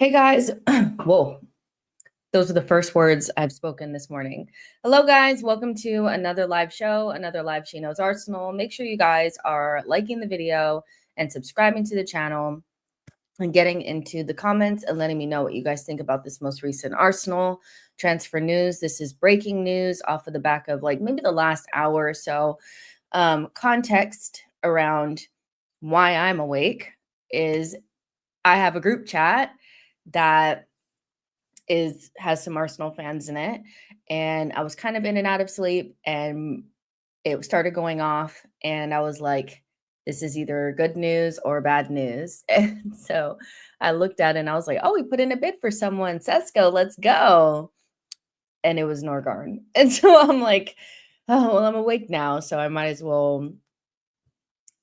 Hey guys, whoa, those are the first words I've spoken this morning. Hello guys, welcome to another live show, another live She Knows Arsenal. Make sure you guys are liking the video and subscribing to the channel and getting into the comments and letting me know what you guys think about this most recent Arsenal transfer news. This is breaking news off of the back of like maybe the last hour or so. Context around why I'm awake is I have a group chat that has some Arsenal fans in it, and I was kind of in and out of sleep, and it started going off, and I was like, this is either good news or bad news. And so I looked at it and I was like, oh, we put in a bid for someone, Sesko, let's go. And it was Norgaard. And so I'm like, oh, well, I'm awake now, so I might as well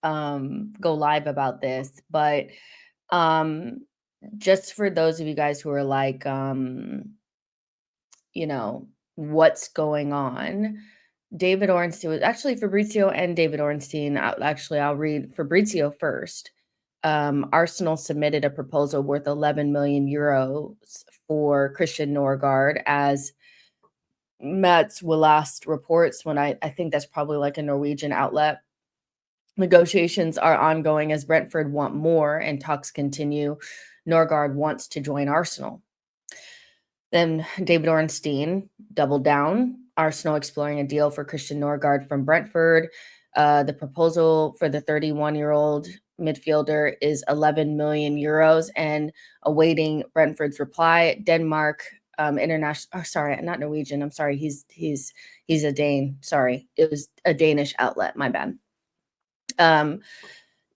go live about this. But just for those of you guys who are like, what's going on? David Ornstein was actually Fabrizio and David Ornstein. I'll read Fabrizio first. Arsenal submitted a proposal worth 11 million euros for Christian Norgaard, as Mats Willast reports. When I think that's probably like a Norwegian outlet. Negotiations are ongoing as Brentford want more and talks continue. Norgaard wants to join Arsenal. Then David Ornstein doubled down. Arsenal exploring a deal for Christian Norgaard from Brentford. The proposal for the 31-year-old midfielder is 11 million euros and awaiting Brentford's reply. Denmark international. Oh, sorry, not Norwegian. I'm sorry. He's a Dane. Sorry, it was a Danish outlet. My bad.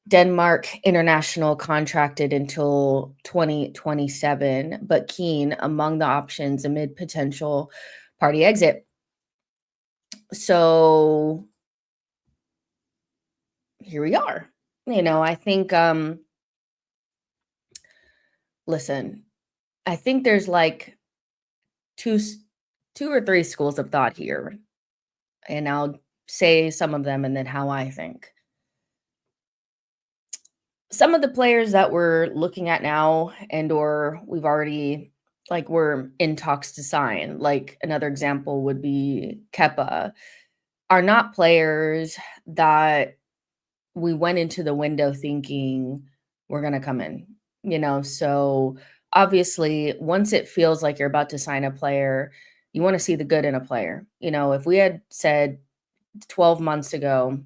Denmark international contracted until 2027, but keen among the options amid potential Partey exit. So here we are. I think, listen, I think there's like two or three schools of thought here, and I'll say some of them and then how I think. Some of the players that we're looking at now or we've already we're in talks to sign, like another example would be Kepa, are not players that we went into the window thinking we're going to come in, so obviously once it feels like you're about to sign a player, you want to see the good in a player. If we had said 12 months ago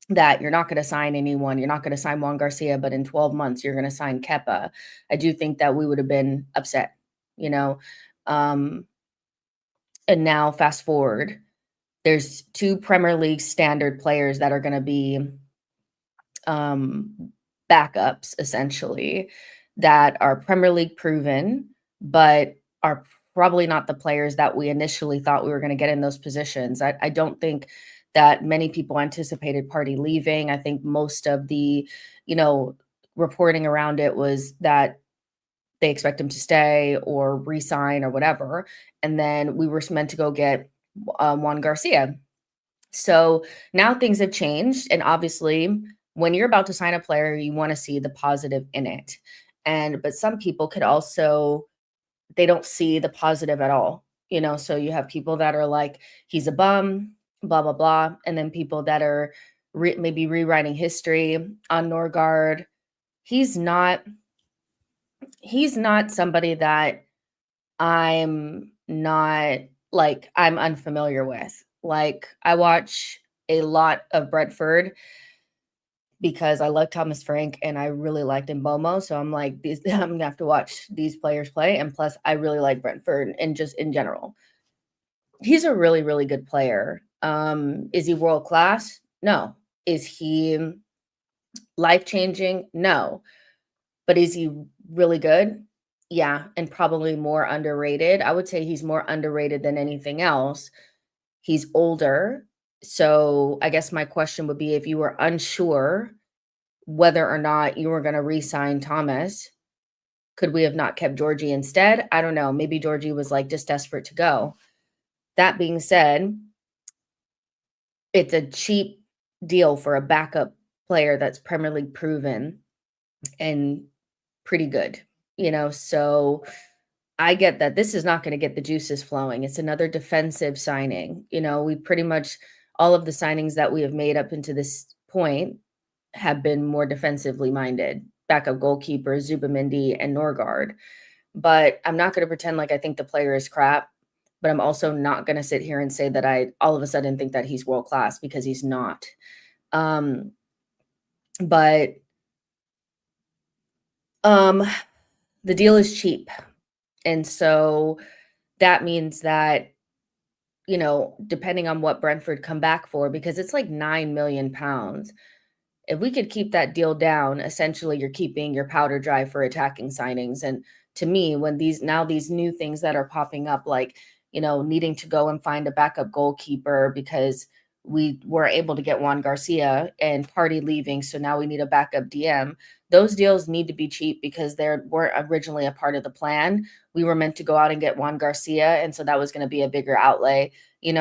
that you're not going to sign anyone, you're not going to sign Juan Garcia, but in 12 months you're going to sign Kepa, I do think that we would have been upset, and now fast forward, there's two Premier League standard players that are going to be backups, essentially, that are Premier League proven, but are probably not the players that we initially thought we were going to get in those positions. I don't think that many people anticipated Partey leaving. I think most of the, reporting around it was that they expect him to stay or re-sign or whatever. And then we were meant to go get Juan Garcia. So now things have changed. And obviously, when you're about to sign a player, you want to see the positive in it. But some people could also, they don't see the positive at all. So you have people that are like, he's a bum, blah, blah, blah. And then people that are maybe rewriting history on Norgaard. He's not somebody that I'm unfamiliar with. Like, I watch a lot of Brentford because I like Thomas Frank and I really liked Mbomo. So I'm like, I'm gonna have to watch these players play. And plus, I really like Brentford and just in general. He's a really, really good player. Is he world class? No. Is he life-changing? No. But is he really good? Yeah, and probably more underrated. I would say he's more underrated than anything else. He's older. So I guess my question would be, if you were unsure whether or not you were going to re-sign Thomas, could we have not kept Georgie instead? I don't know. Maybe Georgie was like just desperate to go. That being said, it's a cheap deal for a backup player that's Premier League proven and pretty good. So I get that this is not going to get the juices flowing. It's another defensive signing. We pretty much all of the signings that we have made up into this point have been more defensively minded. Backup goalkeeper, Zubamendi and Norgaard. But I'm not going to pretend like I think the player is crap, but I'm also not going to sit here and say that I all of a sudden think that he's world class, because he's not. But the deal is cheap. And so that means that, depending on what Brentford come back for, because it's like £9 million. If we could keep that deal down, essentially you're keeping your powder dry for attacking signings. And to me, when these new things that are popping up, like, needing to go and find a backup goalkeeper because we were able to get Juan Garcia and Partey leaving, so now we need a backup DM. Those deals need to be cheap because they weren't originally a part of the plan. We were meant to go out and get Juan Garcia, and so that was going to be a bigger outlay,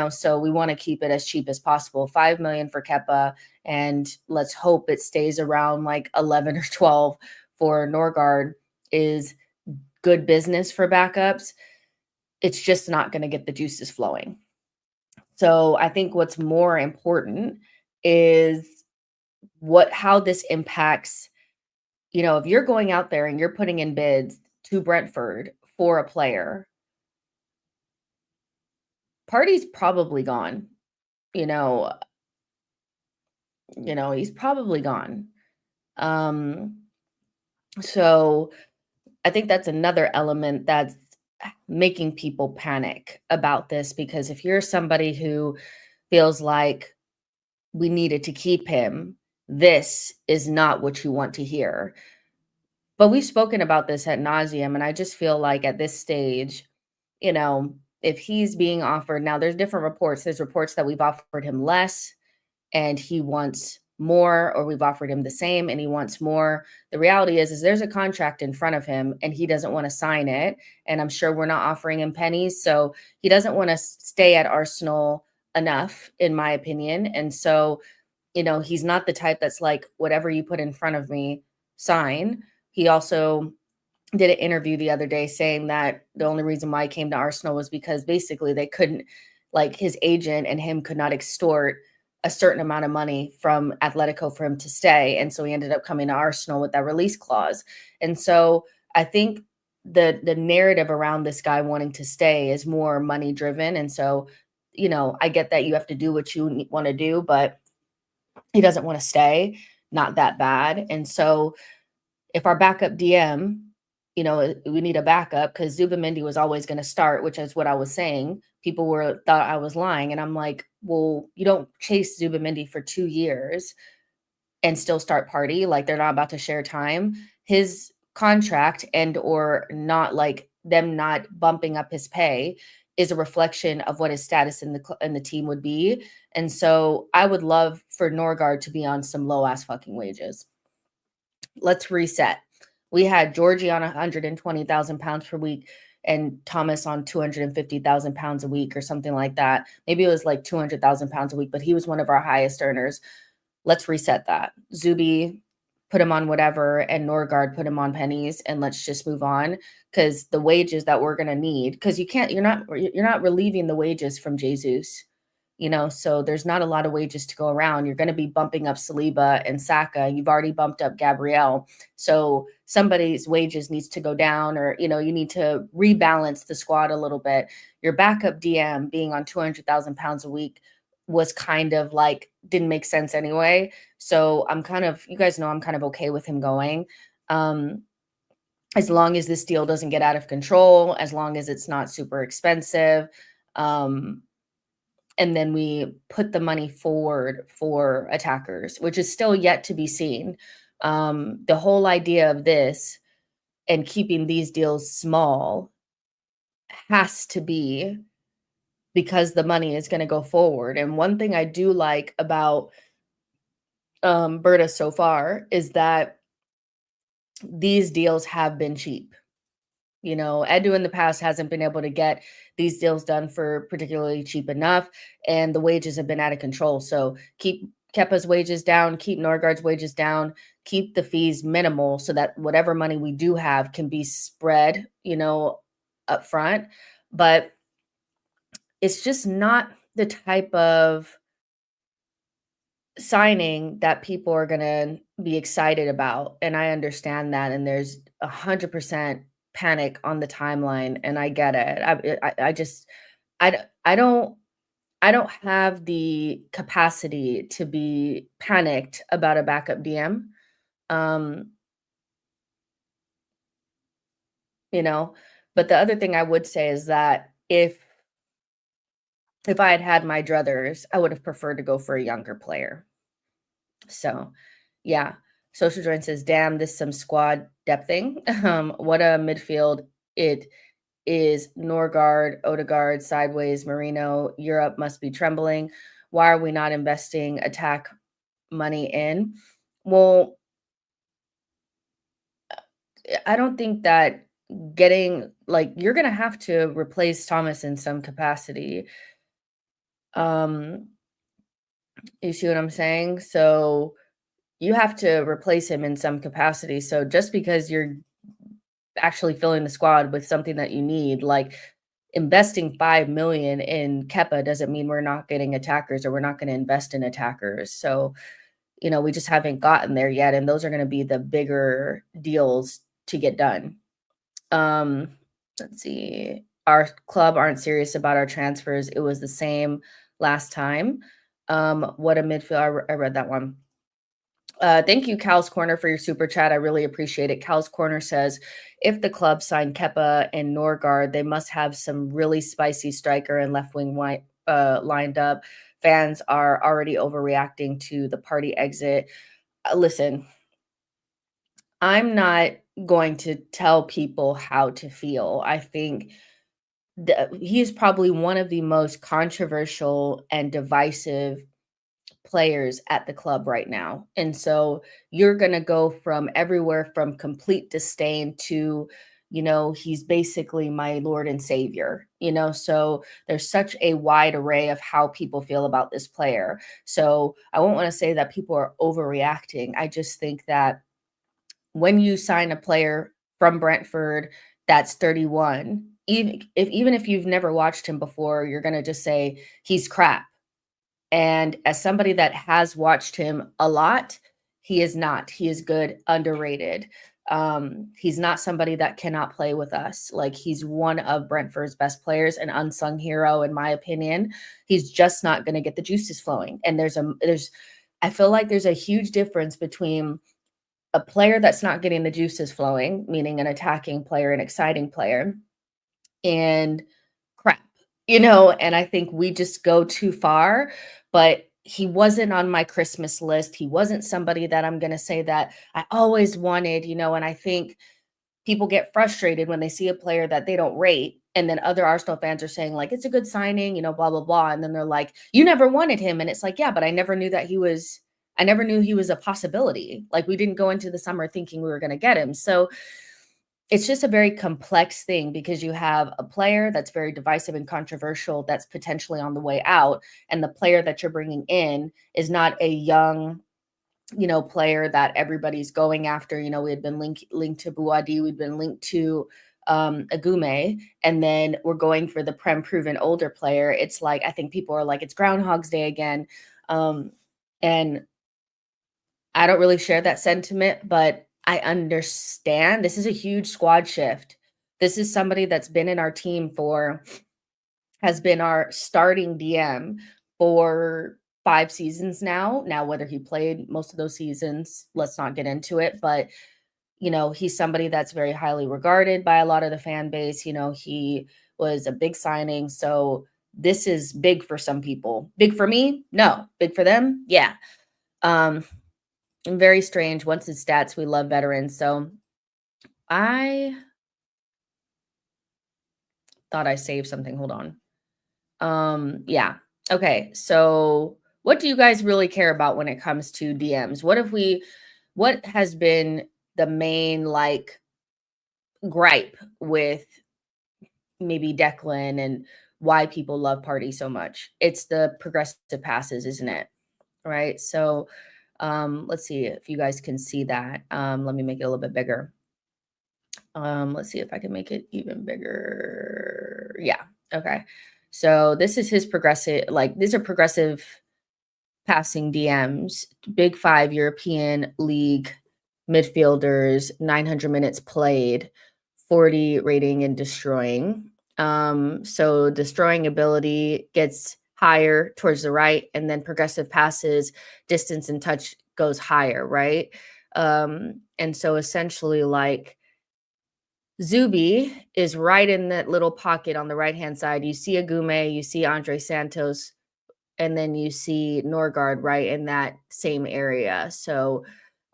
so we want to keep it as cheap as possible. 5 million for Kepa, and let's hope it stays around like 11 or 12 for Norgaard is good business for backups. It's just not going to get the juices flowing. So I think what's more important is how this impacts, if you're going out there and you're putting in bids to Brentford for a player, Partey's probably gone. He's probably gone. So I think that's another element that's making people panic about this, because if you're somebody who feels like we needed to keep him, this is not what you want to hear. But we've spoken about this ad nauseum, and I just feel like at this stage, if he's being offered, now there's different reports. There's reports that we've offered him less and he wants more, or we've offered him the same and he wants more. The reality is there's a contract in front of him and he doesn't want to sign it. And I'm sure we're not offering him pennies. So he doesn't want to stay at Arsenal enough, in my opinion. And so, he's not the type that's like, whatever you put in front of me, sign. He also did an interview the other day saying that the only reason why he came to Arsenal was because basically they couldn't, like, his agent and him could not extort a certain amount of money from Atletico for him to stay. And so he ended up coming to Arsenal with that release clause. And so I think the narrative around this guy wanting to stay is more money driven. And so, I get that you have to do what you want to do, but he doesn't want to stay. Not that bad. And so if our backup DM, we need a backup, because Zubamendi was always going to start, which is what I was saying. People thought I was lying. And I'm like, well, you don't chase Zubamendi for 2 years and still start Partey. Like, they're not about to share time. His contract or not, like them not bumping up his pay, is a reflection of what his status in the team would be. And so I would love for Norgaard to be on some low ass fucking wages. Let's reset. We had Georgie on £120,000 per week and Thomas on £250,000 a week or something like that. Maybe it was like £200,000 a week, but he was one of our highest earners. Let's reset that. Zuby, put him on whatever, and Norgaard, put him on pennies, and let's just move on, because the wages that we're going to need, because you're not relieving the wages from Jesus. So there's not a lot of wages to go around. You're going to be bumping up Saliba and Saka. You've already bumped up Gabriel. So somebody's wages needs to go down, or, you need to rebalance the squad a little bit. Your backup DM being on £200,000 a week was kind of like, didn't make sense anyway. So you guys know I'm kind of okay with him going. As long as this deal doesn't get out of control, as long as it's not super expensive. And then we put the money forward for attackers, which is still yet to be seen. The whole idea of this and keeping these deals small has to be because the money is going to go forward. And one thing I do like about Berta so far is that these deals have been cheap. Edu in the past hasn't been able to get these deals done for particularly cheap enough, and the wages have been out of control. So keep Kepa's wages down, keep Norgaard's wages down, keep the fees minimal so that whatever money we do have can be spread, up front. But it's just not the type of signing that people are going to be excited about. And I understand that. And there's 100% panic on the timeline. And I get it. I just, I don't I don't have the capacity to be panicked about a backup DM. Um, you know, but the other thing I would say is that if I had had my druthers, I would have preferred to go for a younger player. So, yeah. Social Joint says, "Damn, this some squad depthing. What a midfield it is. Norgaard, Odegaard, sideways, Marino. Europe must be trembling. Why are we not investing attack money in?" Well, I don't think that getting like you're gonna have to replace Thomas in some capacity. Um, you see what I'm saying? So you have to replace him in some capacity. So just because you're actually filling the squad with something that you need, like investing 5 million in Kepa doesn't mean we're not getting attackers or we're not going to invest in attackers. So, we just haven't gotten there yet. And those are going to be the bigger deals to get done. Let's see. Our club aren't serious about our transfers. It was the same last time. What a midfield. I read that one. Thank you, Cal's Corner, for your super chat. I really appreciate it. Cal's Corner says, if the club signed Kepa and Norgaard, they must have some really spicy striker and left wing lined up. Fans are already overreacting to the Partey exit. Listen, I'm not going to tell people how to feel. I think he is probably one of the most controversial and divisive players at the club right now. And so you're going to go from everywhere from complete disdain to, he's basically my Lord and Savior, so there's such a wide array of how people feel about this player. So I won't want to say that people are overreacting. I just think that when you sign a player from Brentford that's 31, even if you've never watched him before, you're going to just say he's crap. And as somebody that has watched him a lot, he is not. He is good, underrated. He's not somebody that cannot play with us. Like, he's one of Brentford's best players, an unsung hero, in my opinion. He's just not going to get the juices flowing. And I feel like there's a huge difference between a player that's not getting the juices flowing, meaning an attacking player, an exciting player, and crap, and I think we just go too far. But he wasn't on my Christmas list. He wasn't somebody that I'm going to say that I always wanted, and I think people get frustrated when they see a player that they don't rate. And then other Arsenal fans are saying, like, it's a good signing, blah, blah, blah. And then they're like, you never wanted him. And it's like, yeah, but I never knew he was a possibility. Like, we didn't go into the summer thinking we were going to get him. So it's just a very complex thing because you have a player that's very divisive and controversial that's potentially on the way out. And the player that you're bringing in is not a young, player that everybody's going after. We had been linked to Buadi. We'd been linked to Agume. And then we're going for the proven older player. It's like, I think people are like, it's Groundhog's Day again. And I don't really share that sentiment, but I understand this is a huge squad shift. This is somebody that's been in our team has been our starting DM for 5 seasons now. Now, whether he played most of those seasons, let's not get into it. But, he's somebody that's very highly regarded by a lot of the fan base. He was a big signing. So this is big for some people. Big for me? No. Big for them? Yeah. Very strange. Once his stats, we love veterans. So I thought I saved something. Hold on. Yeah. Okay. So what do you guys really care about when it comes to DMs? What has been the main gripe with maybe Declan and why people love Partey so much? It's the progressive passes, isn't it? right? So let's see if you guys can see that. Let me make it a little bit bigger. Let's see if I can make it even bigger. Yeah. Okay. So this is his progressive, like these are progressive passing DMs, Big Five European League midfielders, 900 minutes played, 40 rating and destroying. So destroying ability gets higher towards the right, and then progressive passes, distance and touch goes higher, right? And so essentially, like Zuby is right in that little pocket on the right hand side. You see Agume, you see Andre Santos, and then you see Norgaard right in that same area. So,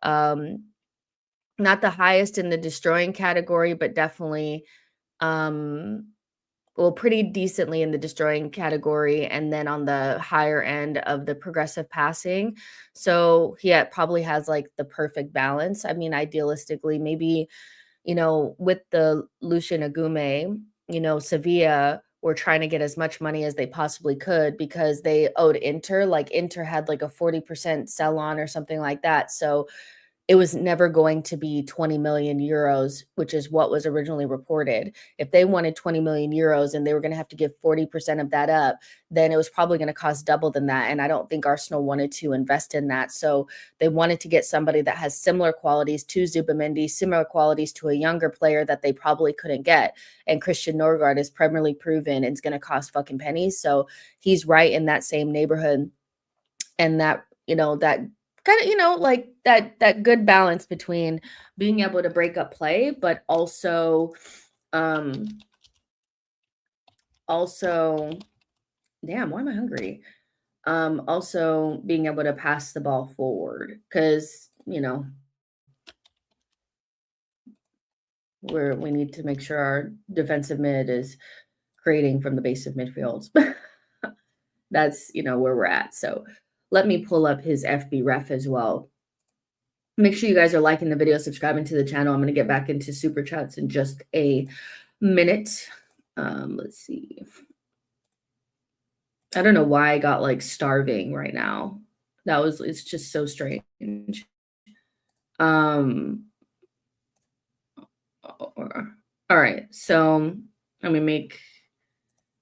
um, not the highest in the destroying category, but definitely, um, well, pretty decently in the destroying category, and then on the higher end of the progressive passing. So he probably has like the perfect balance. I mean, idealistically, maybe with the Lucien Agume, Sevilla were trying to get as much money as they possibly could because they owed Inter. Like Inter had like a 40% sell on or something like that. So it was never going to be 20 million euros, which is what was originally reported. If they wanted 20 million euros and they were going to have to give 40% of that up, then it was probably going to cost double than that. And I don't think Arsenal wanted to invest in that. So they wanted to get somebody that has similar qualities to Zubimendi, similar qualities to a younger player that they probably couldn't get. And Christian Norgaard is Premier League proven and it's going to cost fucking pennies. So he's right in that same neighborhood. And that, that kind of, like that good balance between being able to break up play, but also damn, why am I hungry? Also being able to pass the ball forward, because we need to make sure our defensive mid is creating from the base of midfield. That's where we're at. So let me pull up his FB ref as well. Make sure you guys are liking the video, subscribing to the channel. I'm going to get back into super chats in just a minute. Let's see. I don't know why I got like starving right now. It's just so strange. All right. So I'm going to make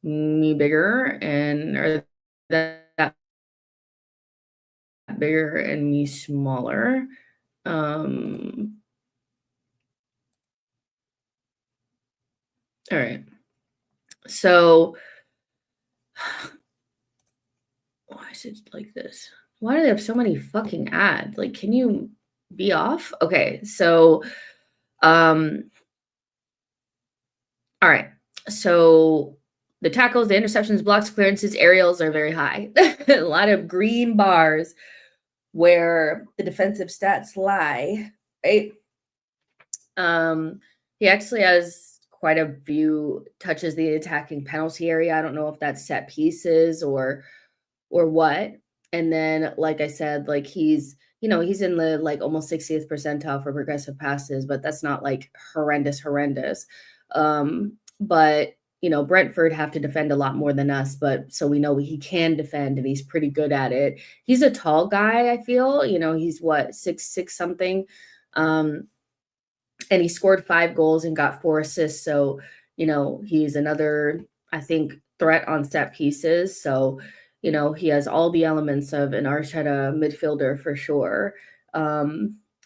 me bigger or that bigger and me smaller. All right. So why is it like this? Why do they have so many fucking ads? Like, can you be off? Okay. So, all right. So the tackles, the interceptions, blocks, clearances, aerials are very high. A lot of green bars where the defensive stats lie, right? He actually has quite a few touches the attacking penalty area. I don't know if that's set pieces or what. And then, like I said, like he's in the like almost 60th percentile for progressive passes, but that's not like horrendous. But Brentford have to defend a lot more than us, but so we know he can defend and he's pretty good at it. He's a tall guy, I feel. He's what, 6'6" something. And he scored 5 goals and got 4 assists. So, he's another, I think, threat on set pieces. So, he has all the elements of an Arteta midfielder for sure.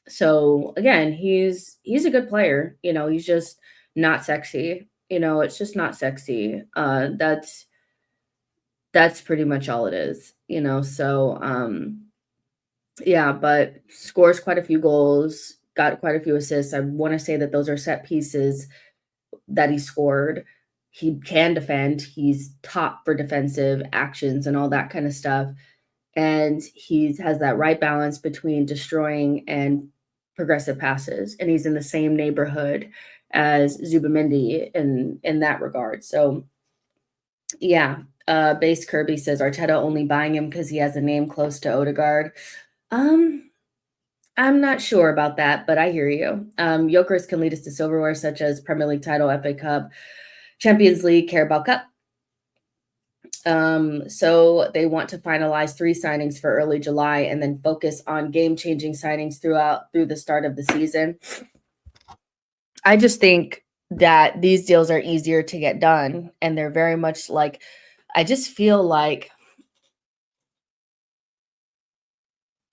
So again, he's a good player. He's just not sexy. It's just not sexy. That's pretty much all it is. So yeah, but scores quite a few goals, got quite a few assists. I want to say that those are set pieces that he scored. He can defend. He's top for defensive actions and all that kind of stuff. And he has that right balance between destroying and progressive passes. And he's in the same neighborhood as Zubimendi in that regard. So yeah, Base Kirby says Arteta only buying him because he has a name close to Odegaard. I'm not sure about that, but I hear you. Jokers can lead us to silverware such as Premier League title, FA Cup, Champions League, Carabao Cup. So they want to finalize 3 signings for early July and then focus on game-changing signings through the start of the season. I just think that these deals are easier to get done, and they're very much like, I just feel like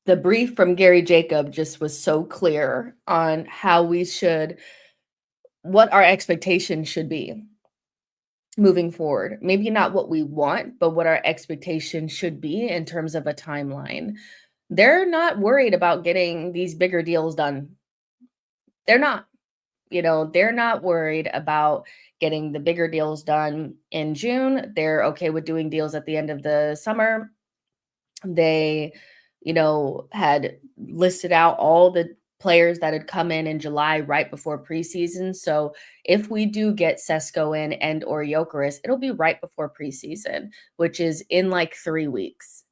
the brief from Gary Jacob just was so clear on how what our expectations should be moving forward. Maybe not what we want, but what our expectations should be in terms of a timeline. They're not worried about getting these bigger deals done. They're not. They're not worried about getting the bigger deals done in June. They're okay with doing deals at the end of the summer. They, had listed out all the players that had come in July right before preseason. So if we do get Sesko in and or Gyökeres, it'll be right before preseason, which is in like 3 weeks,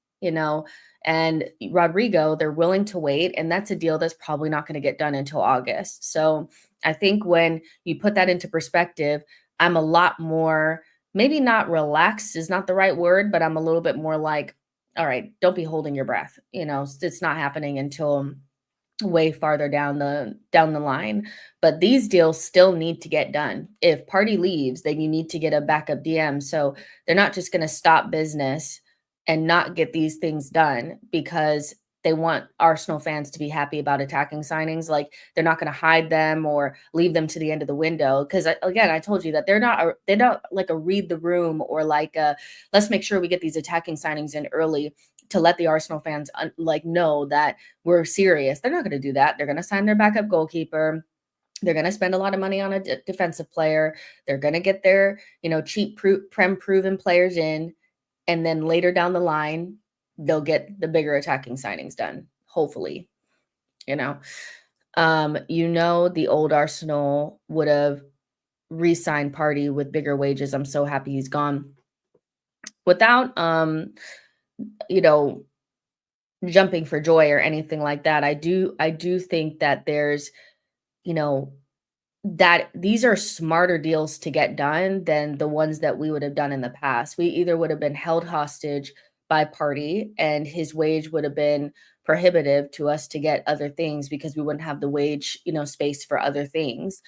and Rodrigo, they're willing to wait. And that's a deal that's probably not going to get done until August. So I think when you put that into perspective, I'm a lot more, maybe not relaxed is not the right word, but I'm a little bit more like, all right, don't be holding your breath. It's not happening until way farther down the line. But these deals still need to get done. If Partey leaves, then you need to get a backup DM. So they're not just going to stop business and not get these things done because they want Arsenal fans to be happy about attacking signings. Like, they're not going to hide them or leave them to the end of the window. Because again, I told you that they're not like a read the room or like a, let's make sure we get these attacking signings in early to let the Arsenal fans know that we're serious. They're not going to do that. They're going to sign their backup goalkeeper. They're going to spend a lot of money on a defensive player. They're going to get their, cheap prem proven players in. And then later down the line, they'll get the bigger attacking signings done, hopefully. The old Arsenal would have re-signed Partey with bigger wages. I'm so happy he's gone. Without jumping for joy or anything like that, I do think that there's, that these are smarter deals to get done than the ones that we would have done in the past. We either would have been held hostage by Partey and his wage would have been prohibitive to us to get other things because we wouldn't have the wage, space for other things.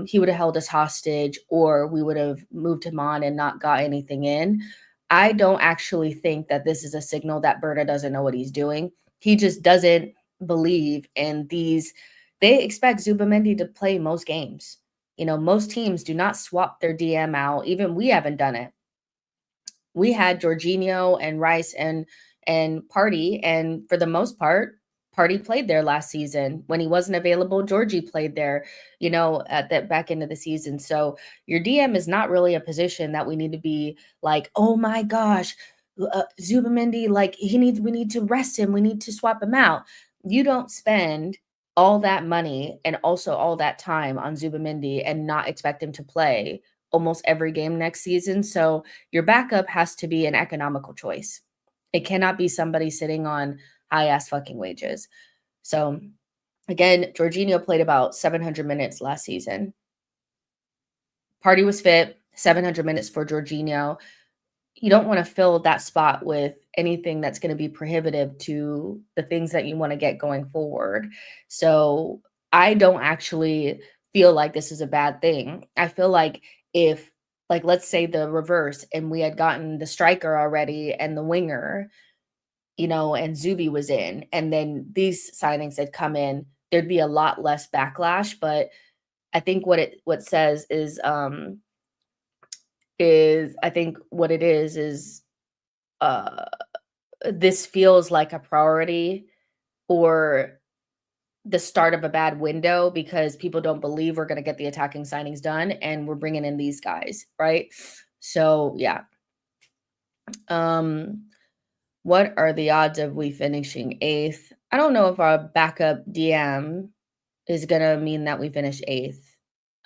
He would have held us hostage, or we would have moved him on and not got anything in. I don't actually think that this is a signal that Berta doesn't know what he's doing. He just doesn't believe in these. They expect Zubamendi to play most games. Most teams do not swap their DM out. Even we haven't done it. We had Jorginho and Rice and Partey, and for the most part, Partey played there last season. When he wasn't available, Georgie played there, at that back end of the season. So your DM is not really a position that we need to be like, oh my gosh, Zubamendi, like we need to rest him. We need to swap him out. You don't spend all that money and also all that time on Zubamendi and not expect him to play almost every game next season. So your backup has to be an economical choice. It cannot be somebody sitting on high ass fucking wages. So again, Jorginho played about 700 minutes last season. Partey was fit, 700 minutes for Jorginho. You don't want to fill that spot with anything that's going to be prohibitive to the things that you want to get going forward. So I don't actually feel like this is a bad thing. I feel like if, like, let's say the reverse and we had gotten the striker already and the winger, and Zuby was in, and then these signings had come in, there'd be a lot less backlash. But I think what says is I think what it is this feels like a priority or the start of a bad window because people don't believe we're going to get the attacking signings done and we're bringing in these guys, right? So yeah. What are the odds of we finishing 8th? I don't know if our backup DM is going to mean that we finish 8th.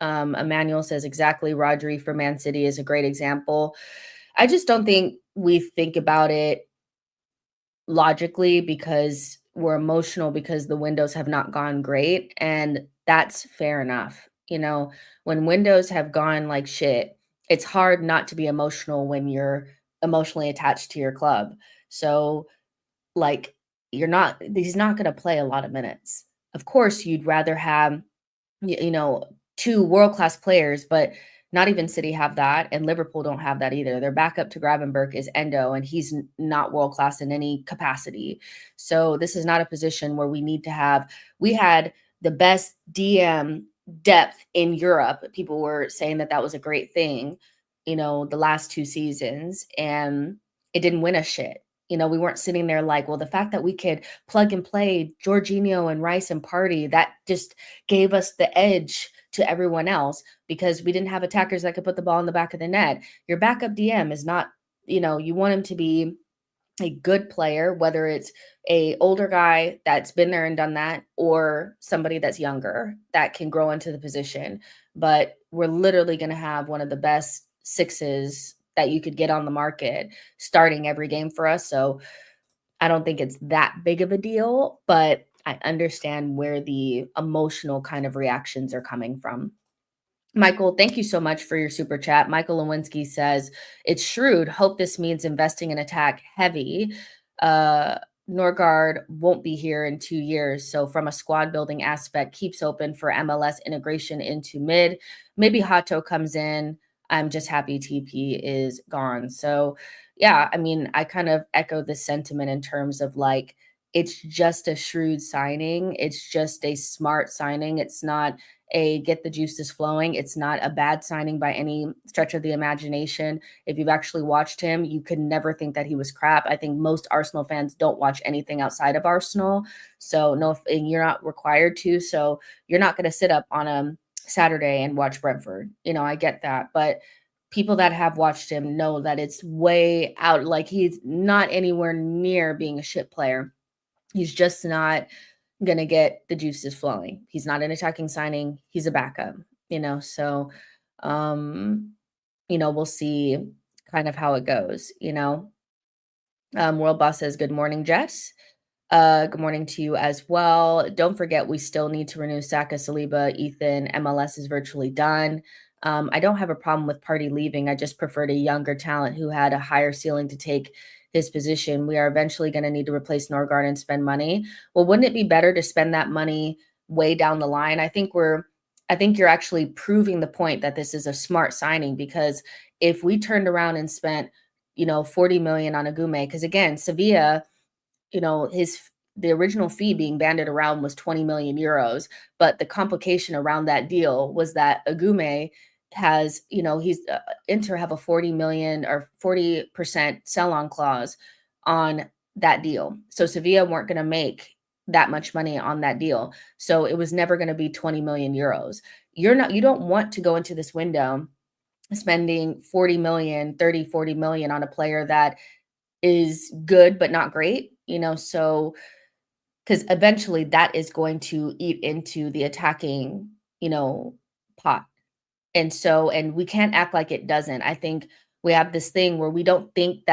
Emmanuel says exactly. Rodri for Man City is a great example. I just don't think we think about it logically because we're emotional because the windows have not gone great. And that's fair enough. When windows have gone like shit, it's hard not to be emotional when you're emotionally attached to your club. So, like, he's not going to play a lot of minutes. Of course, you'd rather have, you know, two world-class players, but not even City have that, and Liverpool don't have that either. Their backup to Gravenberch is Endo, and he's not world-class in any capacity. So this is not a position where we need to have. We had the best DM depth in Europe. People were saying that that was a great thing, the last 2 seasons, and it didn't win us shit. We weren't sitting there like, well, the fact that we could plug and play Jorginho and Rice and Partey, that just gave us the edge to everyone else because we didn't have attackers that could put the ball in the back of the net. Your backup DM is not, you want him to be a good player, whether it's a older guy that's been there and done that, or somebody that's younger that can grow into the position. But we're literally going to have one of the best sixes that you could get on the market starting every game for us. So I don't think it's that big of a deal, but I understand where the emotional kind of reactions are coming from. Michael, thank you so much for your super chat. Michael Lewinsky says, it's shrewd. Hope this means investing in attack heavy. Norgaard won't be here in 2 years. So from a squad building aspect, keeps open for MLS integration into mid. Maybe Hato comes in. I'm just happy TP is gone. So yeah, I mean, I kind of echo this sentiment in terms of like, it's just a shrewd signing. It's just a smart signing. It's not a get the juices flowing. It's not a bad signing by any stretch of the imagination. If you've actually watched him, you could never think that he was crap. I think most Arsenal fans don't watch anything outside of Arsenal. So no, and you're not required to. So you're not going to sit up on a Saturday and watch Brentford. I get that. But people that have watched him know that it's way out. Like he's not anywhere near being a shit player. He's just not going to get the juices flowing. He's not an attacking signing. He's a backup, so, we'll see kind of how it goes, World Boss says, good morning, Jess. Good morning to you as well. Don't forget, we still need to renew Saka, Saliba, Ethan. MLS is virtually done. I don't have a problem with Partey leaving. I just preferred a younger talent who had a higher ceiling to take his position. We are eventually going to need to replace Norgaard and spend money. Well, wouldn't it be better to spend that money way down the line? I think you're actually proving the point that this is a smart signing, because if we turned around and spent, 40 million on Agume, because again, Sevilla, the original fee being banded around was 20 million euros, but the complication around that deal was that Agume has, Inter have a 40 million or 40% sell-on clause on that deal. So Sevilla weren't going to make that much money on that deal. So it was never going to be 20 million euros. You don't want to go into this window spending 40 million, 30, 40 million on a player that is good but not great, so because eventually that is going to eat into the attacking, pot. And we can't act like it doesn't. I think we have this thing where we think,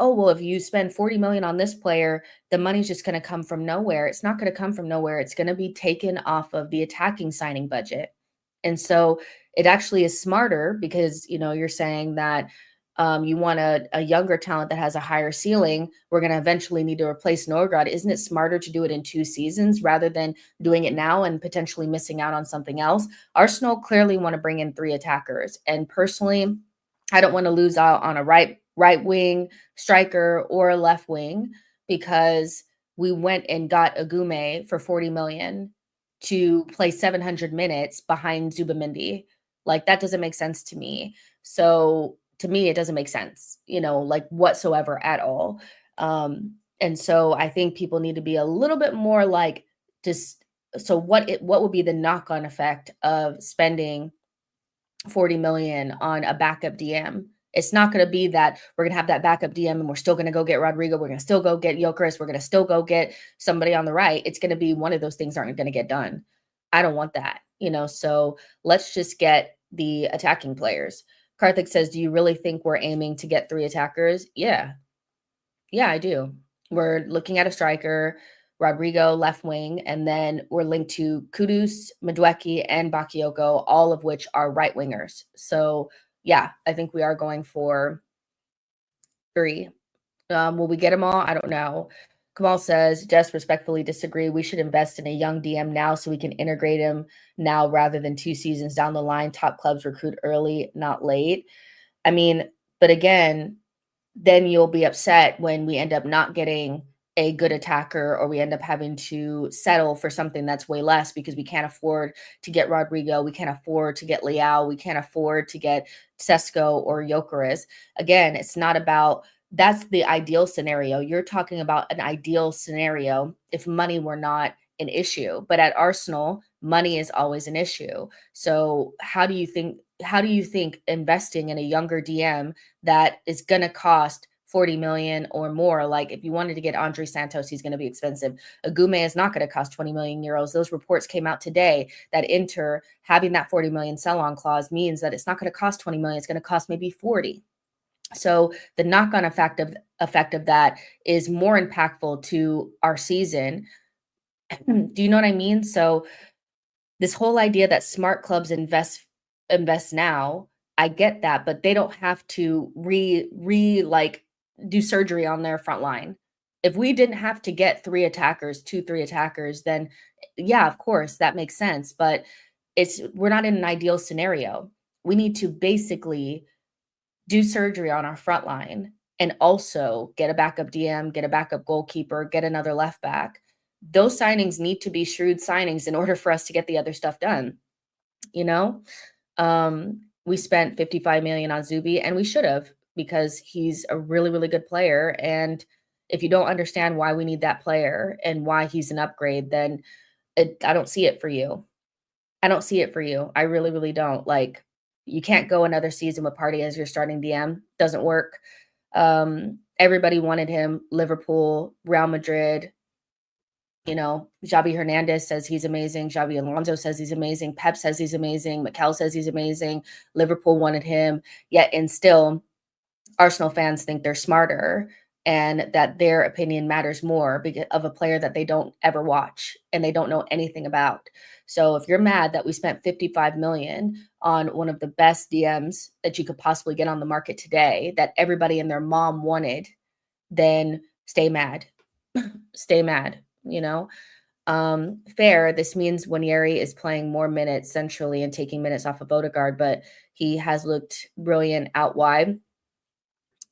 oh, well, if you spend 40 million on this player, the money's just going to come from nowhere. It's not going to come from nowhere. It's going to be taken off of the attacking signing budget. And so it actually is smarter because, you're saying that you want a younger talent that has a higher ceiling. We're going to eventually need to replace Norgaard. Isn't it smarter to do it in 2 seasons rather than doing it now and potentially missing out on something else? Arsenal clearly want to bring in 3 attackers. And personally, I don't want to lose out on a right wing striker or a left wing, because we went and got Agume for 40 million to play 700 minutes behind Zubamendi. Like, that doesn't make sense to me. So to me, it doesn't make sense, like whatsoever at all. And so I think people need to be a little bit more like, just, so what would be the knock-on effect of spending 40 million on a backup DM? It's not going to be that we're going to have that backup DM and we're still going to go get Rodrigo. We're going to still go get Gyökeres. We're going to still go get somebody on the right. It's going to be one of those things aren't going to get done. I don't want that, so let's just get the attacking players. Karthik says, do you really think we're aiming to get 3 attackers? Yeah, I do. We're looking at a striker, Rodrigo left wing, and then we're linked to Kudus, Madueke, and Bakayoko, all of which are right wingers. So yeah, I think we are going for Agree. Will we get them all? I don't know. Kamal says, just respectfully disagree. We should invest in a young DM now so we can integrate him now rather than 2 seasons down the line. Top clubs recruit early, not late. I mean, but again, then you'll be upset when we end up not getting a good attacker or we end up having to settle for something that's way less because we can't afford to get Rodrigo, we can't afford to get Leao, we can't afford to get Sesko or Gyökeres. Again, it's not about that's the ideal scenario. You're talking about an ideal scenario if money were not an issue. But at Arsenal, money is always an issue. So how do you think investing in a younger DM that is going to cost 40 million or more? Like if you wanted to get Andre Santos, he's going to be expensive. Agume is not going to cost 20 million euros. Those reports came out today that Inter having that 40 million sell-on clause means that it's not going to cost 20 million. It's going to cost maybe 40. So the knock-on effect of that is more impactful to our season. Do you know what I mean? So this whole idea that smart clubs invest now, I get that, but they don't have to like do surgery on their front line. If we didn't have to get 3 attackers, then yeah, of course that makes sense, but we're not in an ideal scenario. We need to basically do surgery on our front line and also get a backup DM, get a backup goalkeeper, get another left back. Those signings need to be shrewd signings in order for us to get the other stuff done. You know, we spent 55 million on Zubi and we should have because he's a really, really good player. And if you don't understand why we need that player and why he's an upgrade, then I don't see it for you. I don't see it for you. I really, really don't. Like, you can't go another season with Partey as your starting DM. Doesn't work. Everybody wanted him. Liverpool, Real Madrid. You know, Xabi Hernandez says he's amazing. Xabi Alonso says he's amazing. Pep says he's amazing. Mikel says he's amazing. Liverpool wanted him. Yet, and still, Arsenal fans think they're smarter and that their opinion matters more because of a player that they don't ever watch and they don't know anything about. So if you're mad that we spent 55 million on one of the best DMs that you could possibly get on the market today that everybody and their mom wanted, then stay mad. Stay mad, you know? Fair. This means Wanieri is playing more minutes centrally and taking minutes off of Odegaard, but he has looked brilliant out wide.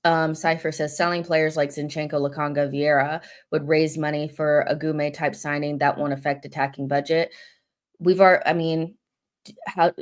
Cypher says selling players like Zinchenko, Lokanga, Vieira would raise money for a Gume type signing that won't affect attacking budget. I mean, how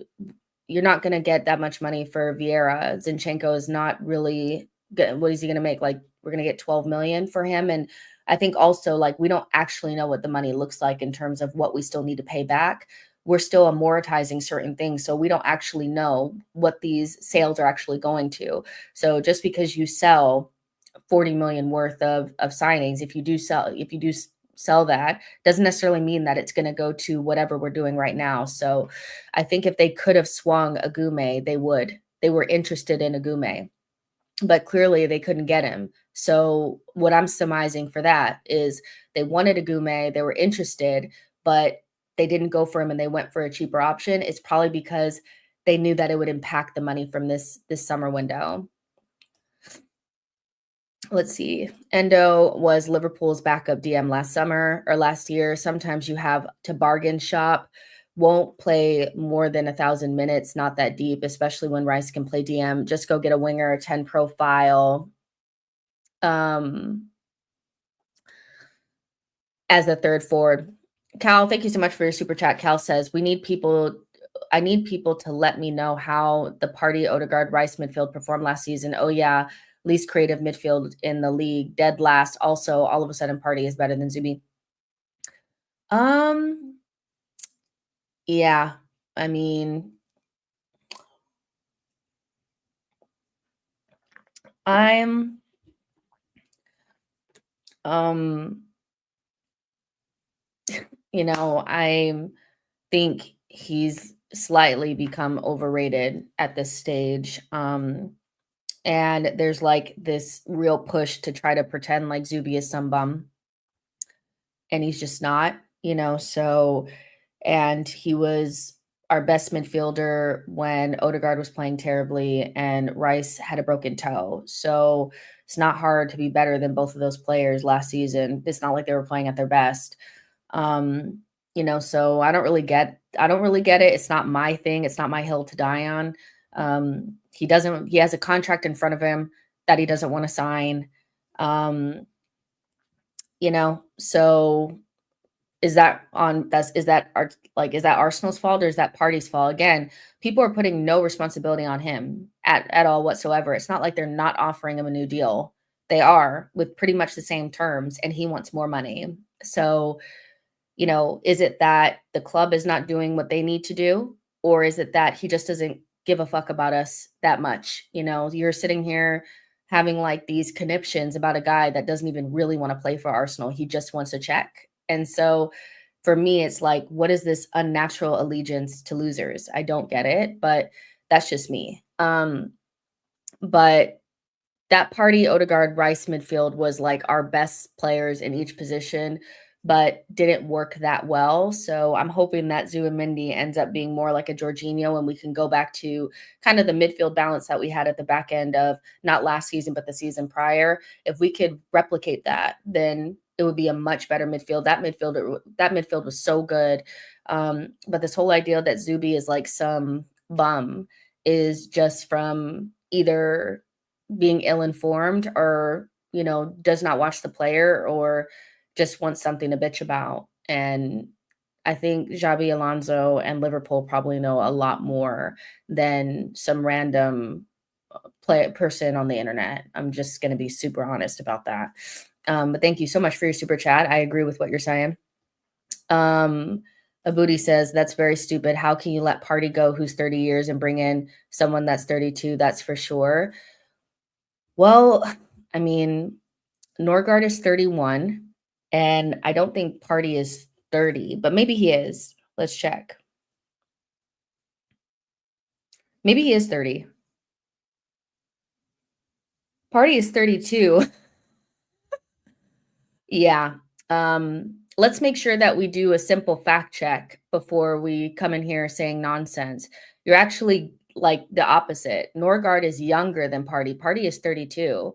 you're not going to get that much money for Vieira. Zinchenko is not really good. What is he going to make? Like, we're going to get 12 million for him. And I think also, like, we don't actually know what the money looks like in terms of what we still need to pay back. We're still amortizing certain things. So we don't actually know what these sales are actually going to. So just because you sell 40 million worth of signings, if you do sell that, doesn't necessarily mean that it's going to go to whatever we're doing right now. So I think if they could have swung Agume, they would. They were interested in Agume, but clearly they couldn't get him. So what I'm surmising for that is they wanted Agume, they were interested, but they didn't go for him and they went for a cheaper option. It's probably because they knew that it would impact the money from this summer window. Let's see. Endo was Liverpool's backup DM last year. Sometimes you have to bargain shop. Won't play more than 1,000 minutes, not that deep, especially when Rice can play DM. Just go get a winger, a 10 profile as a third forward. Cal, thank you so much for your super chat. Cal says, I need people to let me know how the Partey, Odegaard, Rice midfield performed last season. Oh yeah, least creative midfield in the league, dead last. Also, all of a sudden Partey is better than Zubi. Yeah, I mean, I'm I think he's slightly become overrated at this stage. And there's like this real push to try to pretend like Zubi is some bum. And he's just not, so, and he was our best midfielder when Odegaard was playing terribly and Rice had a broken toe. So It's not hard to be better than both of those players last season. It's not like they were playing at their best. So I don't really get it. It's not my thing. It's not my hill to die on. He has a contract in front of him that he doesn't want to sign. So is that Arsenal's fault, or is that Partey's fault? Again, people are putting no responsibility on him at all whatsoever. It's not like they're not offering him a new deal. They are, with pretty much the same terms, and he wants more money. So, is it that the club is not doing what they need to do, or is it that he just doesn't give a fuck about us that much? You're sitting here having like these conniptions about a guy that doesn't even really want to play for Arsenal. He just wants a check. And so for me, it's like, what is this unnatural allegiance to losers? I don't get it, but that's just me. But that Partey, Odegaard, Rice midfield was like our best players in each position, but didn't work that well. So I'm hoping that Zubimendi ends up being more like a Jorginho, and we can go back to kind of the midfield balance that we had at the back end of not last season, but the season prior. If we could replicate that, then it would be a much better midfield. That midfield was so good. But this whole idea that Zubi is like some bum is just from either being ill-informed or, does not watch the player, or just wants something to bitch about. And I think Xabi Alonso and Liverpool probably know a lot more than some random person on the internet. I'm just going to be super honest about that. But thank you so much for your super chat. I agree with what you're saying. Abudi says, that's very stupid. How can you let Partey go who's 30 years and bring in someone that's 32? That's for sure. Well, I mean, Norgaard is 31, and I don't think Partey is 30, but maybe he is. Let's check. Maybe he is 30. Partey is 32. Yeah. Let's make sure that we do a simple fact check before we come in here saying nonsense. You're actually like the opposite. Norgaard is younger than Partey. Partey is 32.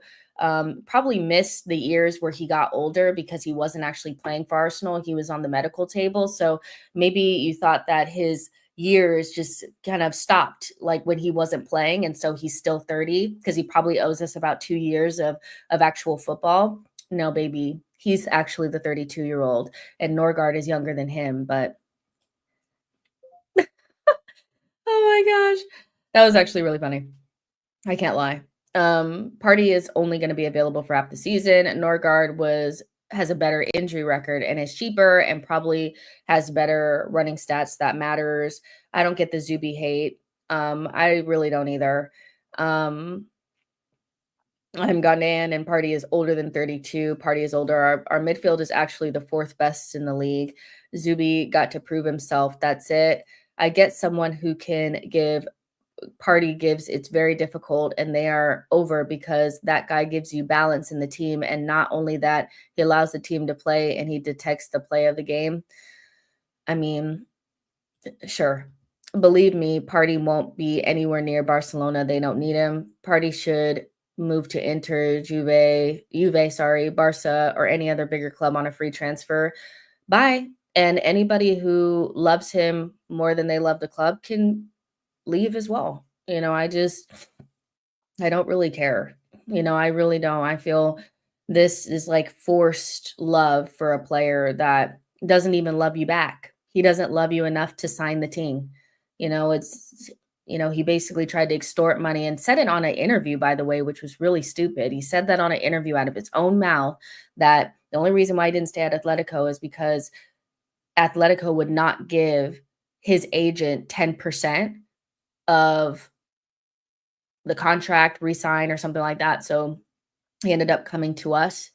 Probably missed the years where he got older because he wasn't actually playing for Arsenal. He was on the medical table. So maybe you thought that his years just kind of stopped like when he wasn't playing. And so he's still 30 because he probably owes us about 2 years of actual football. No, baby. He's actually the 32-year-old, and Norgaard is younger than him. But oh my gosh, that was actually really funny. I can't lie. Partey is only going to be available for half the season. Norgaard has a better injury record and is cheaper and probably has better running stats. That matters. I don't get the Zubi hate. I really don't either. I'm Ghanaian, and Partey is older than 32. Partey is older. Our midfield is actually the 4th best in the league. Zubi got to prove himself. That's it. I get someone who can give. Partey gives. It's very difficult, and they are over because that guy gives you balance in the team. And not only that, he allows the team to play and he detects the play of the game. I mean, sure. Believe me, Partey won't be anywhere near Barcelona. They don't need him. Partey should move to Inter, Barca, or any other bigger club on a free transfer. Bye. And anybody who loves him more than they love the club can leave as well. I don't really care. I really don't. I feel this is like forced love for a player that doesn't even love you back. He doesn't love you enough to sign the team. He basically tried to extort money and said it on an interview, by the way, which was really stupid. He said that on an interview out of his own mouth, that the only reason why he didn't stay at Atletico is because Atletico would not give his agent 10% of the contract, resign or something like that. So he ended up coming to us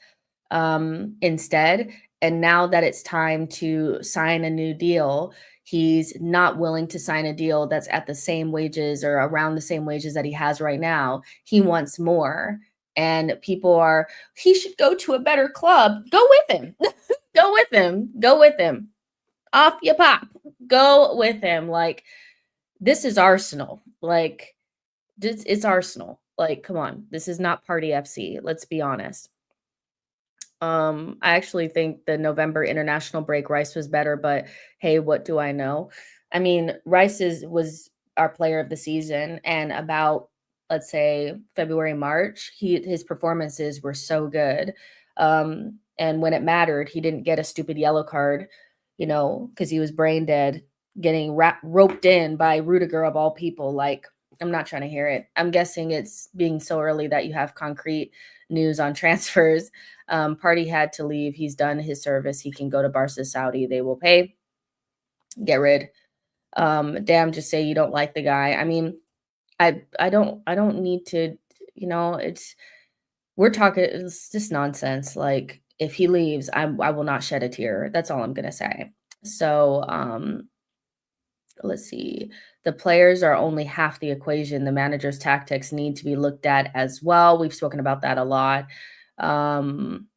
instead. And now that it's time to sign a new deal, he's not willing to sign a deal that's at the same wages or around the same wages that he has right now. He wants more. And people are, he should go to a better club. Go with him. Go with him. Go with him. Off you pop. Go with him. Like, this is Arsenal. Like, it's Arsenal. Like, come on, this is not Party FC. Let's be honest. I actually think the November international break, Rice was better, but hey, what do I know? I mean, was our player of the season, and about let's say February, March, his performances were so good. And when it mattered, he didn't get a stupid yellow card, because he was brain dead, getting roped in by Rudiger of all people. Like, I'm not trying to hear it. I'm guessing it's being so early that you have concrete news on transfers. Partey had to leave. He's done his service. He can go to Barca Saudi. They will pay. Get rid. Damn, just say you don't like the guy. I mean, I don't need to, it's we're talking it's just nonsense. Like, if he leaves, I will not shed a tear. That's all I'm gonna say. So let's see. The players are only half the equation. The manager's tactics need to be looked at as well. We've spoken about that a lot. Um,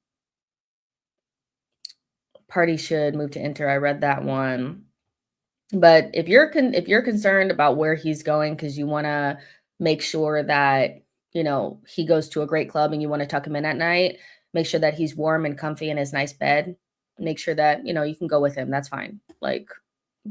Party should move to Inter. I read that one. But if you're concerned about where he's going because you want to make sure that, he goes to a great club and you want to tuck him in at night, make sure that he's warm and comfy in his nice bed. Make sure that, you can go with him. That's fine. Like,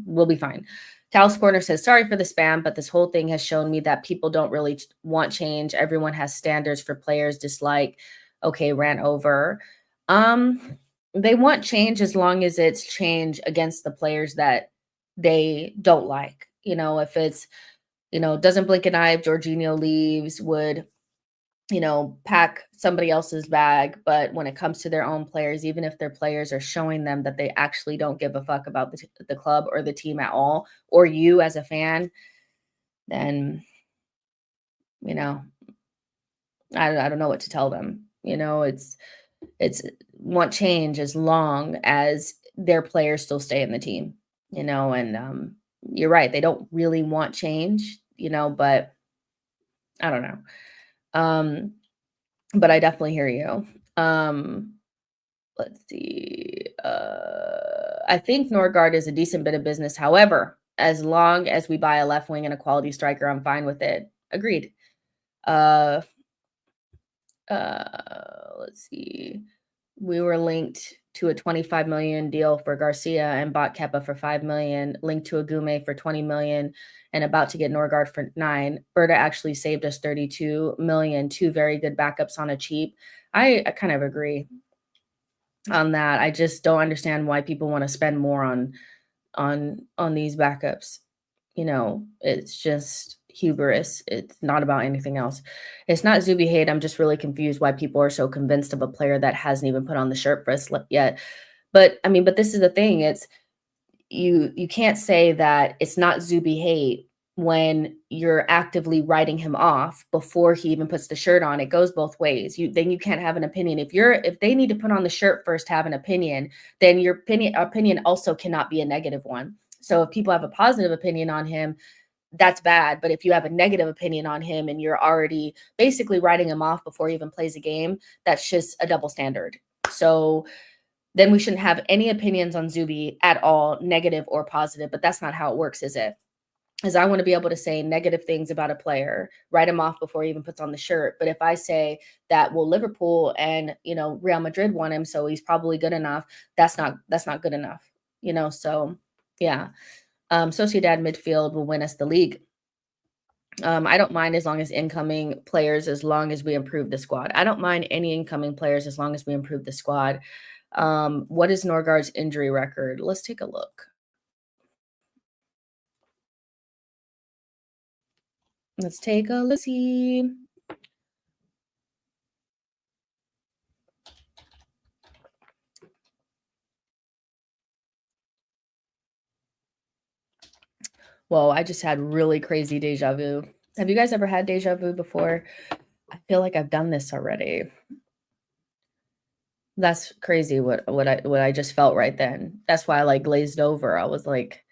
we'll be fine. Cal's Corner says, sorry for the spam, but this whole thing has shown me that people don't really want change. Everyone has standards for players, dislike. Okay, ran over. They want change as long as it's change against the players that they don't like. If it's, doesn't blink an eye if Jorginho leaves, would, pack somebody else's bag. But when it comes to their own players, even if their players are showing them that they actually don't give a fuck about the club or the team at all, or you as a fan, then, you know, I don't know what to tell them. It's want change as long as their players still stay in the team, and you're right. They don't really want change, but I don't know. But I definitely hear you. Let's see. I think Norgaard is a decent bit of business. However, as long as we buy a left wing and a quality striker, I'm fine with it. Agreed. Uh, let's see. We were linked to a 25 million deal for Garcia and bought Kepa for 5 million, linked to Agume for 20 million, and about to get Norgaard for 9. Berta actually saved us 32 million, two very good backups on a cheap. I kind of agree on that. I just don't understand why people want to spend more on these backups. It's just hubris. It's not about anything else. It's not Zuby hate. I'm just really confused why people are so convinced of a player that hasn't even put on the shirt for us yet. But I mean, but this is the thing. It's you can't say that it's not Zuby hate when you're actively writing him off before he even puts the shirt on. It goes both ways. Then you can't have an opinion. If they need to put on the shirt first to have an opinion, then your opinion also cannot be a negative one. So if people have a positive opinion on him, that's bad. But if you have a negative opinion on him and you're already basically writing him off before he even plays a game, that's just a double standard. So then we shouldn't have any opinions on Zuby at all, negative or positive. But that's not how it works, is it? Is I want to be able to say negative things about a player, write him off before he even puts on the shirt. But if I say that, well, Liverpool and Real Madrid want him, so he's probably good enough, that's not good enough. So yeah. Sociedad midfield will win us the league. I don't mind as long as incoming players, as long as we improve the squad. I don't mind any incoming players as long as we improve the squad. What is Norgaard's injury record? Let's take a look. Let's take a look-see. Whoa, I just had really crazy deja vu. Have you guys ever had deja vu before? I feel like I've done this already. That's crazy what I just felt right then. That's why I like glazed over. I was like,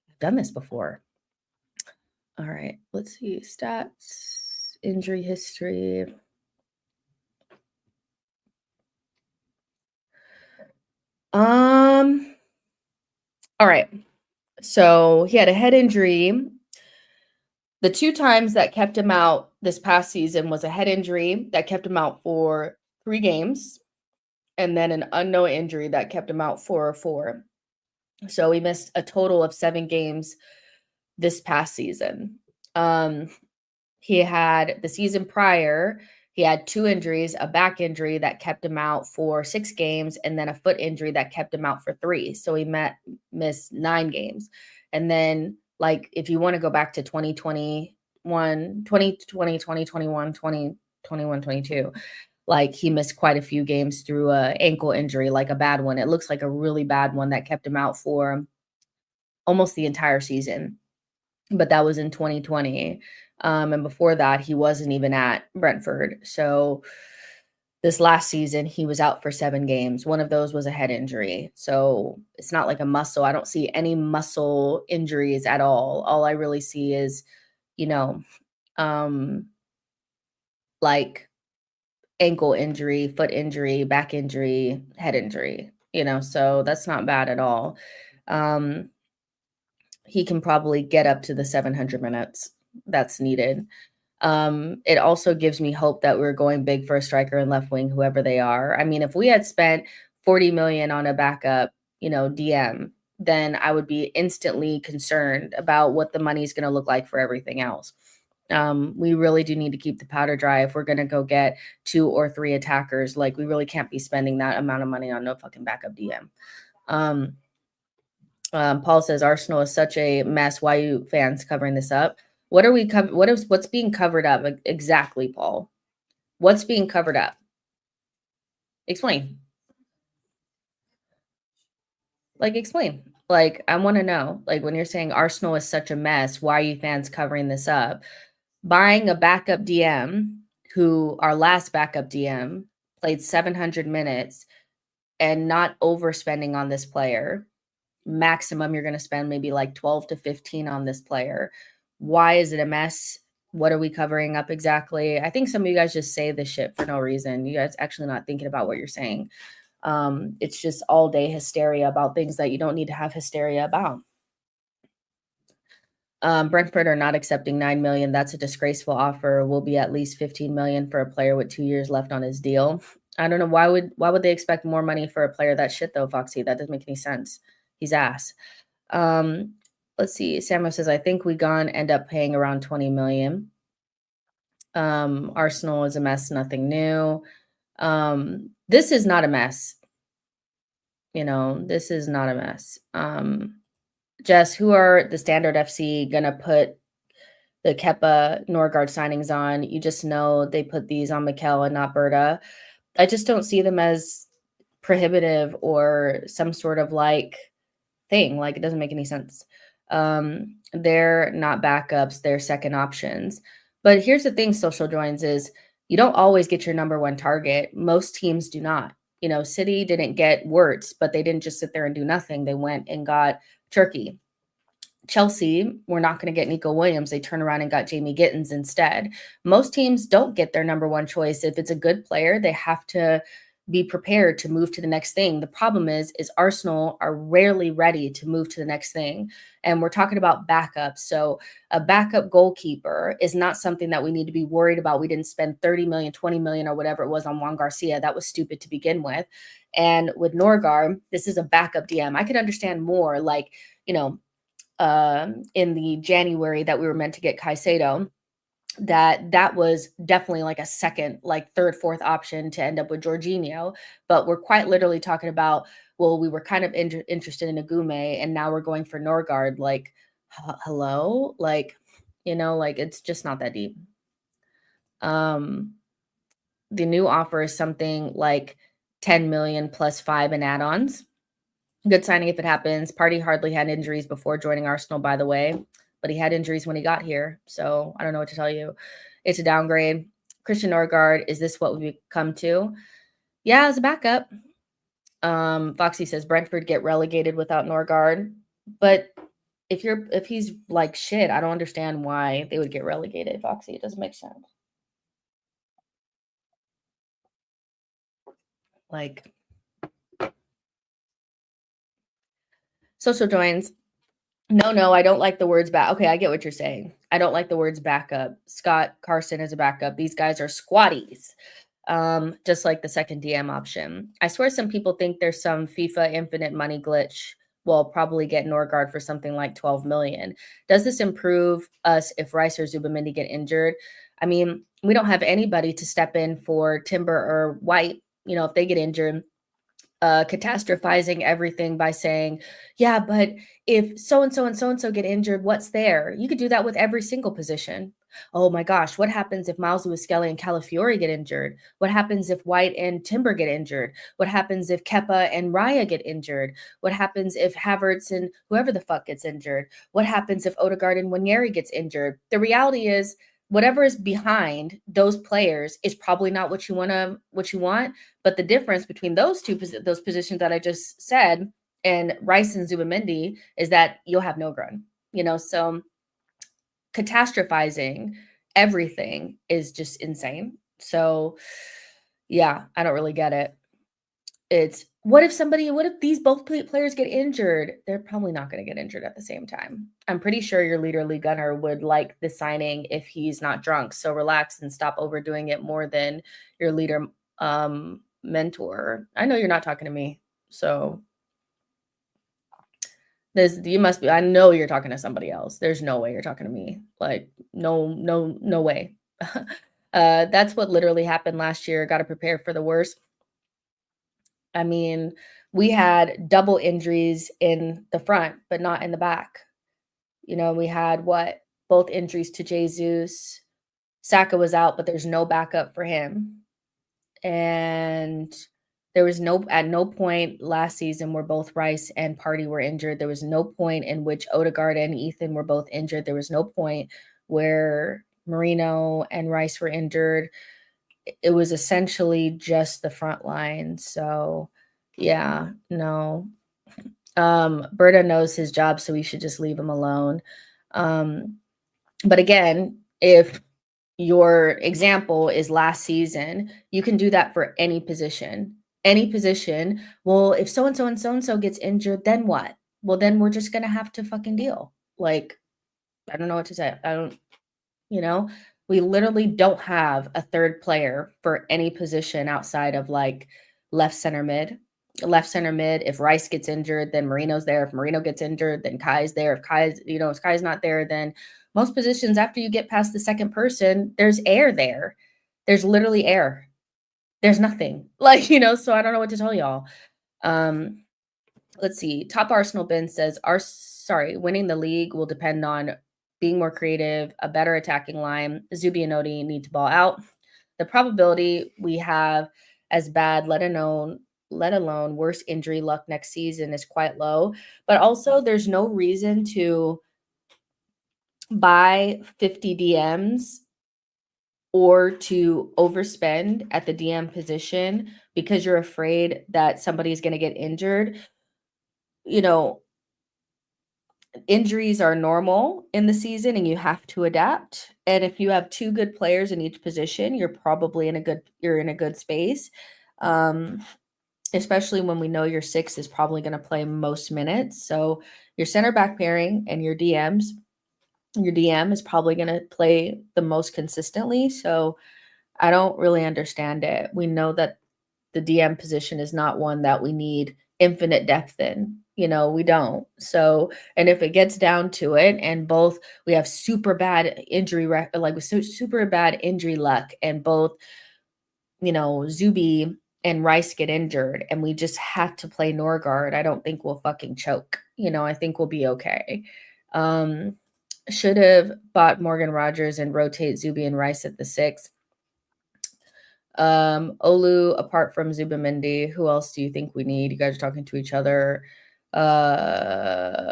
I've done this before. All right, let's see. Stats, injury history. All right. So he had a head injury The 2 times that kept him out this past season was a head injury that kept him out for 3 games, and then an unknown injury that kept him out for 4. So he missed a total of 7 games this past season. He had the season prior, he had 2 injuries, a back injury that kept him out for 6 games, and then a foot injury that kept him out for 3. So he missed 9 games. And then, like, if you want to go back to 2022, like, he missed quite a few games through a ankle injury, like a bad one. It looks like a really bad one that kept him out for almost the entire season, but that was in 2020. And before that, he wasn't even at Brentford. So this last season, he was out for 7 games. One of those was a head injury. So it's not like a muscle. I don't see any muscle injuries at all. All I really see is, you know, like ankle injury, foot injury, back injury, head injury, so that's not bad at all. He can probably get up to the 700 minutes that's needed. It also gives me hope that we're going big for a striker and left wing, whoever they are. I mean, if we had spent 40 million on a backup, DM, then I would be instantly concerned about what the money is going to look like for everything else. We really do need to keep the powder dry if we're going to go get 2 or 3 attackers. Like, we really can't be spending that amount of money on no fucking backup DM. Paul says Arsenal is such a mess. Why are you fans covering this up? What's being covered up exactly, Paul? What's being covered up? Explain. Explain. I want to know. When you're saying Arsenal is such a mess, why are you fans covering this up? Buying a backup DM, who our last backup DM played 700 minutes, and not overspending on this player. Maximum, you're going to spend maybe like 12 to 15 on this player. Why is it a mess? What are we covering up exactly? I think some of you guys just say this shit for no reason. You guys actually not thinking about what you're saying. It's just all day hysteria about things that you don't need to have hysteria about. Brentford are not accepting 9 million. That's a disgraceful offer. Will be at least 15 million for a player with 2 years left on his deal. I don't know why would they expect more money for a player that shit though, Foxy? That doesn't make any sense. He's ass. Let's see. Samuel says, I think we gonna end up paying around 20 million. Arsenal is a mess, nothing new. This is not a mess. This is not a mess. Jess, who are the Standard FC gonna put the Kepa Norgaard signings on? You just know they put these on Mikel and not Berta. I just don't see them as prohibitive or some sort of thing. It doesn't make any sense. They're not backups, they're second options. But here's the thing, social joins, is you don't always get your number one target. Most teams do not. City didn't get Wirtz, but they didn't just sit there and do nothing. They went and got Turkey. Chelsea, we're not going to get Nico Williams. They turn around and got Jamie Gittins instead. Most teams don't get their number one choice. If it's a good player, they have to be prepared to move to the next thing. The problem is Arsenal are rarely ready to move to the next thing. And we're talking about backups. So a backup goalkeeper is not something that we need to be worried about. We didn't spend 30 million, 20 million or whatever it was on Juan Garcia. That was stupid to begin with. And with Norgaard, this is a backup DM. I could understand more in the January that we were meant to get Caicedo, that was definitely a second, third, fourth option to end up with Jorginho. But we're quite literally talking about, well, we were kind of interested in Agume, and now we're going for Norgaard. Hello? It's just not that deep. The new offer is something like 10 million plus 5 in add-ons. Good signing if it happens. Partey hardly had injuries before joining Arsenal, by the way, but he had injuries when he got here. So I don't know what to tell you. It's a downgrade. Christian Norgaard, is this what we've come to? Yeah, as a backup. Foxy says Brentford get relegated without Norgaard. But if he's like shit, I don't understand why they would get relegated, Foxy. It doesn't make sense. Social joins. No, I don't like the words back. Okay, I get what you're saying. I don't like the words backup. Scott Carson is a backup. These guys are squatties. Just like the second DM option. I swear some people think there's some FIFA infinite money glitch. We'll probably get Norgaard for something like 12 million. Does this improve us if Rice or Zubimendi get injured? I mean, we don't have anybody to step in for Timber or White, if they get injured. Catastrophizing everything by saying, yeah, but if so and so and so and so get injured, what's there? You could do that with every single position. Oh my gosh, what happens if Miles Lewis-Skelly and Calafiori get injured? What happens if White and Timber get injured? What happens if Kepa and Raya get injured? What happens if Havertz and whoever the fuck gets injured? What happens if Odegaard and Wanyeri gets injured? The reality is whatever is behind those players is probably not what you want. But the difference between those positions that I just said and Rice and Zubimendi is that you'll have no grown, so catastrophizing everything is just insane. So yeah, I don't really get it. It's what if these both players get injured? They're probably not going to get injured at the same time. I'm pretty sure your leader, Lee Gunner, would like the signing if he's not drunk. So relax and stop overdoing it more than your leader mentor. I know you're not talking to me. So I know you're talking to somebody else. There's no way you're talking to me. Like, no way. That's what literally happened last year. Got to prepare for the worst. I mean, we had double injuries in the front, but not in the back. We had both injuries to Jesus. Saka was out, but there's no backup for him. And there was at no point last season where both Rice and Partey were injured. There was no point in which Odegaard and Ethan were both injured. There was no point where Marino and Rice were injured. It was essentially just the front line. So yeah, no. Berta knows his job, so we should just leave him alone. But again, if your example is last season, you can do that for any position. Well, if so-and-so and so-and-so gets injured, then what? Well, then we're just going to have to fucking deal. Like, I don't know what to say. We literally don't have a third player for any position outside of like left center mid. If Rice gets injured, then Marino's there. If Marino gets injured, then Kai's there. If Kai's not there, then most positions after you get past the second person, there's air there. There's literally air. There's nothing. So I don't know what to tell y'all. Let's see. Top Arsenal bin says, winning the league will depend on being more creative, a better attacking line. Zubi and Odi need to ball out. The probability we have as bad, let alone worse injury luck next season is quite low. But also there's no reason to buy 50 DMs or to overspend at the DM position because you're afraid that somebody's going to get injured. Injuries are normal in the season and you have to adapt. And if you have two good players in each position, you're probably in a good space. Especially when we know your 6 is probably going to play most minutes. So your center back pairing and your DM is probably going to play the most consistently. So I don't really understand it. We know that the DM position is not one that we need infinite depth in. We don't. So, and if it gets down to it and both we have super bad super bad injury luck and both, Zubi and Rice get injured and we just have to play Norgaard, I don't think we'll fucking choke. I think we'll be okay. Should have bought Morgan Rogers and rotate Zubi and Rice at the 6. Olu, apart from Zubimendi, who else do you think we need? You guys are talking to each other.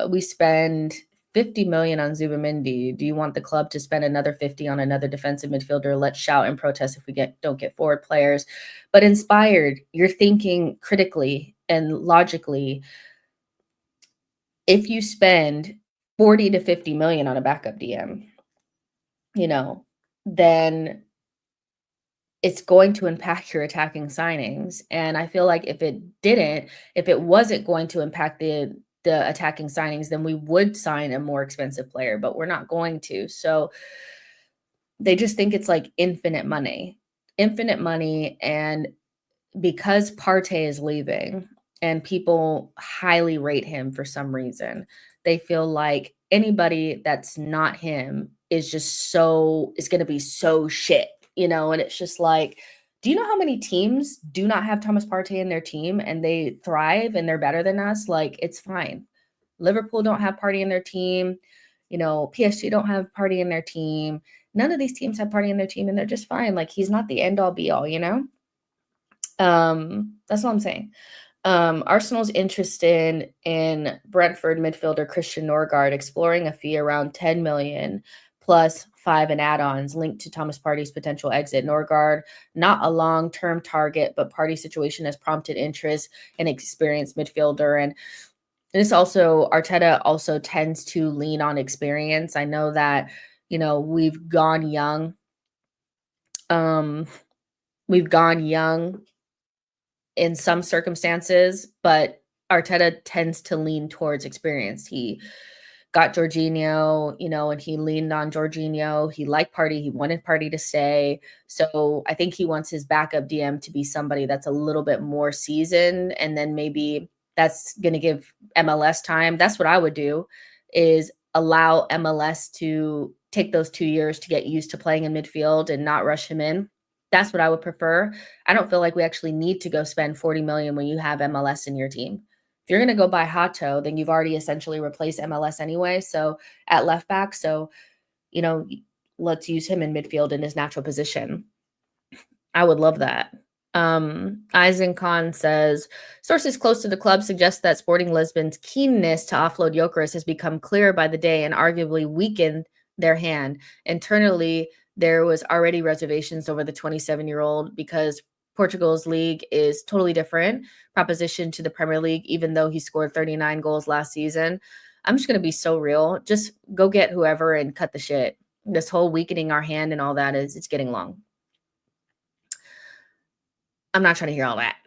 We spend 50 million on Zubimendi. Do you want the club to spend another 50 on another defensive midfielder? Let's shout and protest if we don't get forward players. But inspired, you're thinking critically and logically. If you spend 40 to 50 million on a backup DM, then it's going to impact your attacking signings. And I feel like if it wasn't going to impact the the attacking signings, then we would sign a more expensive player, but we're not going to. So they just think it's like infinite money. And because Partey is leaving and people highly rate him for some reason, they feel like anybody that's not him is going to be so shit, and it's just like, do you know how many teams do not have Thomas Partey in their team and they thrive and they're better than us? Like, it's fine. Liverpool don't have Partey in their team. PSG don't have Partey in their team. None of these teams have Partey in their team and they're just fine. Like, he's not the end all be all, That's all I'm saying. Arsenal's interested in Brentford midfielder Christian Norgaard, exploring a fee around 10 million plus 5 in add-ons linked to Thomas Partey's potential exit. Norgaard, not a long-term target, but Partey's situation has prompted interest in experienced midfielder. And this also, Arteta also tends to lean on experience. I know that, we've gone young. We've gone young in some circumstances, but Arteta tends to lean towards experience. He got Jorginho, and he leaned on Jorginho. He liked Partey. He wanted Partey to stay. So I think he wants his backup DM to be somebody that's a little bit more seasoned, and then maybe that's going to give MLS time. That's what I would do, is allow MLS to take those 2 years to get used to playing in midfield and not rush him in. That's what I would prefer. I don't feel like we actually need to go spend 40 million when you have MLS in your team. If you're going to go buy Hato, then you've already essentially replaced MLS anyway. So at left back, let's use him in midfield in his natural position. I would love that. Eisen Khan says, sources close to the club suggest that Sporting Lisbon's keenness to offload Gyökeres has become clearer by the day and arguably weakened their hand. Internally, there was already reservations over the 27-year-old because Portugal's league is totally different proposition to the Premier League, even though he scored 39 goals last season. I'm just going to be so real. Just go get whoever and cut the shit. This whole weakening our hand and all that it's getting long. I'm not trying to hear all that.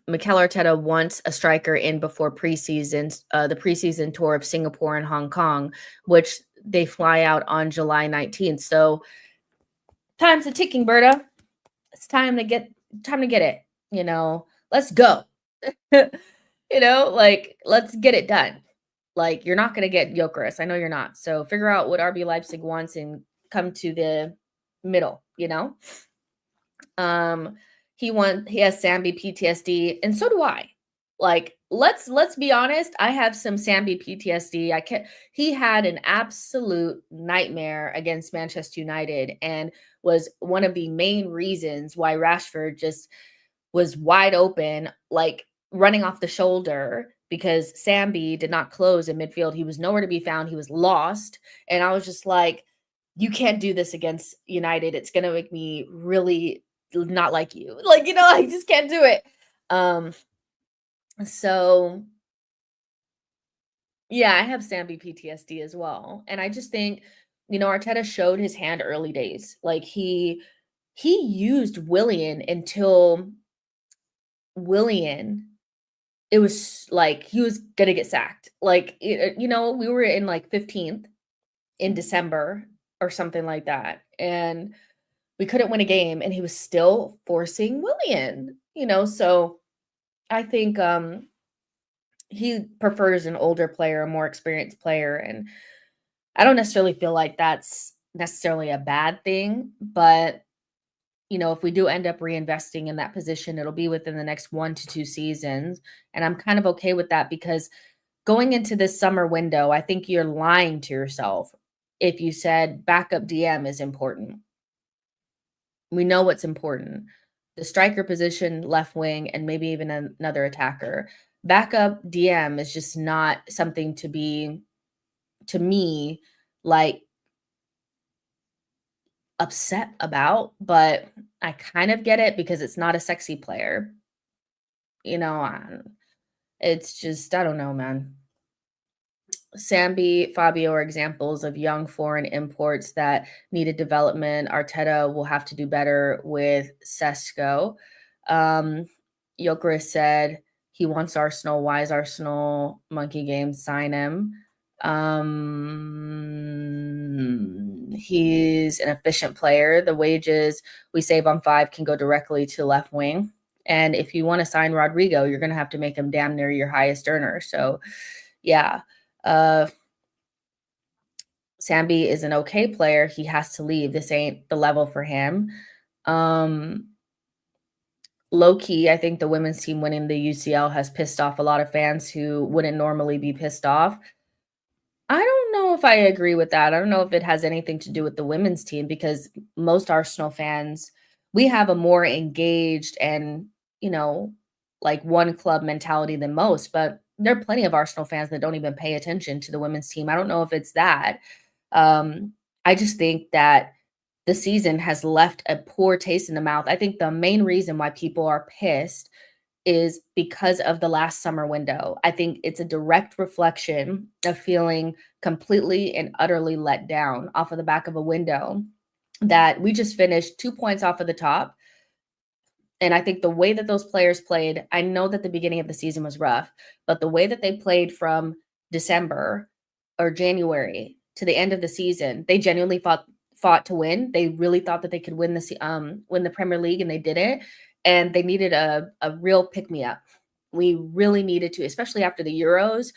Mikel Arteta wants a striker in before the preseason tour of Singapore and Hong Kong, which they fly out on July 19th. So time's a ticking, Berta. It's time to get it. Let's go. Let's get it done. Like, you're not going to get Gyökeres. I know you're not. So figure out what RB Leipzig wants and come to the middle, He has Sambi PTSD, and so do I. Like, let's be honest. I have some Sambi PTSD. He had an absolute nightmare against Manchester United and was one of the main reasons why Rashford just was wide open, like running off the shoulder, because Sambi did not close in midfield. He was nowhere to be found. He was lost. And I was just like, you can't do this against United. It's going to make me really not like you. I just can't do it. So yeah, I have Sambi PTSD as well. And I just think, Arteta showed his hand early days. Like, he used Willian until Willian, it was like he was going to get sacked. Like, we were in like 15th in December or something like that. And we couldn't win a game and he was still forcing Willian, so I think he prefers an older player, a more experienced player. And I don't necessarily feel like that's necessarily a bad thing, but if we do end up reinvesting in that position, it'll be within the next 1 to 2 seasons. And I'm kind of okay with that, because going into this summer window, I think you're lying to yourself if you said backup DM is important. We know what's important. The striker position, left wing, and maybe even another attacker. Backup DM is just not something to be, to me, like, upset about, but I kind of get it because it's not a sexy player. It's just, I don't know, man. Sambi, Fabio are examples of young foreign imports that needed development. Arteta will have to do better with Sesko. Gyökeres said He wants Arsenal. Why is Arsenal monkey game? Sign him. He's an efficient player. The wages we save on 5 can go directly to left wing. And if you want to sign Rodrigo, you're going to have to make him damn near your highest earner. So, yeah. Sambi is an okay player. He has to leave. This ain't the level for him. Low key, I think the women's team winning the UCL has pissed off a lot of fans who wouldn't normally be pissed off. I don't know if I agree with that. I don't know if it has anything to do with the women's team, because most Arsenal fans, we have a more engaged and, like one club mentality than most, but there are plenty of Arsenal fans that don't even pay attention to the women's team. I don't know if it's that. I just think that the season has left a poor taste in the mouth. I think the main reason why people are pissed is because of the last summer window. I think it's a direct reflection of feeling completely and utterly let down off of the back of a window that we just finished 2 points off of the top. And I think the way that those players played, I know that the beginning of the season was rough, but the way that they played from December or January to the end of the season, they genuinely fought to win. They really thought that they could win the Premier League, and they did it. And they needed a real pick-me-up. We really needed to, especially after the Euros.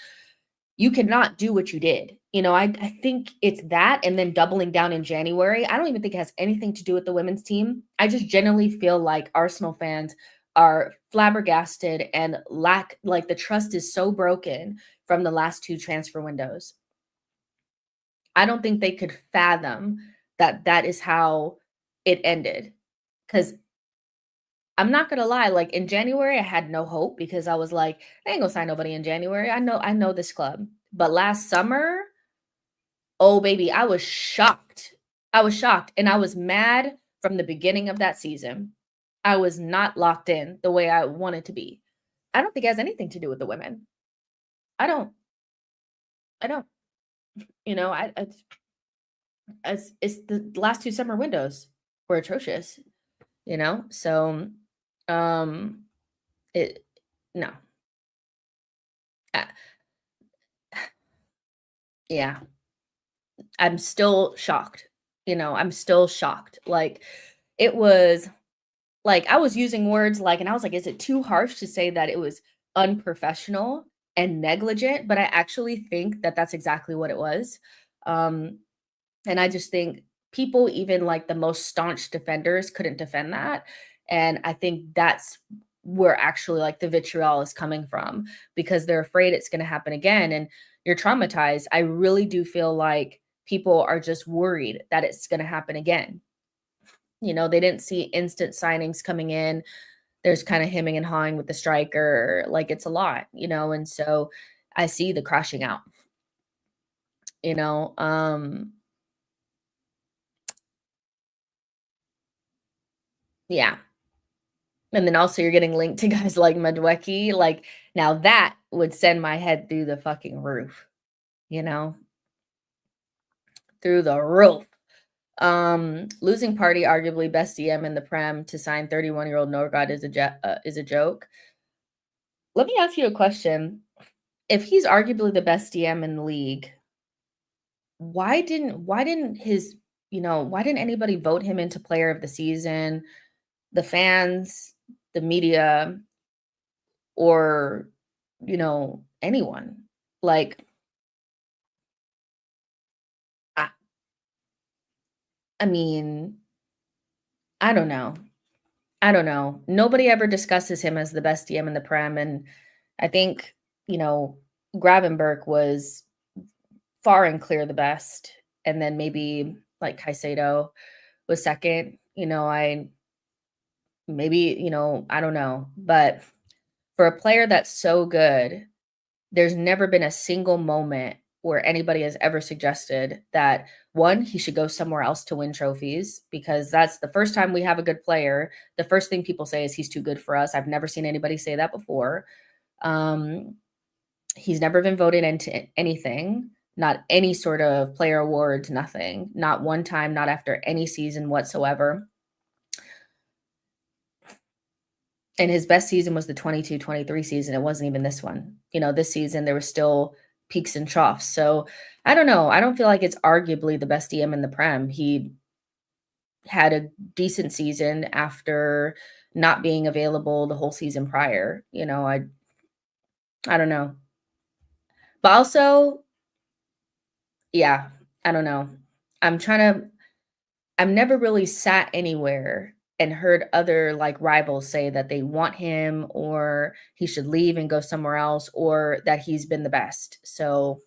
You cannot do what you did. I think it's that, and then doubling down in January. I don't even think it has anything to do with the women's team. I just genuinely feel like Arsenal fans are flabbergasted and the trust is so broken from the last 2 transfer windows. I don't think they could fathom that is how it ended. Because I'm not gonna lie, like in January, I had no hope because I was like, I ain't gonna sign nobody in January. I know this club. But last summer, oh baby, I was shocked. And I was mad from the beginning of that season. I was not locked in the way I wanted to be. I don't think it has anything to do with the women. I don't. I don't. It's the last 2 summer windows were atrocious. So it no. Uh, yeah. I'm still shocked. I'm still shocked. Like, it was like I was using words like, and I was like, is it too harsh to say that it was unprofessional and negligent? But I actually think that that's exactly what it was. Um, and I just think people, even like the most staunch defenders, couldn't defend that. And I think that's where actually like the vitriol is coming from, because they're afraid it's going to happen again. And you're traumatized. I really do feel like people are just worried that it's going to happen again. They didn't see instant signings coming in. There's kind of hemming and hawing with the striker. Like, it's a lot, and so I see the crashing out, you know. Yeah. And then also you're getting linked to guys like Madueke. Like, now that would send my head through the fucking roof, you know, through the roof. Losing Partey, arguably best DM in the Prem, to sign 31-year-old Norgaard is a joke. Let me ask you a question. If he's arguably the best DM in the league, why didn't anybody vote him into player of the season? The fans, the media, or anyone? Like, I mean, I don't know. Nobody ever discusses him as the best DM in the Prem, and I think, Gravenberch was far and clear the best, and then maybe like Caicedo was second. I don't know, but for a player that's so good, there's never been a single moment where anybody has ever suggested that, one, he should go somewhere else to win trophies, because that's the first time we have a good player. The first thing people say is he's too good for us. I've never seen anybody say that before. He's never been voted into anything, not any sort of player awards, nothing, not one time, not after any season whatsoever. And his best season was the 22-23 season. It wasn't even this one. This season there was still peaks and troughs. So I don't know. I don't feel like it's arguably the best DM in the Prem. He had a decent season after not being available the whole season prior. I don't know. But also, yeah, I don't know. I've never really sat anywhere and heard other like rivals say that they want him or he should leave and go somewhere else or that he's been the best. So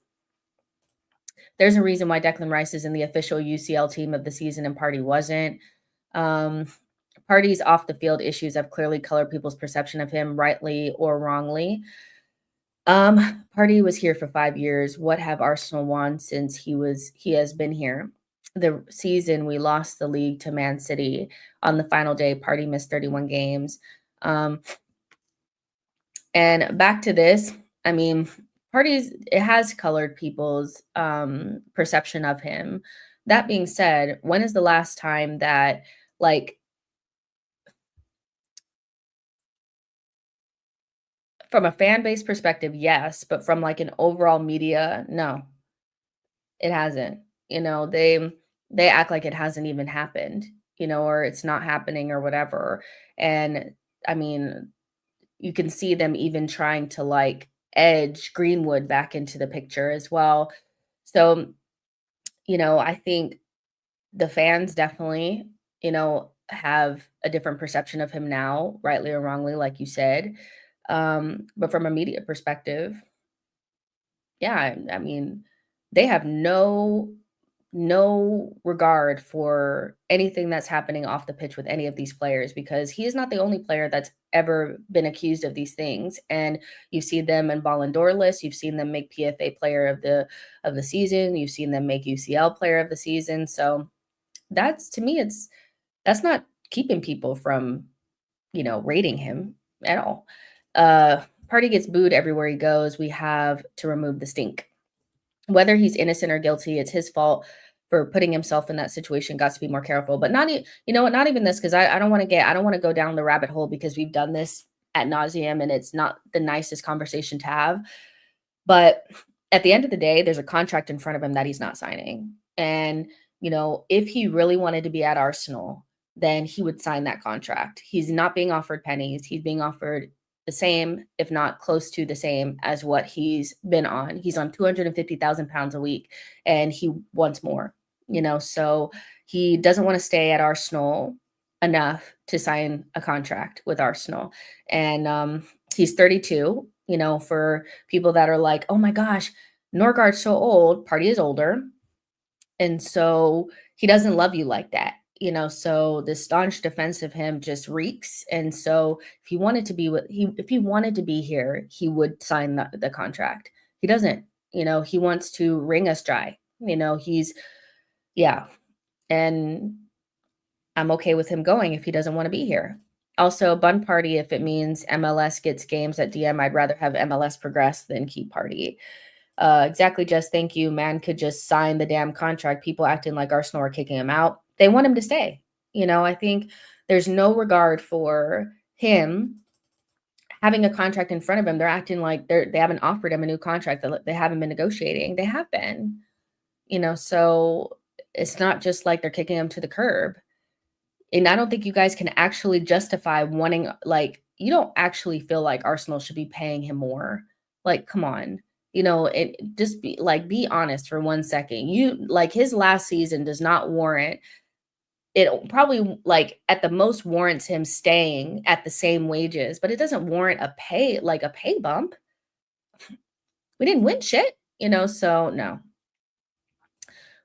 there's a reason why Declan Rice is in the official UCL team of the season and Partey wasn't. Um, Partey's off the field issues have clearly colored people's perception of him, rightly or wrongly. Partey was here for 5 years. What have Arsenal won since he has been here? The season we lost the league to Man City on the final day. Partey missed 31 games. And back to this, I mean, it has colored people's perception of him. That being said, when is the last time that like from a fan base perspective, yes, but from like an overall media, no, it hasn't. They act like it hasn't even happened, or it's not happening or whatever. And I mean, you can see them even trying to like edge Greenwood back into the picture as well. So, I think the fans definitely, have a different perception of him now, rightly or wrongly, like you said. But from a media perspective, yeah, I mean, they have no regard for anything that's happening off the pitch with any of these players because he is not the only player that's ever been accused of these things. And you've seen them in Ballon d'Or lists, you've seen them make PFA player of the season, you've seen them make UCL player of the season. So that's to me, that's not keeping people from, rating him at all. Partey gets booed everywhere he goes. We have to remove the stink. Whether he's innocent or guilty, it's his fault for putting himself in that situation. Got to be more careful. But you know what? Not even this, because I don't want to go down the rabbit hole because we've done this ad nauseum and it's not the nicest conversation to have. But at the end of the day, there's a contract in front of him that he's not signing. And, if he really wanted to be at Arsenal, then he would sign that contract. He's not being offered pennies. He's being offered the same, if not close to the same as what he's been on. He's on 250,000 pounds a week and he wants more, so he doesn't want to stay at Arsenal enough to sign a contract with Arsenal. And he's 32, for people that are like, oh my gosh, Norgaard's so old, Partey is older. And so he doesn't love you like that. So the staunch defense of him just reeks. And so if he wanted to be if he wanted to be here, he would sign the contract. He doesn't, he wants to wring us dry. Yeah. And I'm okay with him going if he doesn't want to be here. Also, bun Partey if it means MLS gets games at DM. I'd rather have MLS progress than keep Partey. Exactly, Jess. Thank you. Man could just sign the damn contract. People acting like Arsenal are kicking him out. They want him to stay. I think there's no regard for him having a contract in front of him. They're acting like they haven't offered him a new contract. They haven't been negotiating. They have been. So it's not just like they're kicking him to the curb. And I don't think you guys can actually justify wanting, like, you don't actually feel like Arsenal should be paying him more. Like, come on. It just be honest for 1 second. His last season does not warrant it. Probably like at the most warrants him staying at the same wages, but it doesn't warrant a pay bump. We didn't win shit, so no.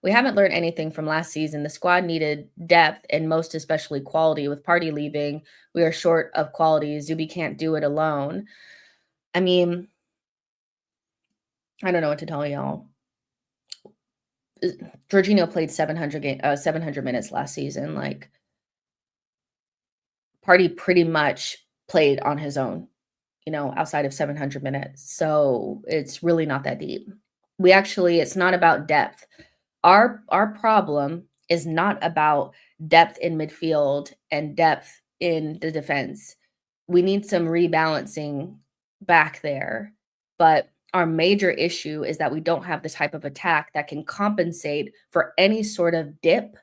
We haven't learned anything from last season. The squad needed depth and most especially quality. With Partey leaving, we are short of quality. Zubi can't do it alone. I mean, I don't know what to tell y'all. Jorginho played 700 minutes last season. Like, Partey pretty much played on his own, outside of 700 minutes. So it's really not that deep. It's not about depth. Our problem is not about depth in midfield and depth in the defense. we need some rebalancing back there. But our major issue is that we don't have the type of attack that can compensate for any sort of dip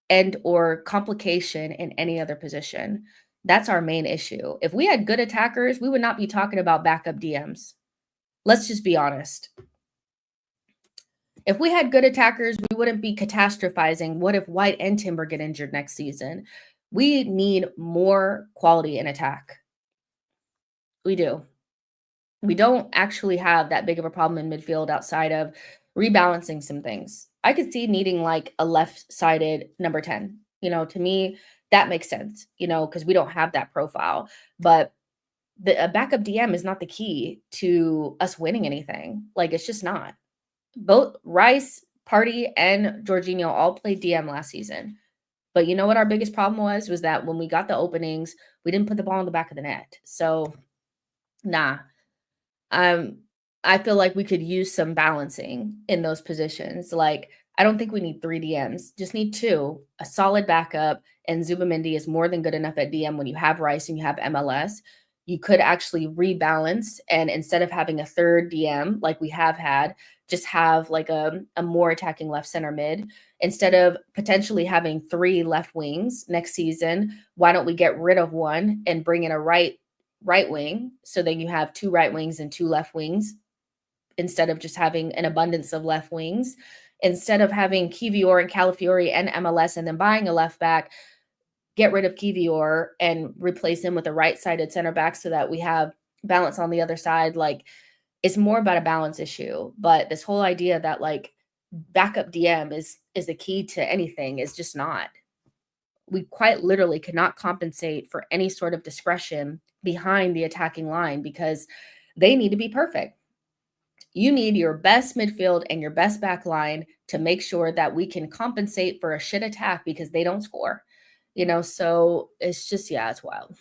and or complication in any other position. That's our main issue. If we had good attackers, we would not be talking about backup DMs. Let's just be honest. If we had good attackers, we wouldn't be catastrophizing. What if White and Timber get injured next season? We need more quality in attack. We do. We don't actually have that big of a problem in midfield outside of rebalancing some things. I could see needing like a left-sided number 10. To me, that makes sense, because we don't have that profile. But a backup DM is not the key to us winning anything. Like, it's just not. Both Rice, Partey, and Jorginho all played DM last season. But you know what our biggest problem was that when we got the openings, we didn't put the ball in the back of the net. So, nah. I feel like we could use some balancing in those positions. Like, I don't think we need 3 DMs, just need 2, a solid backup, and Zubimendi is more than good enough at DM when you have Rice and you have MLS. You could actually rebalance, and instead of having a third DM like we have had, just have like a more attacking left center mid. Instead of potentially having 3 left wings next season, why don't we get rid of one and bring in a right wing, so then you have 2 right wings and 2 left wings instead of just having an abundance of left wings. Instead of having Kivior and Calafiori and MLS and then buying a left back, get rid of Kivior and replace him with a right-sided center back so that we have balance on the other side. Like, it's more about a balance issue. But this whole idea that like backup DM is the key to anything is just not. We quite literally cannot compensate for any sort of discretion behind the attacking line because they need to be perfect. You need your best midfield and your best back line to make sure that we can compensate for a shit attack because they don't score. So it's just, it's wild.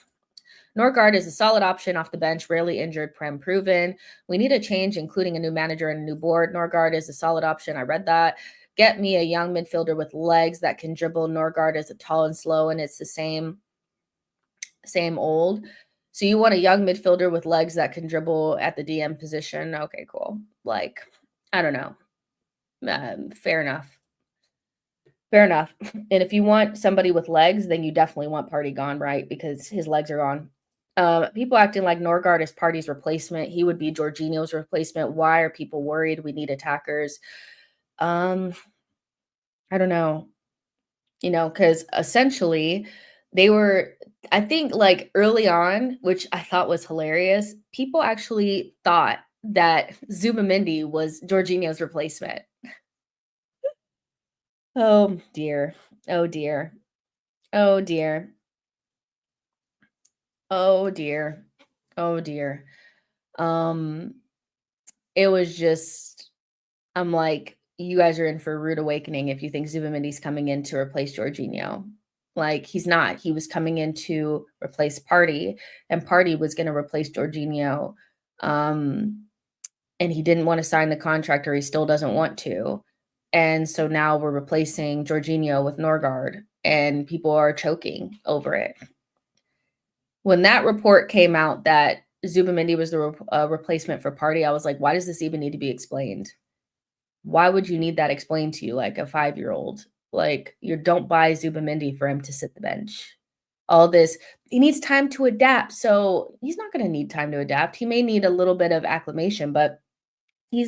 Norgaard is a solid option off the bench, rarely injured, prem proven. We need a change, including a new manager and a new board. Norgaard is a solid option. I read that. Get me a young midfielder with legs that can dribble. Norgaard is a tall and slow, and it's the same old. So you want a young midfielder with legs that can dribble at the DM position. Okay, cool. Like, I don't know. Fair enough. And if you want somebody with legs, then you definitely want Partey gone, right? Because his legs are gone. People acting like Norgaard is Partey's replacement. He would be Jorginho's replacement. Why are people worried? We need attackers. I don't know. Because essentially they were, I think, like early on, which I thought was hilarious, people actually thought that Zubimendi was Jorginho's replacement. Oh dear. Oh dear. Oh dear. Oh dear. Oh dear. It was just, I'm like, you guys are in for a rude awakening if you think Zubimendi's coming in to replace Jorginho. Like, he's not. He was coming in to replace Partey, and Partey was going to replace Jorginho. And he didn't want to sign the contract, or he still doesn't want to. And so now we're replacing Jorginho with Norgaard, and people are choking over it. When that report came out that Zubimendi was the replacement for Partey, I was like, why does this even need to be explained? Why would you need that explained to you like a 5-year-old? Like, you don't buy Zubimendi for him to sit the bench. All this, he needs time to adapt. So he's not going to need time to adapt. He may need a little bit of acclimation, but he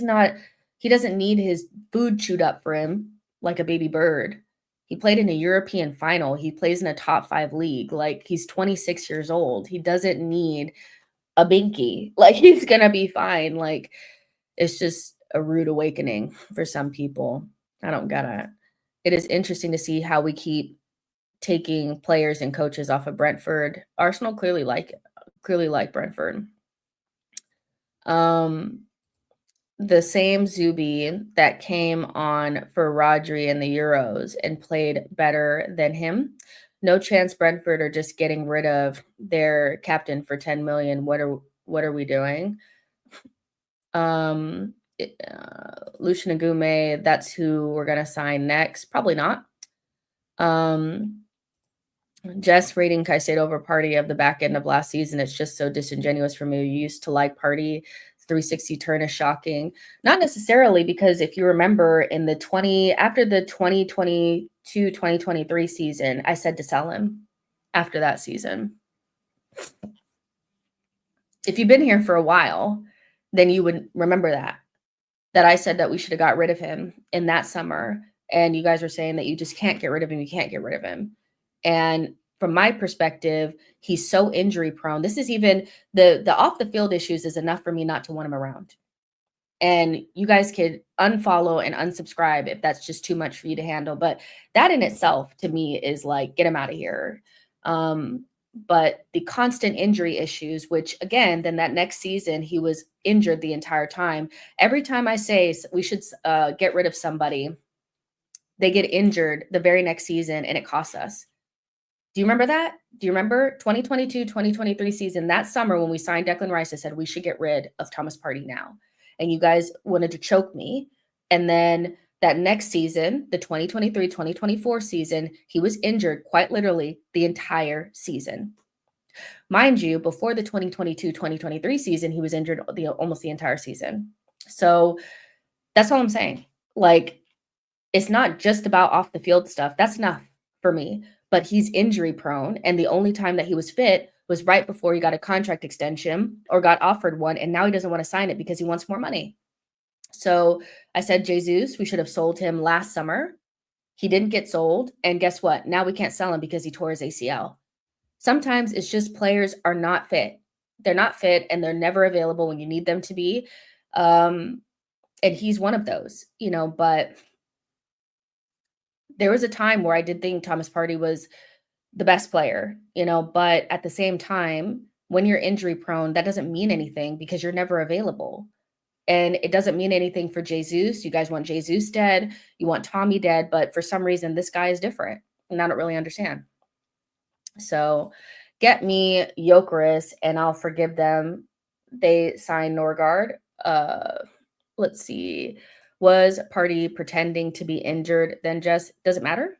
doesn't need his food chewed up for him like a baby bird. He played in a European final. He plays in a top 5 league. Like, he's 26 years old. He doesn't need a binky. Like, he's going to be fine. Like, it's just a rude awakening for some people. I don't get it. It is interesting to see how we keep taking players and coaches off of Brentford. Arsenal clearly like Brentford. The same Zubi that came on for Rodri in the Euros and played better than him. No chance Brentford are just getting rid of their captain for 10 million. What are we doing? Lucian Agume, that's who we're going to sign next. Probably not. Jess rating Caicedo over Partey of the back end of last season. It's just so disingenuous for me. You used to like Partey. 360 turn is shocking. Not necessarily, because if you remember after the 2022-2023 season, I said to sell him after that season. If you've been here for a while, then you would remember that I said that we should have got rid of him in that summer. And you guys were saying that you just can't get rid of him. You can't get rid of him. And from my perspective, he's so injury prone. This is even the off the field issues is enough for me not to want him around. And you guys could unfollow and unsubscribe if that's just too much for you to handle. But that in itself to me is like, get him out of here. But the constant injury issues, which again, then that next season, he was injured the entire time. Every time I say we should get rid of somebody, they get injured the very next season and it costs us. Do you remember that? Do you remember 2022-2023 season, that summer when we signed Declan Rice, I said we should get rid of Thomas Partey now. And you guys wanted to choke me. And then that next season, the 2023-2024 season, he was injured quite literally the entire season. Mind you, before the 2022-2023 season, he was injured almost the entire season. So that's all I'm saying. Like, it's not just about off the field stuff. That's enough for me. But he's injury prone. And the only time that he was fit was right before he got a contract extension or got offered one. And now he doesn't want to sign it because he wants more money. So I said, Jesus, we should have sold him last summer. He didn't get sold. And guess what? Now we can't sell him because he tore his ACL. Sometimes it's just players are not fit. They're not fit and they're never available when you need them to be. And he's one of those, but there was a time where I did think Thomas Partey was the best player, but at the same time, when you're injury prone, that doesn't mean anything because you're never available. And it doesn't mean anything for Jesus. You guys want Jesus dead. You want Tommy dead. But for some reason, this guy is different. And I don't really understand. So get me Jokeris and I'll forgive them. They signed Norgaard. Let's see. Was Partey pretending to be injured? Then just does it matter?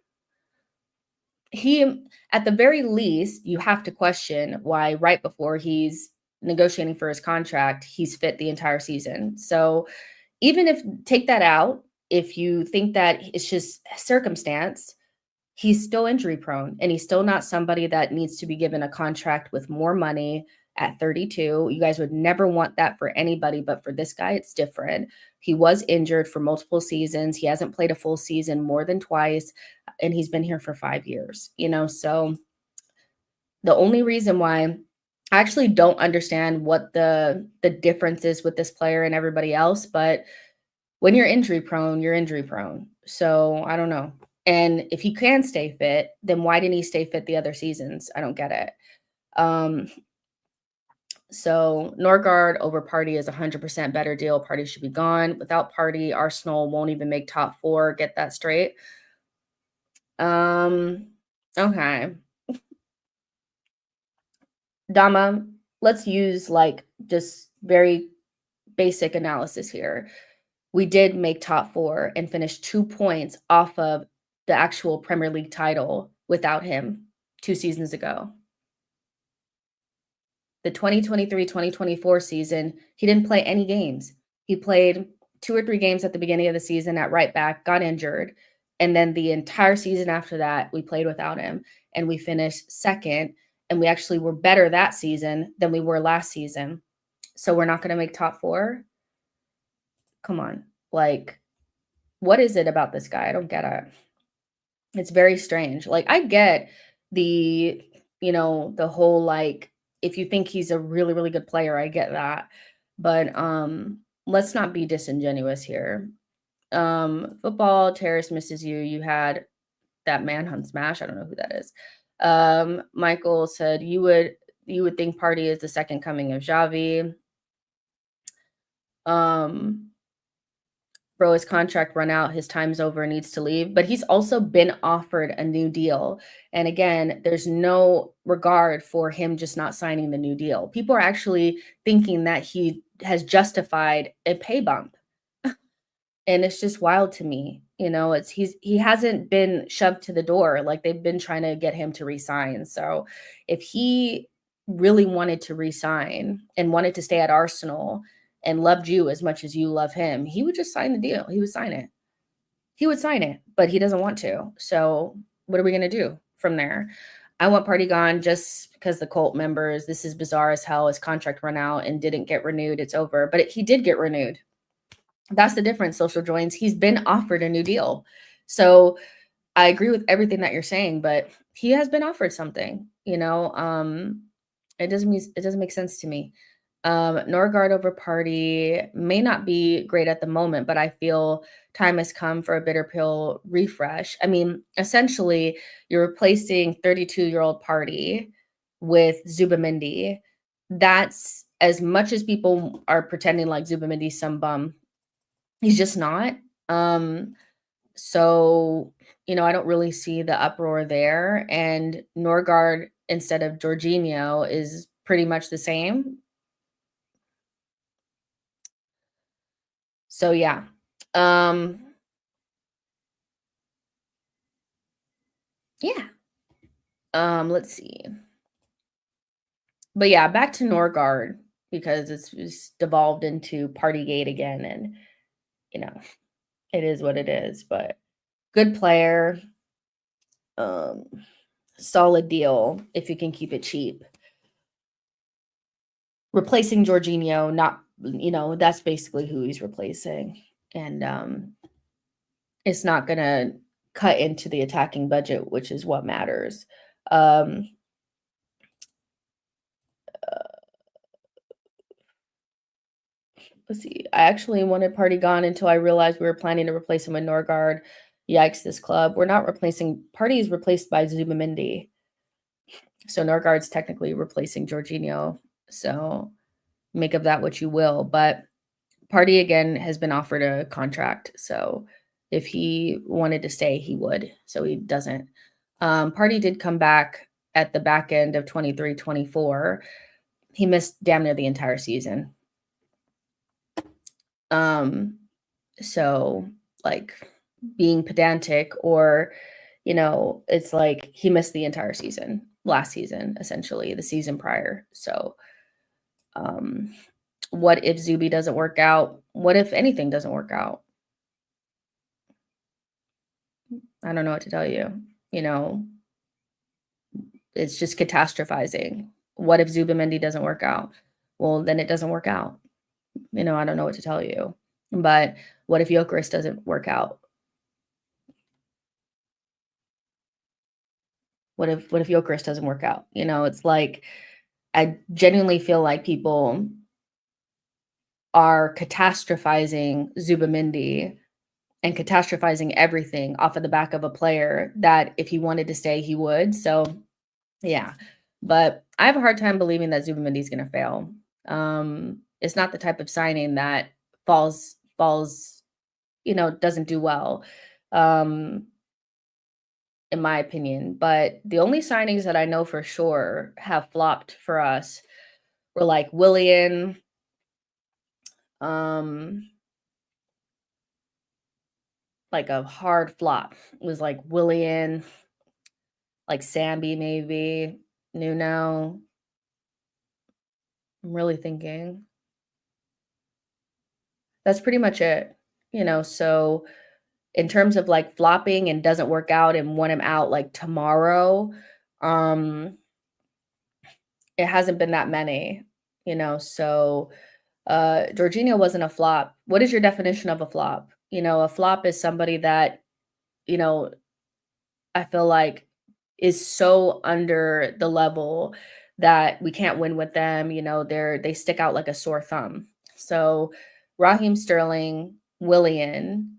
He, at the very least, you have to question why right before he's negotiating for his contract, he's fit the entire season. So even if take that out, if you think that it's just circumstance, he's still injury prone and he's still not somebody that needs to be given a contract with more money at 32. You guys would never want that for anybody, but for this guy, it's different. He was injured for multiple seasons. He hasn't played a full season more than twice, and he's been here for 5 years, so the only reason why I actually don't understand what the difference is with this player and everybody else, but when you're injury prone, you're injury prone. So I don't know. And if he can stay fit, then why didn't he stay fit the other seasons? I don't get it. So Norgaard over Partey is 100% better deal. Partey should be gone. Without Partey, Arsenal won't even make top 4. Get that straight. Okay. Dama, let's use just very basic analysis here. We did make top 4 and finish 2 points off of the actual Premier League title without him 2 seasons ago. The 2023-2024 season, he didn't play any games. He played 2 or 3 games at the beginning of the season at right back, got injured. And then the entire season after that, we played without him and we finished second. And we actually were better that season than we were last season. So we're not going to make top 4. Come on. What is it about this guy? I don't get it. It's very strange. I get the whole, if you think he's a really, really good player, I get that. But let's not be disingenuous here. Football Terrace misses you. You had that manhunt smash. I don't know who that is. Michael said you would think Partey is the second coming of Xavi. Bro, his contract run out, his time's over, needs to leave. But he's also been offered a new deal. And again, there's no regard for him just not signing the new deal. People are actually thinking that he has justified a pay bump. And it's just wild to me. He hasn't been shoved to the door. Like, they've been trying to get him to resign. So if he really wanted to resign and wanted to stay at Arsenal and loved you as much as you love him, he would just sign the deal. He would sign it. He would sign it, but he doesn't want to. So what are we gonna do from there? I want Partey gone just because the cult members, this is bizarre as hell. His contract ran out and didn't get renewed. It's over. But he did get renewed. That's the difference, social joins. He's been offered a new deal. So I agree with everything that you're saying, but he has been offered something, it doesn't make sense to me. Norgaard over Partey may not be great at the moment, but I feel time has come for a bitter pill refresh. I mean, essentially, you're replacing 32-year-old Partey with Zubamendi. That's as much as people are pretending like Zubimendi's some bum. He's just not. So, I don't really see the uproar there. And Norgaard instead of Jorginho is pretty much the same. So yeah. Yeah. Let's see. But yeah, back to Norgaard because it's devolved into Partygate again, and it is what it is. But good player, solid deal if you can keep it cheap. Replacing Jorginho, not that's basically who he's replacing, and it's not gonna cut into the attacking budget, which is what matters. Let's see. I actually wanted Partey gone until I realized we were planning to replace him with Norgaard. Yikes, this club. We're not replacing Partey is replaced by Zubamendi. So Norgaard's technically replacing Jorginho. So make of that what you will. But Partey again has been offered a contract. So if he wanted to stay, he would. So he doesn't. Partey did come back at the back end of 23-24. He missed damn near the entire season. So like being pedantic or, it's like he missed the entire season, last season, essentially the season prior. So, what if Zuby doesn't work out? What if anything doesn't work out? I don't know what to tell you. It's just catastrophizing. What if Zubamendi doesn't work out? Well, then it doesn't work out. I don't know what to tell you. But what if Gyökeres doesn't work out? What if Gyökeres doesn't work out? It's like I genuinely feel like people are catastrophizing Zubamendi and catastrophizing everything off of the back of a player that if he wanted to stay, he would. So, yeah. But I have a hard time believing that Zubamendi is going to fail. It's not the type of signing that falls, doesn't do well, in my opinion. But the only signings that I know for sure have flopped for us were like Willian, like a hard flop. It was like Willian, like Sambi maybe, Nuno. I'm really thinking. That's pretty much it. So in terms of like flopping and doesn't work out and want him out like tomorrow, it hasn't been that many, so Jorginho wasn't a flop. What is your definition of a flop? A flop is somebody that, I feel like is so under the level that we can't win with them. They stick out like a sore thumb. So Raheem Sterling, Willian,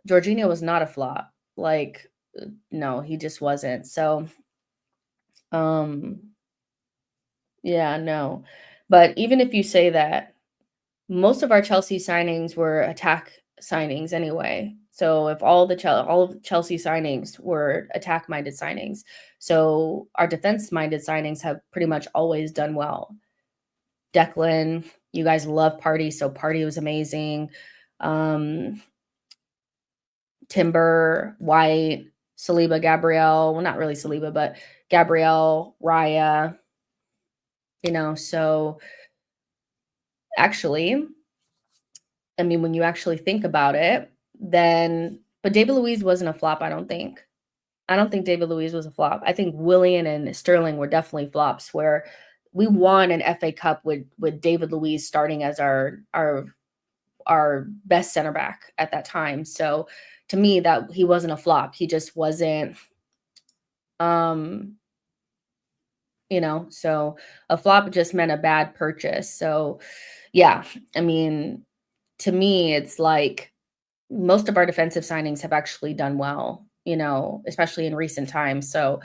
Jorginho was not a flop. Like, no, he just wasn't. So, yeah, no. But even if you say that, most of our Chelsea signings were attack signings anyway. So if all of Chelsea signings were attack-minded signings, so our defense-minded signings have pretty much always done well. Declan, you guys love Partey, so Partey was amazing. Timber, White, Saliba, Gabrielle. Well, not really Saliba, but Gabrielle, Raya. So actually, I mean, when you actually think about it, but David Luiz wasn't a flop, I don't think. I don't think David Luiz was a flop. I think Willian and Sterling were definitely flops where we won an FA Cup with David Luiz starting as our best center back at that time. So to me, that he wasn't a flop. He just wasn't so a flop just meant a bad purchase. So yeah, I mean, to me, it's like most of our defensive signings have actually done well, especially in recent times. So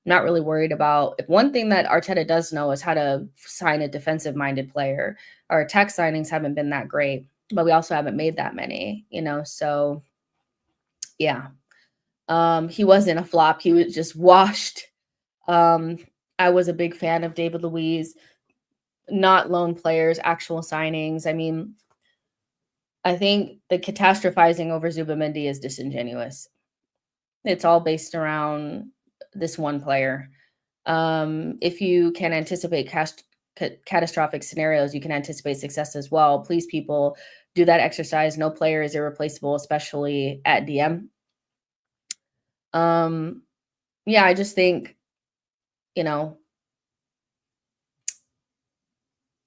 not really worried about if one thing that Arteta does know is how to sign a defensive minded player. Our attack signings haven't been that great, but we also haven't made that many, so yeah. He wasn't a flop. He was just washed. I was a big fan of David Luiz, not loan players, actual signings. I mean, I think the catastrophizing over Zubamendi is disingenuous. It's all based around this one player. If you can anticipate catastrophic scenarios, you can anticipate success as well. Please, people, do that exercise. No player is irreplaceable, especially at DM. Yeah, I just think,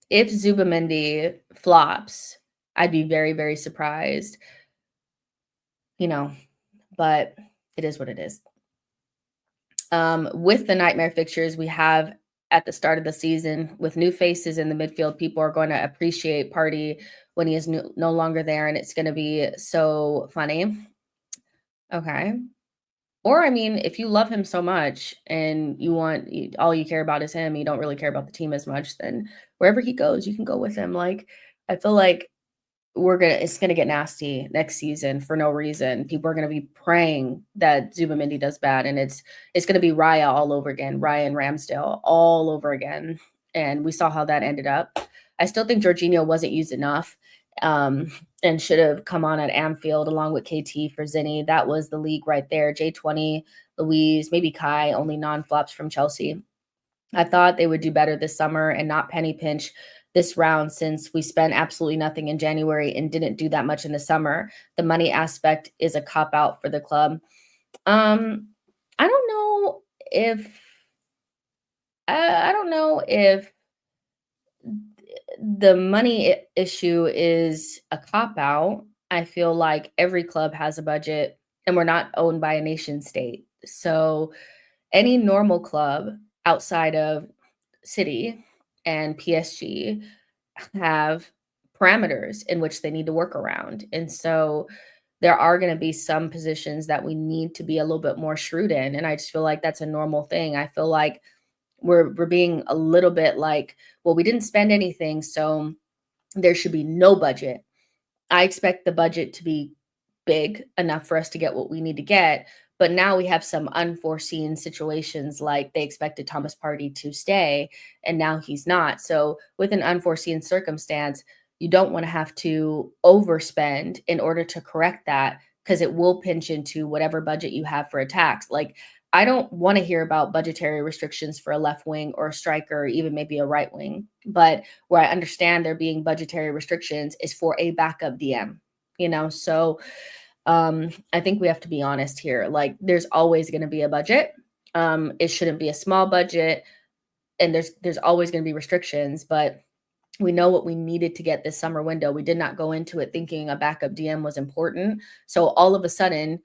if Zubamendi flops, I'd be very, very surprised, but it is what it is. With the nightmare fixtures we have at the start of the season with new faces in the midfield, people are going to appreciate Partey when he is no longer there, and it's going to be so funny. Okay. Or, I mean, if you love him so much and all you care about is him, you don't really care about the team as much, then wherever he goes, you can go with him. Like, I feel like it's gonna get nasty next season for no reason. People are gonna be praying that Zubamendi does bad, and it's gonna be Raya all over again, Raya and Ramsdale all over again. And we saw how that ended up. I still think Jorginho wasn't used enough, and should have come on at Anfield along with KT for Zinni. That was the league right there. J20, Luiz, maybe Kai, only non-flops from Chelsea. I thought they would do better this summer and not penny pinch this round, since we spent absolutely nothing in January and didn't do that much in the summer. The money aspect is a cop out for the club. I don't know if I don't know if the money issue is a cop out. I feel like every club has a budget, and we're not owned by a nation state. So any normal club outside of City and PSG have parameters in which they need to work around. And so there are going to be some positions that we need to be a little bit more shrewd in. And I just feel like that's a normal thing. I feel like we're being a little bit like, well, we didn't spend anything, so there should be no budget. I expect the budget to be big enough for us to get what we need to get. But now we have some unforeseen situations, like they expected Thomas Partey to stay and now he's not. So with an unforeseen circumstance, you don't want to have to overspend in order to correct that, because it will pinch into whatever budget you have for attacks. Like, I don't want to hear about budgetary restrictions for a left wing or a striker, or even maybe a right wing. But where I understand there being budgetary restrictions is for a backup DM, So I think we have to be honest here. Like, there's always going to be a budget. It shouldn't be a small budget, and there's always going to be restrictions, but we know what we needed to get this summer window. We did not go into it thinking a backup DM was important. So all of a sudden,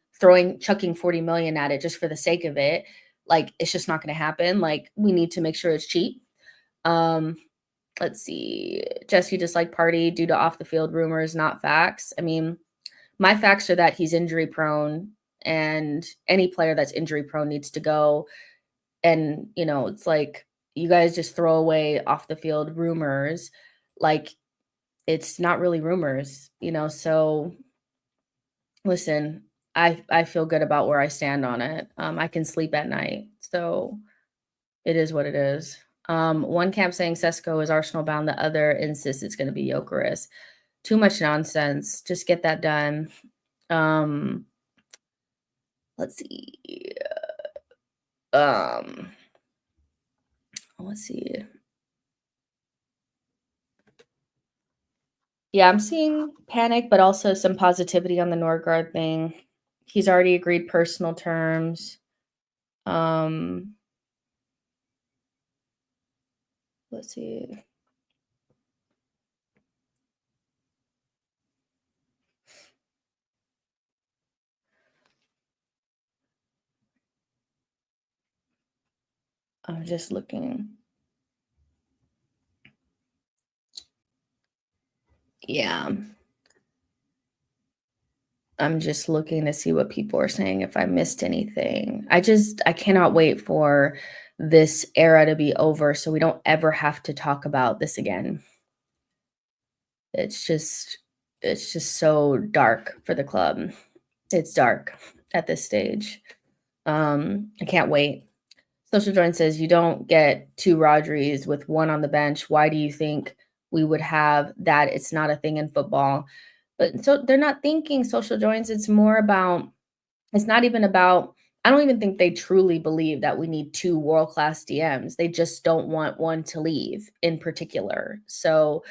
chucking 40 million at it just for the sake of it, like, it's just not going to happen. Like, we need to make sure it's cheap. Let's see. Jess, you dislike Partey due to off the field rumors, not facts. I mean, my facts are that he's injury prone, and any player that's injury prone needs to go. And, it's like, you guys just throw away off the field rumors. Like, it's not really rumors, So listen, I feel good about where I stand on it. I can sleep at night. So it is what it is. One camp saying Sesko is Arsenal bound, the other insists it's going to be Gyökeres. Too much nonsense. Just get that done. let's see. Um, let's see. Yeah, I'm seeing panic, but also some positivity on the Norgaard thing. He's already agreed personal terms. Um, let's see. I'm just looking. Yeah. I'm just looking to see what people are saying if I missed anything. I cannot wait for this era to be over so we don't ever have to talk about this again. It's just it's just so dark for the club. It's dark at this stage. I can't wait. Social Join says you don't get two Rodris with one on the bench. Why do you think we would have that? It's not a thing in football. But so they're not thinking social joins. It's more about it's not even about I don't even think they truly believe that we need two world-class DMs. They just don't want one to leave in particular. So,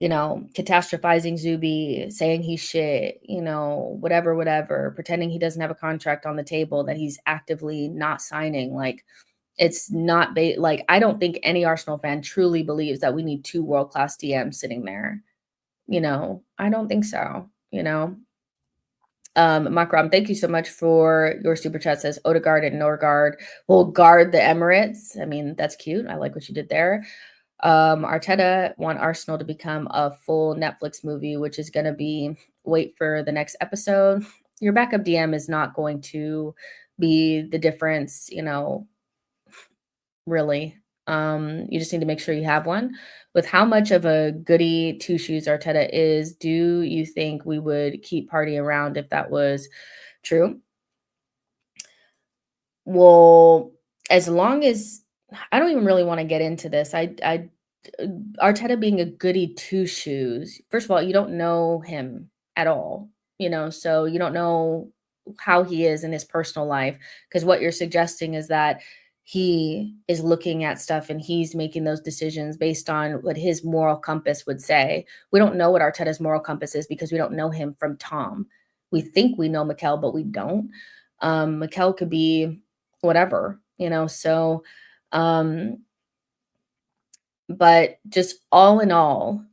catastrophizing Zuby, saying he's shit, whatever, whatever, pretending he doesn't have a contract on the table that he's actively not signing. Like, it's not like I don't think any Arsenal fan truly believes that we need two world-class DMs sitting there. I don't think so, Makram, thank you so much for your super chat. Says Odegaard and Norgaard will guard the Emirates. I mean, that's cute. I like what you did there. Arteta want Arsenal to become a full Netflix movie, which is going to be wait for the next episode. Your backup DM is not going to be the difference, really. You just need to make sure you have one. With how much of a goody two shoes Arteta is, do you think we would keep Partey around if that was true? Well, as long as I don't even really want to get into this. Arteta being a goody two shoes. First of all, you don't know him at all, so you don't know how he is in his personal life because what you're suggesting is that he is looking at stuff and he's making those decisions based on what his moral compass would say. We don't know what Arteta's moral compass is because we don't know him from Tom. We think we know Mikel, but we don't. Mikel could be whatever, so um but just all in all,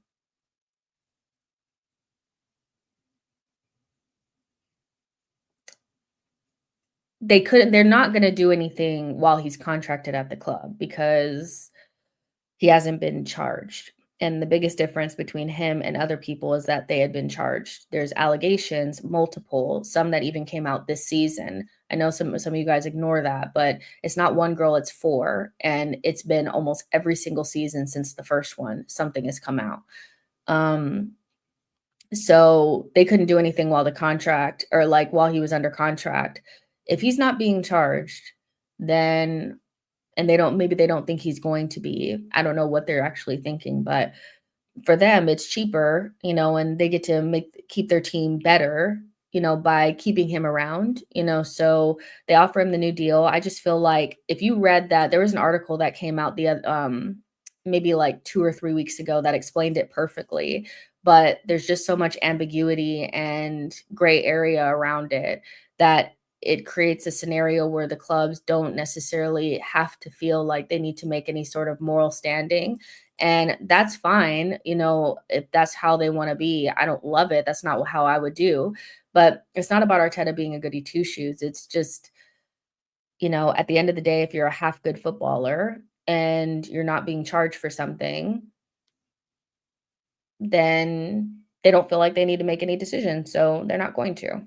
they're not gonna do anything while he's contracted at the club because he hasn't been charged. And the biggest difference between him and other people is that they had been charged. There's allegations, multiple, some that even came out this season. I know some of you guys ignore that, but it's not one girl, it's four. And it's been almost every single season since the first one, something has come out. So they couldn't do anything while the contract or like while he was under contract. If he's not being charged, then and maybe they don't think he's going to be. I don't know what they're actually thinking, but for them it's cheaper, and they get to keep their team better, by keeping him around, so they offer him the new deal. I just feel like if you read that, there was an article that came out maybe like 2 or 3 weeks ago that explained it perfectly, but there's just so much ambiguity and gray area around it that it creates a scenario where the clubs don't necessarily have to feel like they need to make any sort of moral standing. And that's fine, if that's how they want to be. I don't love it. That's not how I would do. But it's not about Arteta being a goody two shoes. It's just, at the end of the day, if you're a half good footballer and you're not being charged for something, then they don't feel like they need to make any decisions. So they're not going to.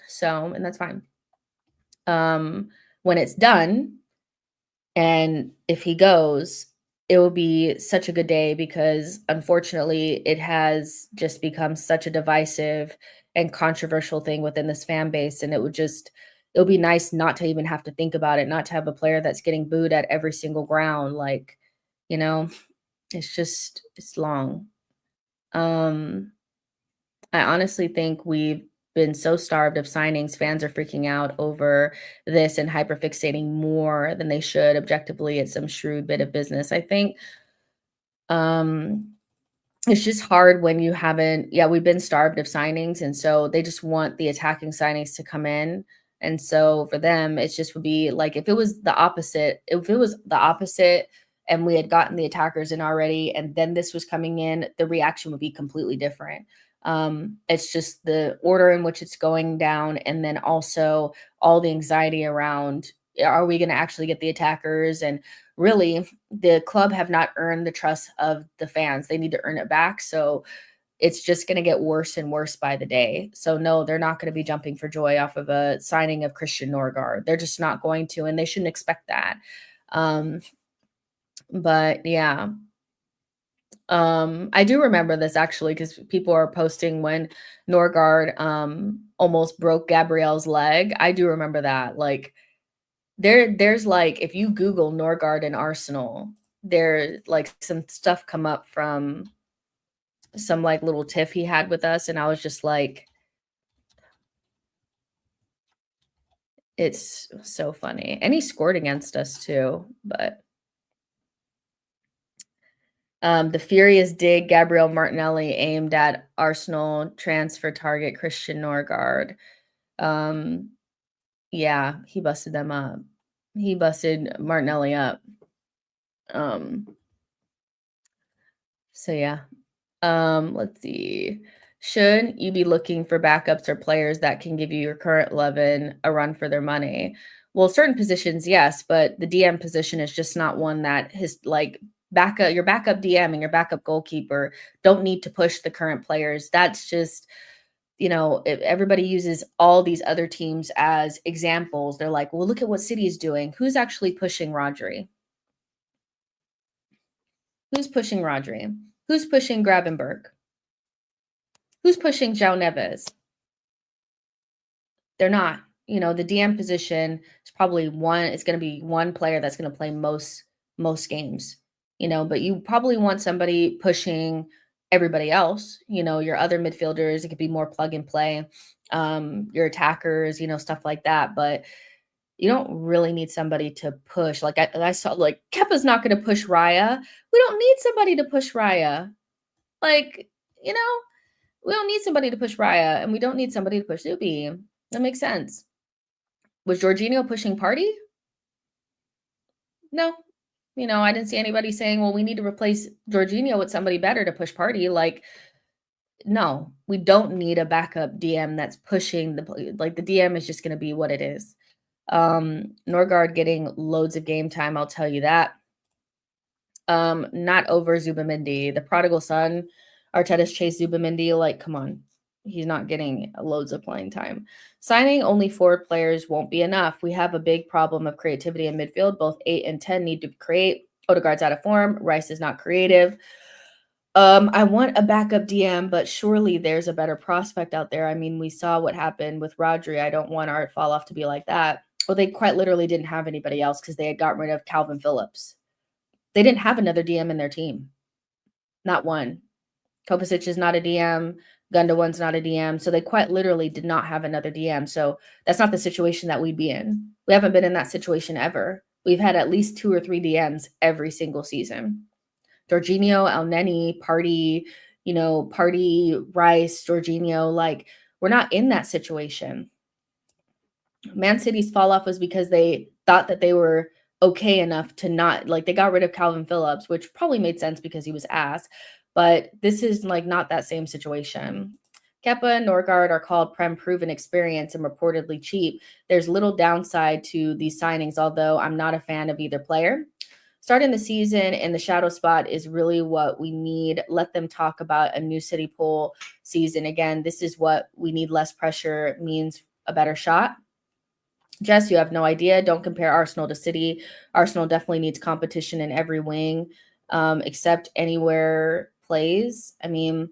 So, and that's fine. When it's done, and if he goes, it will be such a good day because unfortunately it has just become such a divisive and controversial thing within this fan base. And it'll be nice not to even have to think about it, not to have a player that's getting booed at every single ground. Like, you know, it's long. I honestly think we've been so starved of signings. Fans are freaking out over this and hyperfixating more than they should. Objectively, it's some shrewd bit of business, I think. It's just hard when you haven't we've been starved of signings, and so they just want the attacking signings to come in, and so for them, it just would be like if it was the opposite and we had gotten the attackers in already and then this was coming in, the reaction would be completely different. It's just the order in which it's going down, and then also all the anxiety around, are we gonna actually get the attackers? And really, the club have not earned the trust of the fans. They need to earn it back. So it's just going to get worse and worse by the day. So no, they're not going to be jumping for joy off of a signing of Christian Norgaard. They're just not going to, and they shouldn't expect that. But yeah. I do remember this actually because people are posting when Norgaard almost broke Gabrielle's leg. I do remember that. Like, there's like, if you Google Norgaard and Arsenal, there like some stuff come up from some like little tiff he had with us, and I was just like, it's so funny. And he scored against us too, but the furious dig Gabriel Martinelli aimed at Arsenal transfer target Christian Norgaard. Yeah, he busted them up. He busted Martinelli up. So yeah. Let's see. Should you be looking for backups or players that can give you your current 11 a run for their money? Well, certain positions, yes, but the DM position is just not one that his like backup, your backup DM and your backup goalkeeper don't need to push the current players. That's just, if everybody uses all these other teams as examples, they're like, well, look at what City is doing. Who's actually pushing Rodri? Who's pushing Rodri? Who's pushing Gravenberg? Who's pushing João Neves? They're not. The DM position is probably it's going to be one player that's going to play most games, but you probably want somebody pushing everybody else, your other midfielders. It could be more plug and play, your attackers, stuff like that. But you don't really need somebody to push. Like I saw, like Kepa's not going to push Raya. We don't need somebody to push Raya. Like, we don't need somebody to push Raya, and we don't need somebody to push Zubi. That makes sense. Was Jorginho pushing Partey? No. I didn't see anybody saying, well, we need to replace Jorginho with somebody better to push Partey. Like, no, we don't need a backup DM that's pushing the DM is just going to be what it is. Norgaard getting loads of game time, I'll tell you that. Not over Zubamendi. The prodigal son, Arteta's chased Zubamendi. Like, come on. He's not getting loads of playing time. Signing only 4 players won't be enough. We have a big problem of creativity in midfield. Both 8 and 10 need to create. Odegaard's out of form. Rice is not creative. I want a backup DM, but surely there's a better prospect out there. I mean, we saw what happened with Rodri. I don't want Art fall off to be like that. Well, they quite literally didn't have anybody else because they had gotten rid of Calvin Phillips. They didn't have another DM in their team. Not one. Kovacic is not a DM. Gundogan's not a DM. So they quite literally did not have another DM. So that's not the situation that we'd be in. We haven't been in that situation ever. We've had at least 2 or 3 DMs every single season. Jorginho, Elneny, Partey, Partey, Rice, Jorginho, like, we're not in that situation. Man City's fall off was because they thought that they were okay enough to not, like, they got rid of Calvin Phillips, which probably made sense because he was ass. But this is like not that same situation. Kepa and Norgaard are called Prem proven experience and reportedly cheap. There's little downside to these signings, although I'm not a fan of either player. Starting the season in the shadow spot is really what we need. Let them talk about a new City pool season. Again, this is what we need. Less pressure means a better shot. Jess, you have no idea. Don't compare Arsenal to City. Arsenal definitely needs competition in every wing, except anywhere plays. I mean,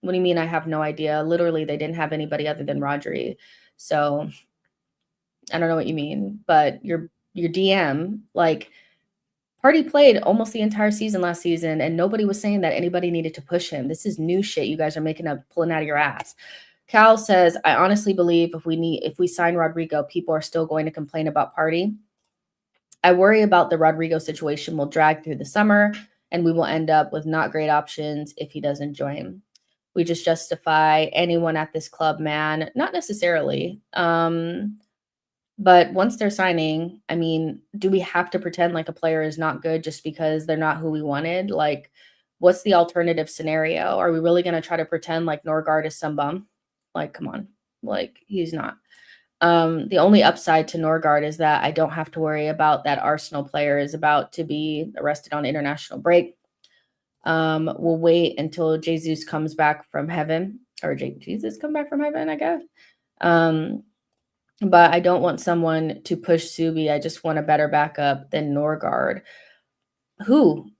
what do you mean I have no idea? Literally, they didn't have anybody other than Rodri. So I don't know what you mean. But your DM, like, Partey played almost the entire season last season, and nobody was saying that anybody needed to push him. This is new shit you guys are making up, pulling out of your ass. Cal says, I honestly believe if we sign Rodrigo, people are still going to complain about Partey. I worry about the Rodrigo situation will drag through the summer and we will end up with not great options if he doesn't join. We just justify anyone at this club, man. Not necessarily. But once they're signing, I mean, do we have to pretend like a player is not good just because they're not who we wanted? Like, what's the alternative scenario? Are we really going to try to pretend like Norgaard is some bum? Like, come on. Like, he's not. The only upside to Norgaard is that I don't have to worry about that Arsenal player is about to be arrested on international break. We'll wait until Jesus comes back from heaven, or Jesus come back from heaven, I guess. But I don't want someone to push Subi. I just want a better backup than Norgaard. Who?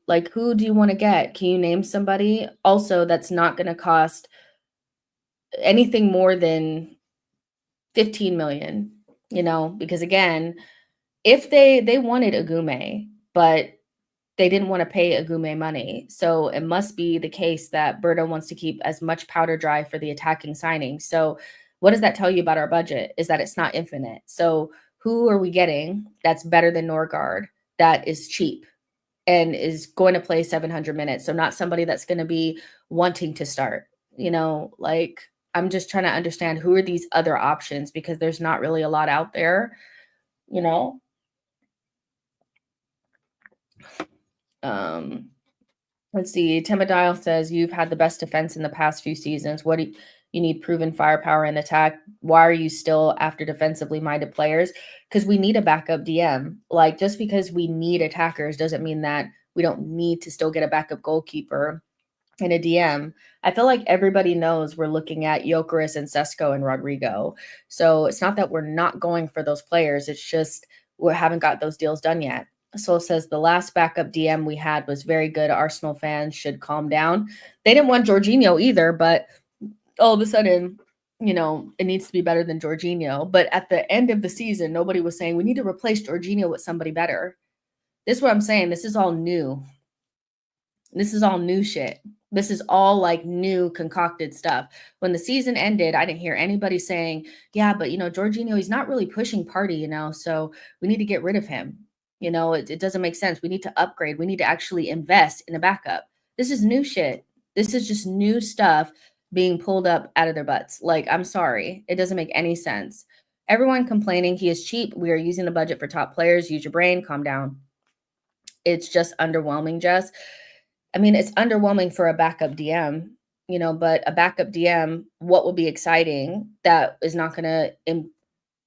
Like, who do you want to get? Can you name somebody? Also, that's not going to cost anything more than 15 million, because again, if they wanted Agume, but they didn't want to pay Agume money. So it must be the case that Berto wants to keep as much powder dry for the attacking signings. So what does that tell you about our budget? Is that it's not infinite. So who are we getting that's better than Norgaard, that is cheap and is going to play 700 minutes? So not somebody that's going to be wanting to start, like I'm just trying to understand who are these other options, because there's not really a lot out there, Let's see. Timodile says, you've had the best defense in the past few seasons. What do you need? Proven firepower in attack. Why are you still after defensively minded players? Because we need a backup DM. Like, just because we need attackers doesn't mean that we don't need to still get a backup goalkeeper and a DM. I feel like everybody knows we're looking at Gyökeres and Sesko and Rodrigo. So it's not that we're not going for those players. It's just we haven't got those deals done yet. Soul says the last backup DM we had was very good. Arsenal fans should calm down. They didn't want Jorginho either, but all of a sudden, it needs to be better than Jorginho. But at the end of the season, nobody was saying we need to replace Jorginho with somebody better. This is what I'm saying. This is all new. This is all new shit. This is all like new concocted stuff. When the season ended, I didn't hear anybody saying, yeah, but Jorginho, he's not really pushing Partey, so we need to get rid of him. It doesn't make sense. We need to upgrade. We need to actually invest in a backup. This is new shit. This is just new stuff being pulled up out of their butts. Like, I'm sorry. It doesn't make any sense. Everyone complaining he is cheap. We are using the budget for top players. Use your brain. Calm down. It's just underwhelming, Jess. I mean, it's underwhelming for a backup DM, but a backup DM, what would be exciting that is not going to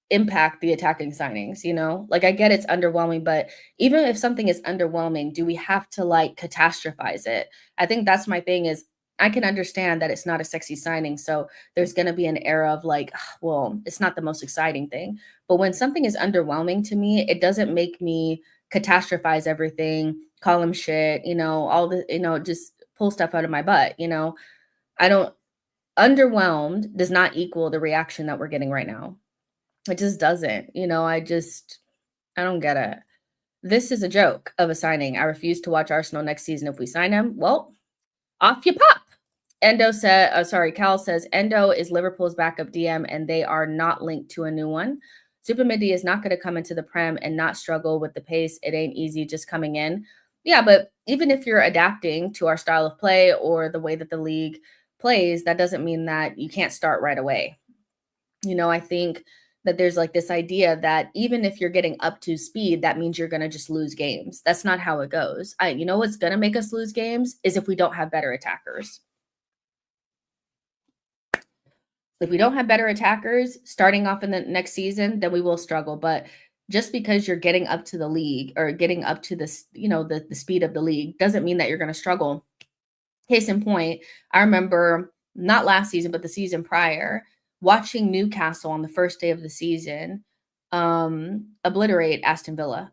impact the attacking signings, Like, I get it's underwhelming, but even if something is underwhelming, do we have to like catastrophize it? I think that's my thing is I can understand that it's not a sexy signing. So there's going to be an era of like, well, it's not the most exciting thing. But when something is underwhelming to me, it doesn't make me catastrophize everything, call him shit, all the, just pull stuff out of my butt, I don't, underwhelmed does not equal the reaction that we're getting right now. It just doesn't, I don't get it. This is a joke of a signing. I refuse to watch Arsenal next season if we sign him. Well, off you pop. Cal says, Endo is Liverpool's backup DM and they are not linked to a new one. Super Midi is not going to come into the Prem and not struggle with the pace. It ain't easy just coming in. Yeah, but even if you're adapting to our style of play or the way that the league plays, that doesn't mean that you can't start right away. I think that there's like this idea that even if you're getting up to speed, that means you're going to just lose games. That's not how it goes. What's going to make us lose games is if we don't have better attackers. If we don't have better attackers starting off in the next season, then we will struggle. But just because you're getting up to the league or getting up to this, the speed of the league doesn't mean that you're going to struggle. Case in point, I remember not last season, but the season prior, watching Newcastle on the first day of the season obliterate Aston Villa.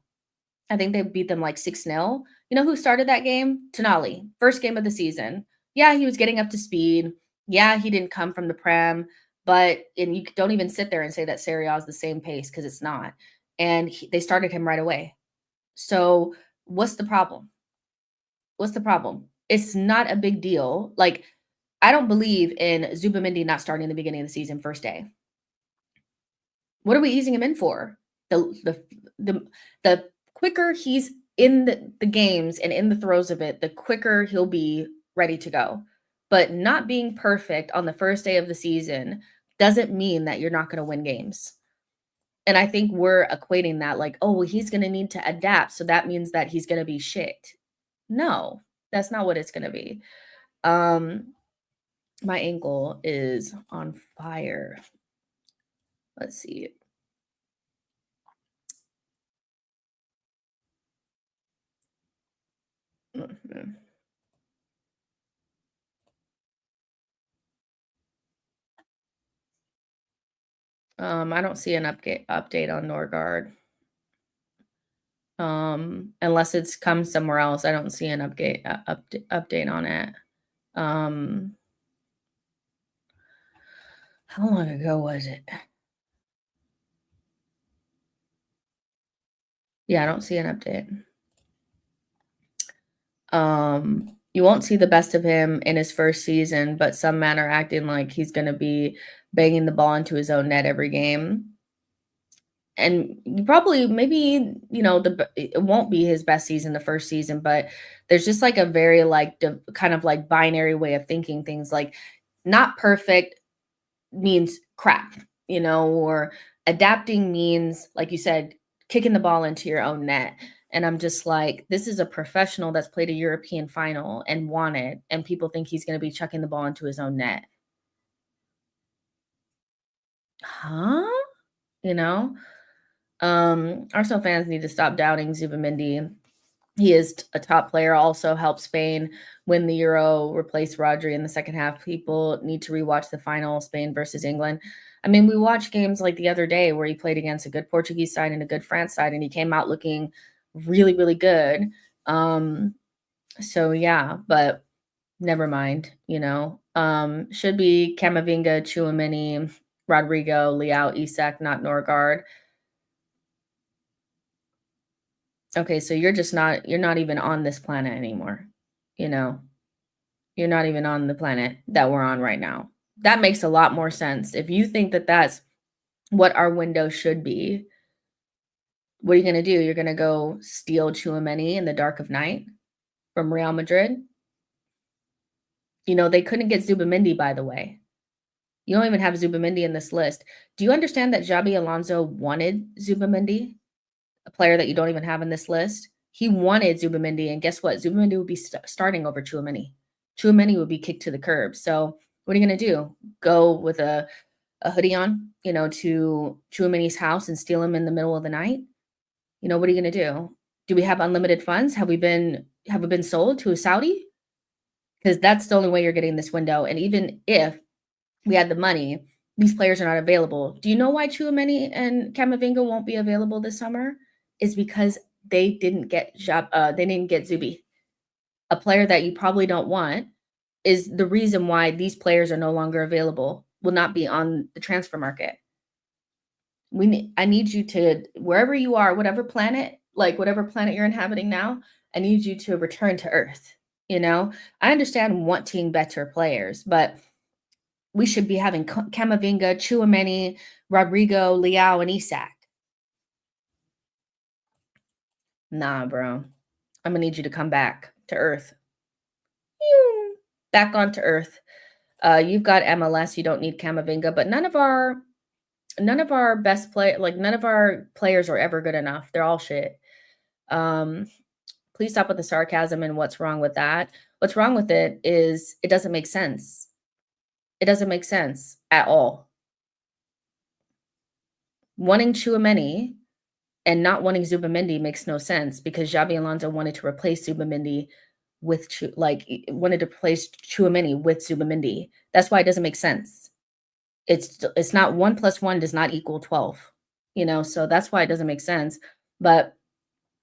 I think they beat them like 6-0. You know who started that game? Tonali, first game of the season. Yeah, he was getting up to speed. Yeah, he didn't come from the Prem, and you don't even sit there and say that Serie A is the same pace because it's not. And they started him right away. So what's the problem? It's not a big deal. Like, I don't believe in Zubimendi not starting the beginning of the season first day. What are we easing him in for? The quicker he's in the games and in the throes of it, the quicker he'll be ready to go. But not being perfect on the first day of the season doesn't mean that you're not going to win games. And I think we're equating that like, oh, well, he's going to need to adapt. So that means that he's going to be shit. No, that's not what it's going to be. My ankle is on fire. Let's see. Mhm. I don't see an update on Norgaard. Unless it's come somewhere else. I don't see an update on it. How long ago was it? Yeah, I don't see an update. You won't see the best of him in his first season, but some men are acting like he's going to be banging the ball into his own net every game. And you probably maybe, it won't be his best season the first season, but there's just like a very like kind of like binary way of thinking things, like not perfect means crap, or adapting means, like you said, kicking the ball into your own net. And I'm just like, this is a professional that's played a European final and won it, and people think he's going to be chucking the ball into his own net. Huh? You know? Arsenal fans need to stop doubting Zubimendi. He is a top player, also helped Spain win the Euro, replace Rodri in the second half. People need to rewatch the final, Spain versus England. I mean, we watched games like the other day where he played against a good Portuguese side and a good France side, and he came out looking really, really good. So yeah, but never mind, should be Camavinga, Chouameni, Rodrigo, Leao, Isak, not Norgaard. Okay, so you're not even on this planet anymore, you know? You're not even on the planet that we're on right now. That makes a lot more sense. If you think that that's what our window should be, what are you gonna do? You're gonna go steal Chouameni in the dark of night from Real Madrid? They couldn't get Zubimendi, by the way. You don't even have Zubimendi in this list. Do you understand that Xabi Alonso wanted Zubimendi? A player that you don't even have in this list. He wanted Zubimendi, and guess what? Zubimendi would be starting over Chouameni. Chouameni would be kicked to the curb. So what are you going to do? Go with a hoodie on, to Chouameni's house and steal him in the middle of the night? What are you going to do? Do we have unlimited funds? Have we been sold to a Saudi? Because that's the only way you're getting this window. And even if we had the money, these players are not available. Do you know why Chouameni and Camavinga won't be available this summer? Is because they didn't get Zubi. A player that you probably don't want is the reason why these players are no longer available, will not be on the transfer market. I need you to, wherever you are, whatever planet you're inhabiting now, I need you to return to Earth. I understand wanting better players, but we should be having Camavinga, Chouameni, Rodrigo, Leao, and Isak. Nah, bro. I'm gonna need you to come back to Earth. Back onto Earth. You've got MLS. You don't need Camavinga, but none of our best none of our players are ever good enough. They're all shit. Please stop with the sarcasm and what's wrong with that. What's wrong with it is it doesn't make sense. It doesn't make sense at all. Wanting Chouameni and not wanting Zubimendi makes no sense, because Xabi Alonso wanted to replace Zubimendi with wanted to replace Chouameni with Zubimendi. That's why it doesn't make sense. It's not 1 + 1 does not equal 12. So that's why it doesn't make sense. But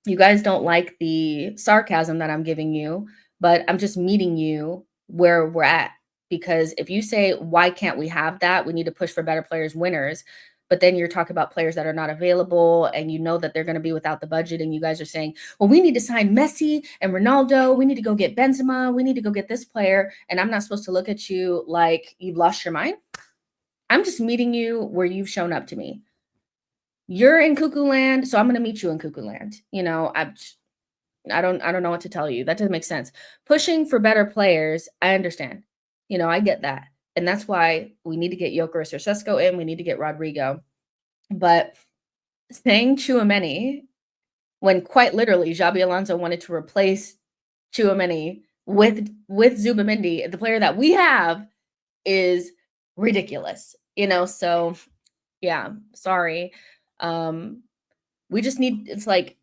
you guys don't like the sarcasm that I'm giving you, but I'm just meeting you where we're at. Because if you say, why can't we have that? We need to push for better players, winners. but then you're talking about players that are not available and you know that they're going to be without the budget. And you guys are saying, well, we need to sign Messi and Ronaldo. We need to go get Benzema. We need to go get this player. And I'm not supposed to look at you like you've lost your mind. I'm just meeting you where you've shown up to me. You're in cuckoo land, so I'm going to meet you in cuckoo land. You know, I don't know what to tell you. That doesn't make sense. Pushing for better players, I understand. You know, I get that. And that's why we need to get Gyökeres or Sesko in. We need to get Rodrigo. But saying Tchouaméni, when quite literally Xabi Alonso wanted to replace Tchouaméni with Zubimendi, the player that we have, is ridiculous. You know, so yeah, sorry. We just need, it's like,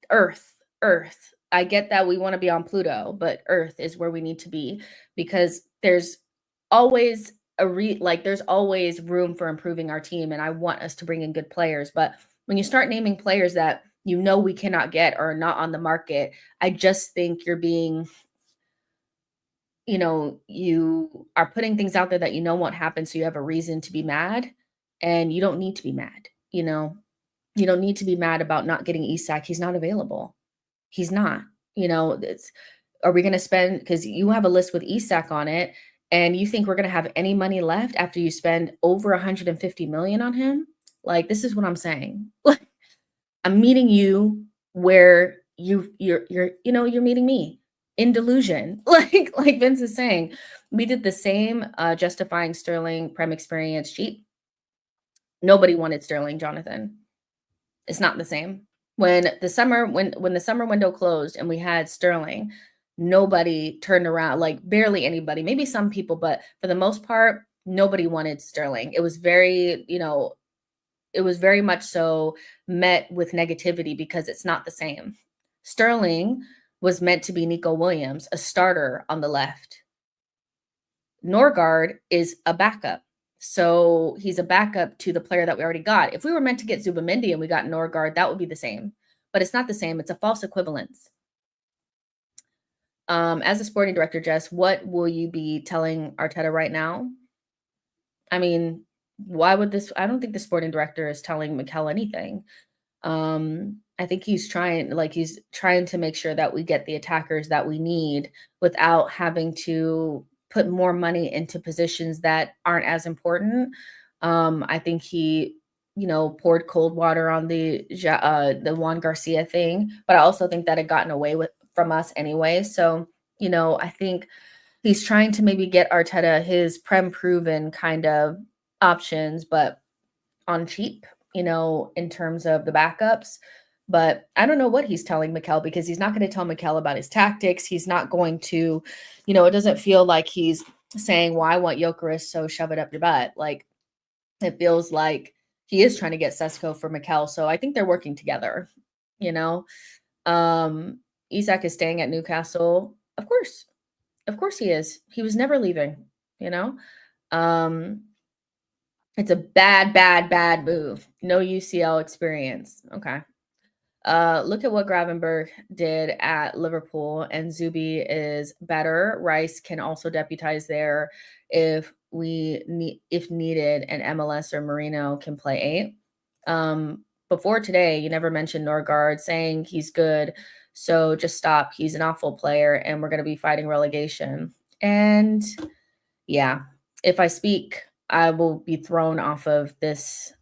Earth. I get that we want to be on Pluto, but Earth is where we need to be, because there's always there's always room for improving our team. And I want us to bring in good players. But when you start naming players that you know we cannot get or are not on the market, I just think you're being, you know, you are putting things out there that you know won't happen. So you have a reason to be mad, and you don't need to be mad. You know, you don't need to be mad about not getting Isak. He's not available. He's not. You know, are we going to spend, because you have a list with Isak on it, and you think we're going to have any money left after you spend over 150 million on him? Like, this is what I'm saying. I'm meeting you where you're meeting me in delusion. Like Vince is saying, we did the same justifying Sterling Prem experience cheap. Nobody wanted Sterling, Jonathan. It's not the same. When the summer window closed and we had Sterling, nobody turned around, like barely anybody, maybe some people, but for the most part, nobody wanted Sterling. It was very, it was very much so met with negativity because it's not the same. Sterling was meant to be Nico Williams, a starter on the left. Norgaard is a backup. So he's a backup to the player that we already got. If we were meant to get Zubimendi and we got Norgaard, that would be the same. But it's not the same. It's a false equivalence. As a sporting director, Jess, what will you be telling Arteta right now? I mean, why would this? I don't think the sporting director is telling Mikel anything. I think he's trying to make sure that we get the attackers that we need without having to put more money into positions that aren't as important. I think he, poured cold water on the Juan Garcia thing, but I also think that had gotten away from us anyway. So, I think he's trying to maybe get Arteta his Prem proven kind of options, but on cheap, in terms of the backups. But I don't know what he's telling Mikel, because he's not going to tell Mikel about his tactics. He's not going to, it doesn't feel like he's saying, well, I want Gyökeres, so shove it up your butt. Like, it feels like he is trying to get Sesko for Mikel. So I think they're working together, Isak is staying at Newcastle. Of course he is. He was never leaving, It's a bad move. No UCL experience. Okay. Look at what Gravenberch did at Liverpool, and Zubi is better. Rice can also deputize there if needed, and MLS or Marino can play 8. Before today, you never mentioned Norgaard, saying he's good, so just stop. He's an awful player, and we're going to be fighting relegation. And yeah, if I speak, I will be thrown off of this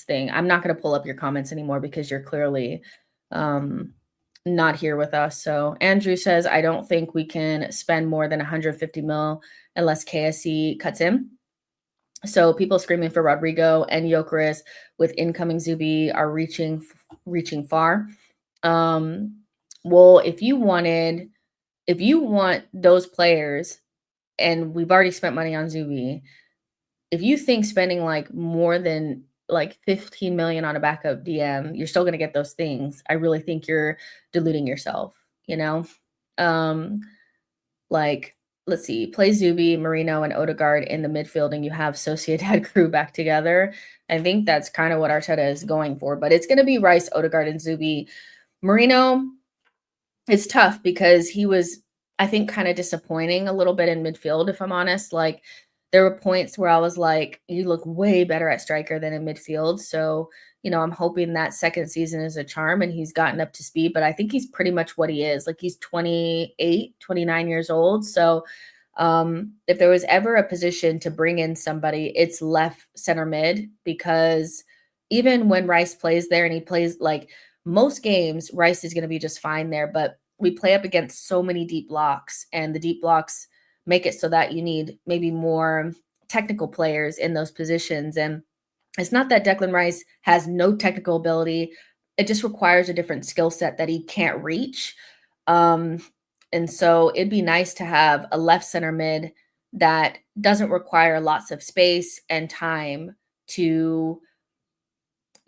thing. I'm not going to pull up your comments anymore because you're clearly not here with us. So Andrew says, I don't think we can spend more than 150 mil unless KSC cuts in. So people screaming for Rodrigo and Gyökeres with incoming Zubi are reaching far. Well, if you want those players, and we've already spent money on Zubi, if you think spending like more than like 15 million on a backup DM, you're still going to get those things, I really think you're deluding yourself, let's see, play Zubi, Marino, and Odegaard in the midfield, and you have Sociedad crew back together. I think that's kind of what Arteta is going for, but it's going to be Rice, Odegaard, and Zubi. Marino, it's tough because he was, I think, kind of disappointing a little bit in midfield, if I'm honest. Like, there were points where I was like, you look way better at striker than in midfield. So, I'm hoping that second season is a charm and he's gotten up to speed, but I think he's pretty much what he is. Like he's 28, 29 years old. So if there was ever a position to bring in somebody, it's left center mid, because even when Rice plays there and he plays like most games, Rice is going to be just fine there. But we play up against so many deep blocks, and the deep blocks make it so that you need maybe more technical players in those positions. And it's not that Declan Rice has no technical ability. It just requires a different skill set that he can't reach. And so it'd be nice to have a left center mid that doesn't require lots of space and time to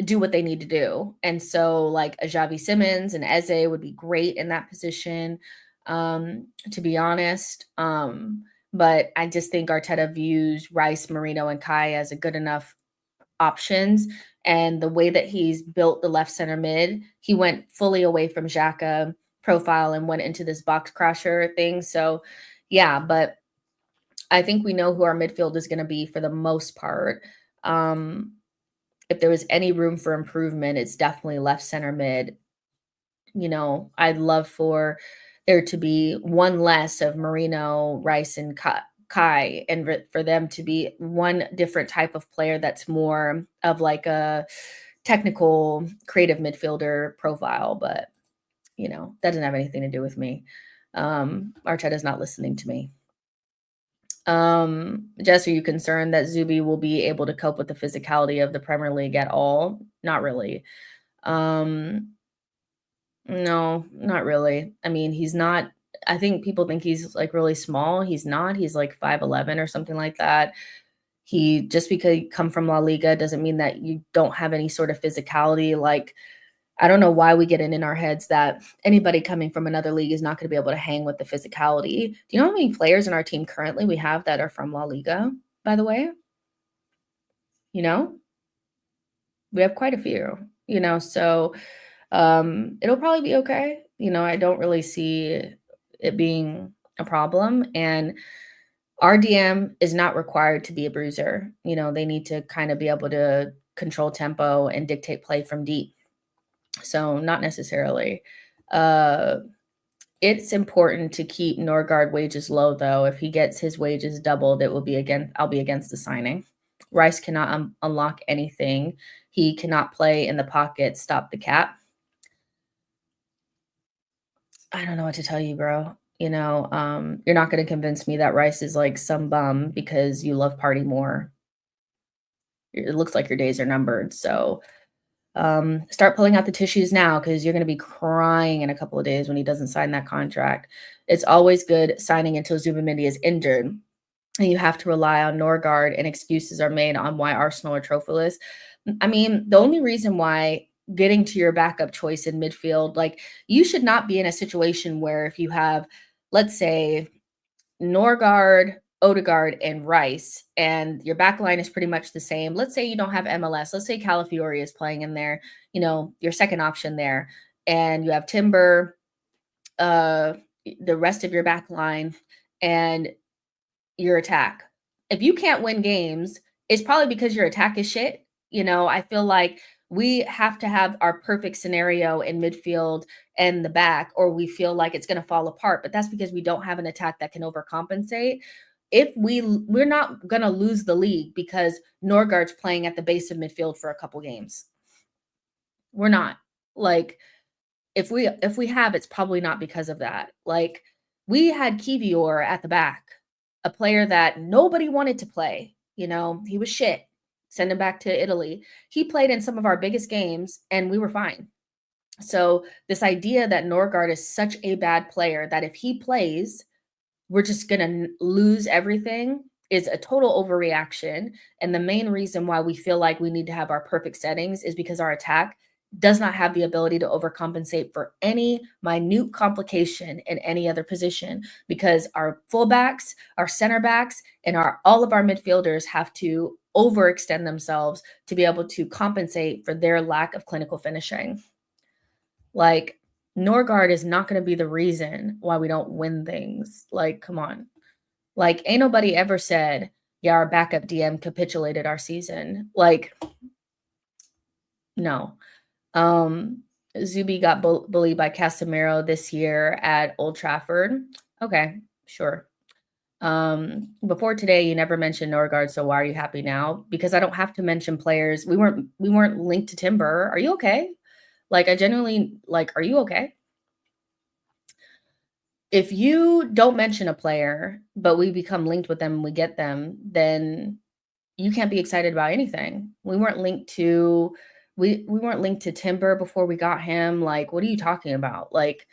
do what they need to do. And so like a Xavi Simons and Eze would be great in that position, to be honest. But I just think Arteta views Rice, Marino, and Kai as a good enough options. And the way that he's built the left center mid, he went fully away from Xhaka profile and went into this box crasher thing. So yeah, but I think we know who our midfield is going to be for the most part. If there was any room for improvement, it's definitely left center mid. I'd love for there to be one less of Marino, Rice, and Kai, and for them to be one different type of player that's more of like a technical, creative midfielder profile. But, that doesn't have anything to do with me. Arteta's not listening to me. Jess, are you concerned that Zubi will be able to cope with the physicality of the Premier League at all? Not really. No, not really. I mean, he's not. I think people think he's like really small. He's not. He's like 5'11" or something like that. Just because you come from La Liga doesn't mean that you don't have any sort of physicality. Like, I don't know why we get it in our heads that anybody coming from another league is not going to be able to hang with the physicality. Do you know how many players in our team currently we have that are from La Liga, by the way? We have quite a few, so it'll probably be okay. I don't really see it being a problem. And RDM is not required to be a bruiser. They need to kind of be able to control tempo and dictate play from deep. So not necessarily. It's important to keep Norgaard wages low, though. If he gets his wages doubled, I'll be against the signing. Rice cannot unlock anything. He cannot play in the pocket, stop the cap. I don't know what to tell you, bro. You're not going to convince me that Rice is like some bum because you love Partey more. It looks like your days are numbered. So start pulling out the tissues now, because you're going to be crying in a couple of days when he doesn't sign that contract. It's always good signing until Zubimendi is injured, and you have to rely on Norgaard, and excuses are made on why Arsenal are trophyless. I mean, the only reason why getting to your backup choice in midfield, like, you should not be in a situation where if you have, let's say, Norgaard, Odegaard, and Rice, and your back line is pretty much the same. Let's say you don't have MLS. Let's say Calafiori is playing in there, your second option there, and you have Timber, the rest of your back line, and your attack. If you can't win games, it's probably because your attack is shit. I feel like we have to have our perfect scenario in midfield and the back, or we feel like it's going to fall apart. But that's because we don't have an attack that can overcompensate. If we're not going to lose the league because Norgaard's playing at the base of midfield for a couple games. We're not. Like, if we have, it's probably not because of that. Like, we had Kivior at the back, a player that nobody wanted to play. He was shit. Send him back to Italy. He played in some of our biggest games and we were fine. So this idea that Norgaard is such a bad player that if he plays, we're just going to lose everything is a total overreaction. And the main reason why we feel like we need to have our perfect settings is because our attack does not have the ability to overcompensate for any minute complication in any other position, because our fullbacks, our center backs, and all of our midfielders have to overextend themselves to be able to compensate for their lack of clinical finishing. Like, Norgaard is not going to be the reason why we don't win things. Like, come on. Like, ain't nobody ever said yeah, our backup DM capitulated our season. Like, no. Zuby got bullied by Casemiro this year at Old Trafford. Okay, sure. Before today, you never mentioned Norgaard, so why are you happy now? Because I don't have to mention players. We weren't linked to Timber. Are you okay? Like, I genuinely like, are you okay? If you don't mention a player, but we become linked with them and we get them, then you can't be excited about anything. We weren't linked to Timber before we got him. Like, what are you talking about? Like,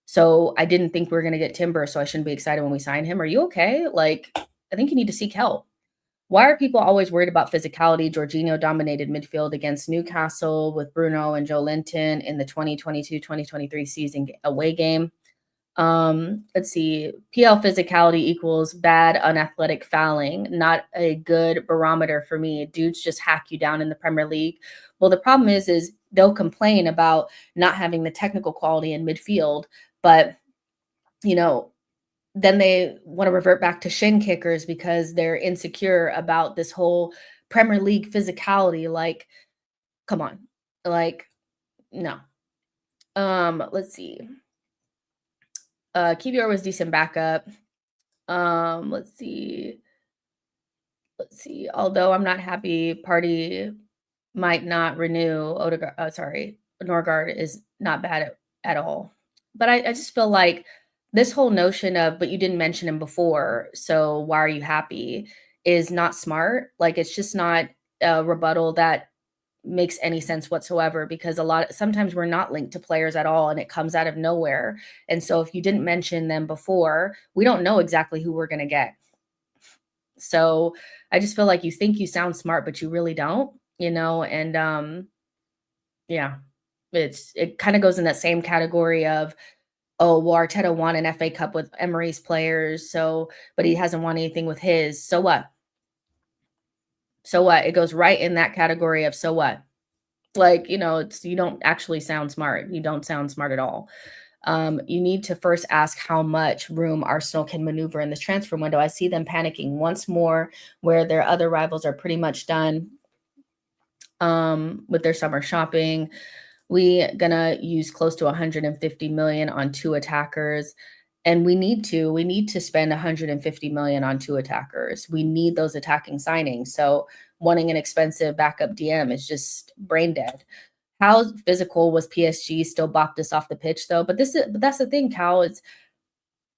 so I didn't think we were gonna get Timber, so I shouldn't be excited when we sign him. Are you okay? Like, I think you need to seek help. Why are people always worried about physicality? Jorginho dominated midfield against Newcastle with Bruno and Joe Linton in the 2022-2023 season away game. Let's see. PL physicality equals bad unathletic fouling, not a good barometer for me. Dudes just hack you down in the Premier League. Well, the problem is they'll complain about not having the technical quality in midfield, but then they want to revert back to shin kickers because they're insecure about this whole Premier League physicality. Like, come on. Like, no. Let's see. QBR was decent backup. Let's see. Although I'm not happy, Partey might not renew. Norgaard is not bad at all. But I just feel like this whole notion of, but you didn't mention him before, so why are you happy, is not smart. Like, it's just not a rebuttal that makes any sense whatsoever, because sometimes we're not linked to players at all and it comes out of nowhere. And so if you didn't mention them before, we don't know exactly who we're going to get. So I just feel like you think you sound smart, but you really don't, and yeah, it kind of goes in that same category of, oh, well, Arteta won an FA Cup with Emery's players, but he hasn't won anything with his. So what? So what? It goes right in that category of so what? Like, you don't actually sound smart. You don't sound smart at all. You need to first ask how much room Arsenal can maneuver in this transfer window. I see them panicking once more where their other rivals are pretty much done with their summer shopping. We gonna use close to 150 million on 2 attackers. And we need to spend 150 million on 2 attackers. We need those attacking signings. So wanting an expensive backup DM is just brain dead. How physical was PSG? Still bopped us off the pitch though. But that's the thing, Cal. It's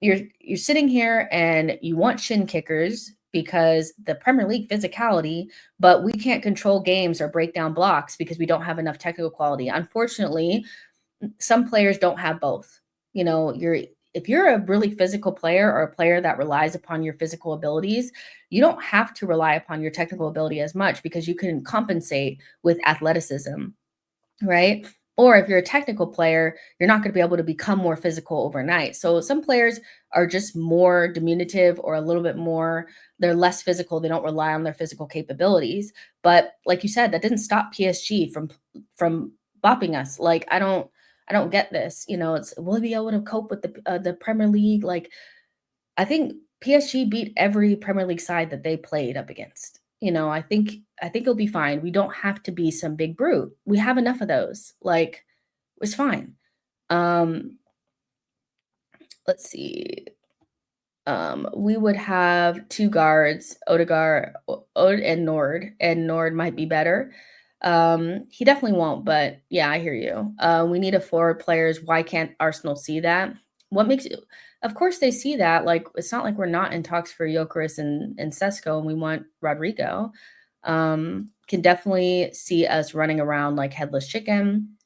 you're sitting here and you want shin kickers because the Premier League physicality, but we can't control games or break down blocks because we don't have enough technical quality. Unfortunately, some players don't have both. If you're a really physical player or a player that relies upon your physical abilities, you don't have to rely upon your technical ability as much because you can compensate with athleticism, right? Or if you're a technical player, you're not going to be able to become more physical overnight. So some players are just more diminutive or a little bit more, they're less physical. They don't rely on their physical capabilities. But like you said, that didn't stop PSG from bopping us. Like, I don't get this. Will he be able to cope with the Premier League? Like, I think PSG beat every Premier League side that they played up against. I think it'll be fine. We don't have to be some big brute. We have enough of those. Like, it's fine. Let's see. We would have 2 guards, Odegaard and Nord, and Nord might be better. He definitely won't, but yeah, I hear you. We need a forward players. Why can't Arsenal see that? What makes you? Of course they see that. Like, it's not like we're not in talks for Gyökeres and Sesko, and we want Rodrigo. Can definitely see us running around like headless chicken.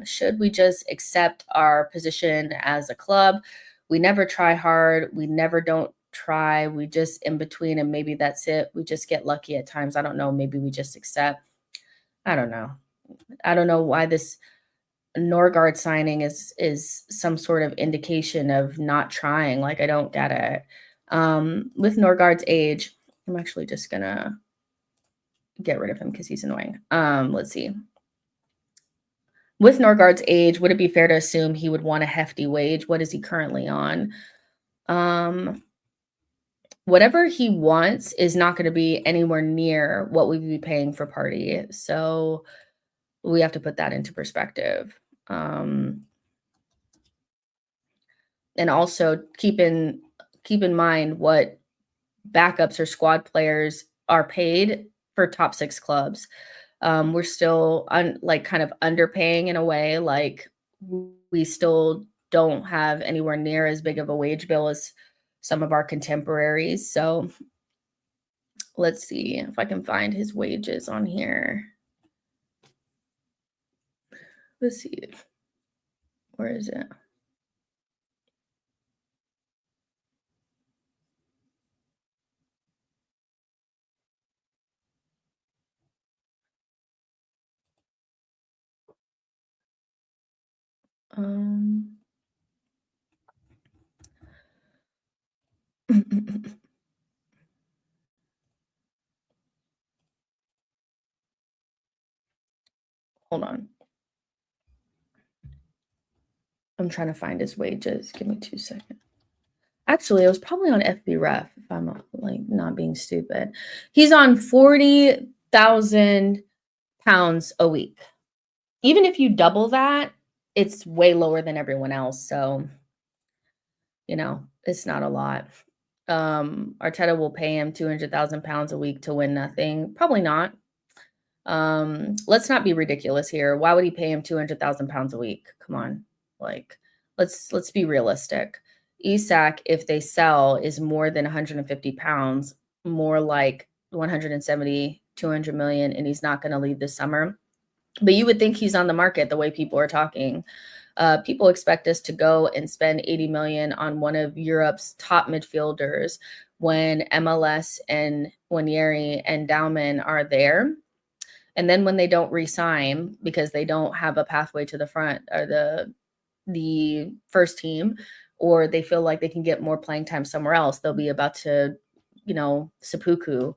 Should we just accept our position as a club? We never try hard. We never don't try. We just in between, and maybe that's it. We just get lucky at times. I don't know. Maybe we just accept. I don't know. I don't know why this Norgaard signing is some sort of indication of not trying. Like, I don't get it. With Norgaard's age, I'm actually just gonna get rid of him because he's annoying. Let's see. With Norgaard's age, would it be fair to assume he would want a hefty wage? What is he currently on? whatever he wants is not going to be anywhere near what we'd be paying for Partey. So we have to put that into perspective. And also keep in mind what backups or squad players are paid for top 6 clubs. We're still kind of underpaying in a way. Like we still don't have anywhere near as big of a wage bill as some of our contemporaries. So let's see if I can find his wages on here. Let's see. Where is it? Hold on. I'm trying to find his wages. Give me 2 seconds. Actually, it was probably on FB Ref, if I'm like not being stupid. He's on 40,000 pounds a week. Even if you double that, it's way lower than everyone else. So, you know, it's not a lot. Arteta will pay him 200,000 pounds a week to win nothing. Probably not. Let's not be ridiculous here. Why would he pay him 200,000 pounds a week? Come on. Like, let's be realistic. Isak, if they sell, is more than 150 pounds, more like 170, 200 million, and he's not going to leave this summer. But you would think he's on the market the way people are talking. People expect us to go and spend 80 million on one of Europe's top midfielders when MLS and Wanyeri and Dauman are there. And then when they don't re-sign because they don't have a pathway to the front or the first team, or they feel like they can get more playing time somewhere else, they'll be about to, seppuku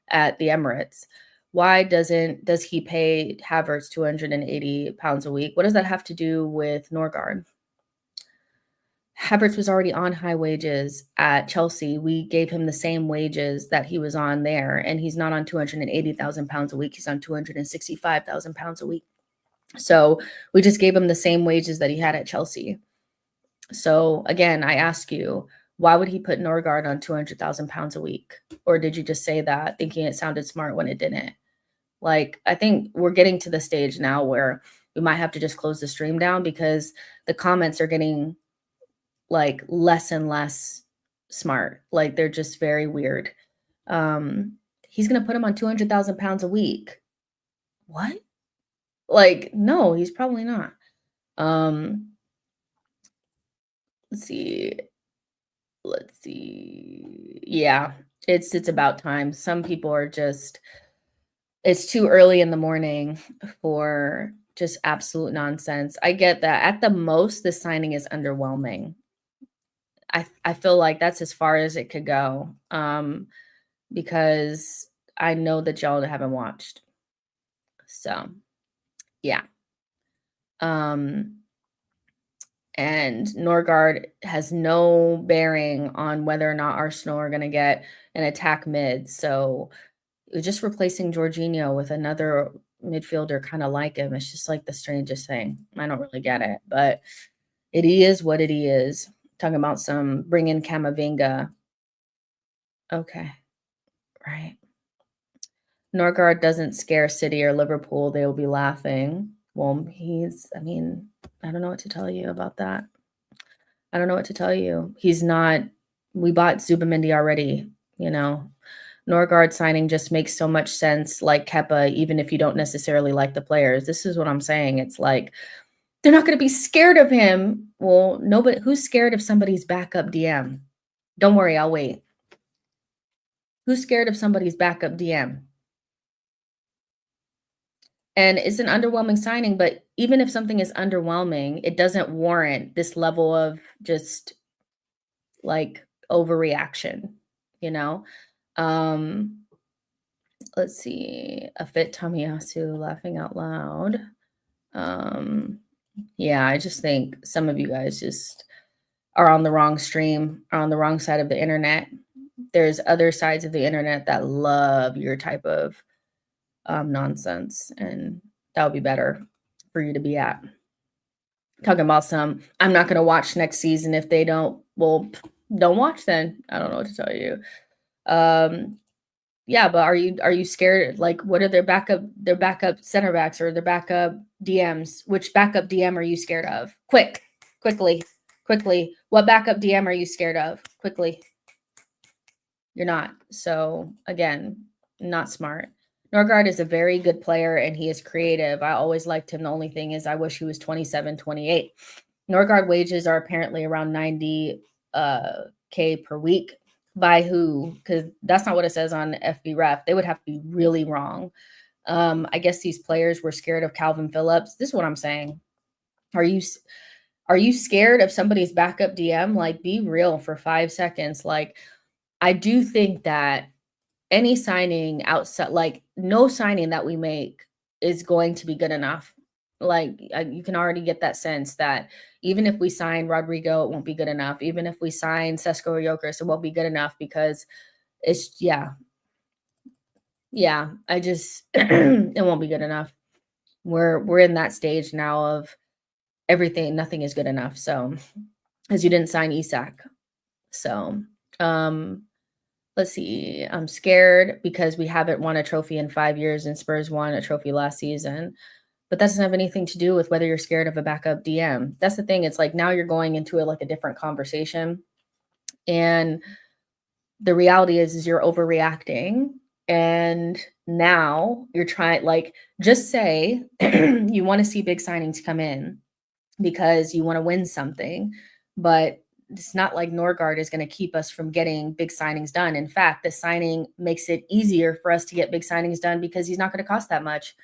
at the Emirates. Why does he pay Havertz 280 pounds a week? What does that have to do with Norgaard? Havertz was already on high wages at Chelsea. We gave him the same wages that he was on there, and he's not on 280,000 pounds a week. He's on 265,000 pounds a week. So we just gave him the same wages that he had at Chelsea. So again, I ask you, why would he put Norgaard on 200,000 pounds a week? Or did you just say that thinking it sounded smart when it didn't? Like, I think we're getting to the stage now where we might have to just close the stream down because the comments are getting like less and less smart. Like they're just very weird. He's going to put him on 200,000 pounds a week. What? Like, no, he's probably not. Let's see. Yeah, it's about time. Some people are just, it's too early in the morning for just absolute nonsense. I get that. At the most, the signing is underwhelming. I feel like that's as far as it could go, because I know that y'all haven't watched. So, yeah. And Norgaard has no bearing on whether or not Arsenal are going to get an attack mid. So, just replacing Jorginho with another midfielder kind of like him, it's just like the strangest thing. I don't really get it, but it is what it is. Talking about some bring in Camavinga. Okay. Right. Norgaard doesn't scare City or Liverpool, they will be laughing. Well, I don't know what to tell you about that. I don't know what to tell you. He's not, we bought Zubamendi already, Norgaard signing just makes so much sense, like Kepa, even if you don't necessarily like the players. This is what I'm saying. It's like, they're not going to be scared of him. Well, nobody, who's scared of somebody's backup DM? Don't worry, I'll wait. Who's scared of somebody's backup DM? And it's an underwhelming signing, but even if something is underwhelming, it doesn't warrant this level of just like overreaction, Let's see. A fit Tomiyasu laughing out loud. Yeah, I just think some of you guys just are on the wrong stream, are on the wrong side of the internet. there's other sides of the internet that love your type of nonsense, and that would be better for you to be at. Talking about some, I'm not going to watch next season if they don't. Well, don't watch then. I don't know what to tell you. Yeah, but are you scared? Like, what are their backup center backs or their backup DMs? Which backup DM are you scared of? Quickly. What backup DM are you scared of? Quickly. You're not. So again, not smart. Norgaard is a very good player and he is creative. I always liked him. The only thing is I wish he was 27, 28. Norgaard wages are apparently around 90 K per week. By who? Because that's not what it says on FB Ref. They would have to be really wrong. I guess these players were scared of Calvin Phillips. This is what I'm saying. Are you scared of somebody's backup DM? Like, be real for 5 seconds. Like, I do think that any signing outside, like no signing that we make is going to be good enough. Like you can already get that sense that even if we sign Rodrigo, it won't be good enough. Even if we sign Sesko or Jokeris, it won't be good enough because it's I just it won't be good enough. We're in that stage now of everything, nothing is good enough. So as you didn't sign Isak. So let's see. I'm scared because we haven't won a trophy in 5 years and Spurs won a trophy last season. But that doesn't have anything to do with whether you're scared of a backup DM. That's the thing. It's like now you're going into it like a different conversation. And the reality is you're overreacting. And now you're trying, like, just say you want to see big signings come in because you want to win something. But it's not like Norgaard is going to keep us from getting big signings done. In fact, the signing makes it easier for us to get big signings done because he's not going to cost that much.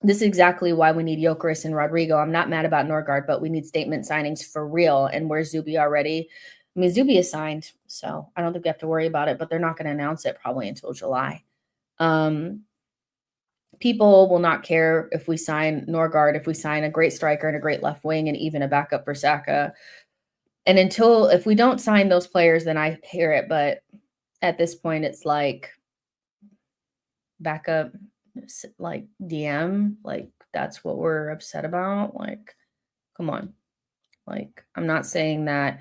This is exactly why we need Jokeris and Rodrigo. I'm not mad about Norgaard, but we need statement signings for real. And where's Zubi already? I mean, Zubi is signed, so I don't think we have to worry about it, but they're not going to announce it probably until July. People will not care if we sign Norgaard, if we sign a great striker and a great left wing and even a backup for Saka. And if we don't sign those players, then I hear it. But at this point, it's like backup, like DM, like that's what we're upset about. Like, come on. Like, I'm not saying that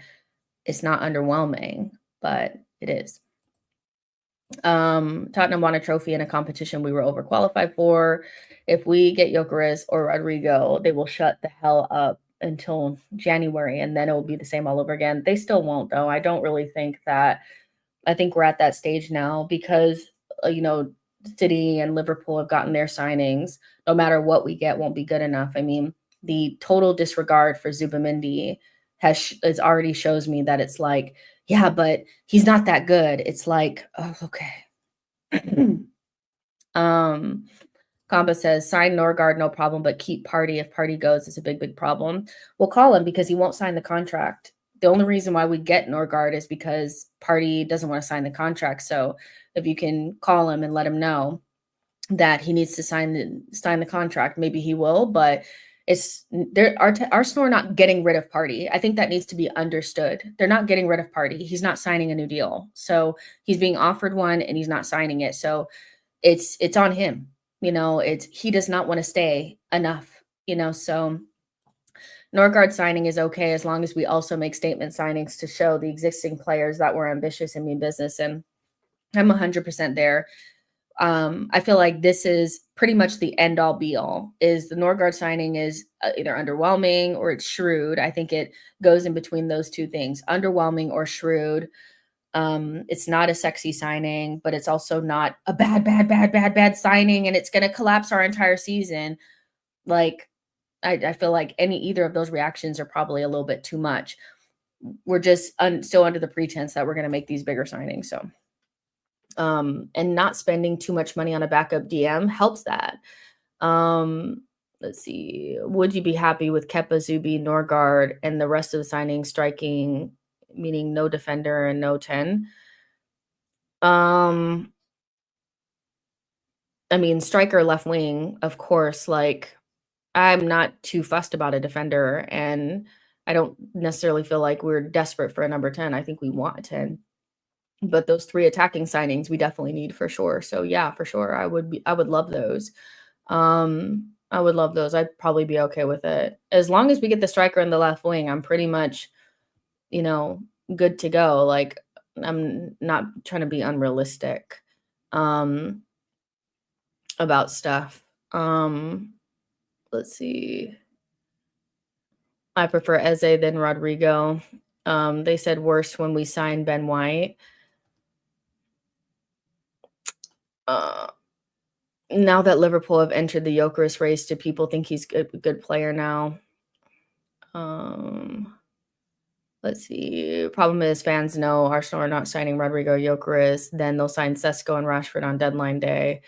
it's not underwhelming, but it is. Tottenham won a trophy in a competition we were overqualified for. If we get Jokeris or Rodrigo, they will shut the hell up until January, and then it will be the same all over again. They still won't, though. I don't really think that. I think we're at that stage now because, City and Liverpool have gotten their signings. No matter what we get, won't be good enough. I mean, the total disregard for Zubimendi is already shows me that it's like, yeah, but he's not that good. It's like, oh, okay. Comba says, sign Norgaard, no problem, but keep Partey. If Partey goes, it's a big, big problem. We'll call him because he won't sign the contract. The only reason why we get Norgaard is because Partey doesn't want to sign the contract. So if you can call him and let him know that he needs to sign the contract, maybe he will, but Arsenal are not getting rid of Partey. I think that needs to be understood. They're not getting rid of Partey. He's not signing a new deal. So he's being offered one and he's not signing it. So it's on him. He does not want to stay enough, so Norgaard signing is okay as long as we also make statement signings to show the existing players that we're ambitious and mean business. And I'm 100% there. I feel like this is pretty much the end all be all. Is the Norgaard signing is either underwhelming or it's shrewd. I think it goes in between those two things, underwhelming or shrewd. It's not a sexy signing, but it's also not a bad signing, and it's going to collapse our entire season. Like, I feel like either of those reactions are probably a little bit too much. We're just still under the pretense that we're going to make these bigger signings. So, and not spending too much money on a backup DM helps that. Let's see. Would you be happy with Kepa, Zubi, Norgaard, and the rest of the signings striking, meaning no defender and no 10? I mean, striker, left wing, of course, like, I'm not too fussed about a defender, and I don't necessarily feel like we're desperate for a number 10. I think we want a 10. But those 3 attacking signings we definitely need for sure. So yeah, for sure. I would love those. I would love those. I'd probably be okay with it. As long as we get the striker in the left wing, I'm pretty much, you know, good to go. Like, I'm not trying to be unrealistic um about stuff. Let's see. I prefer Eze than Rodrigo. They said worse when we signed Ben White. Uh, Now that Liverpool have entered the Gyökeres race, do people think he's a good player now? Um, let's see. Problem is, fans know Arsenal are not signing Rodrigo Gyökeres. Then they'll sign Sesko and Rashford on deadline day.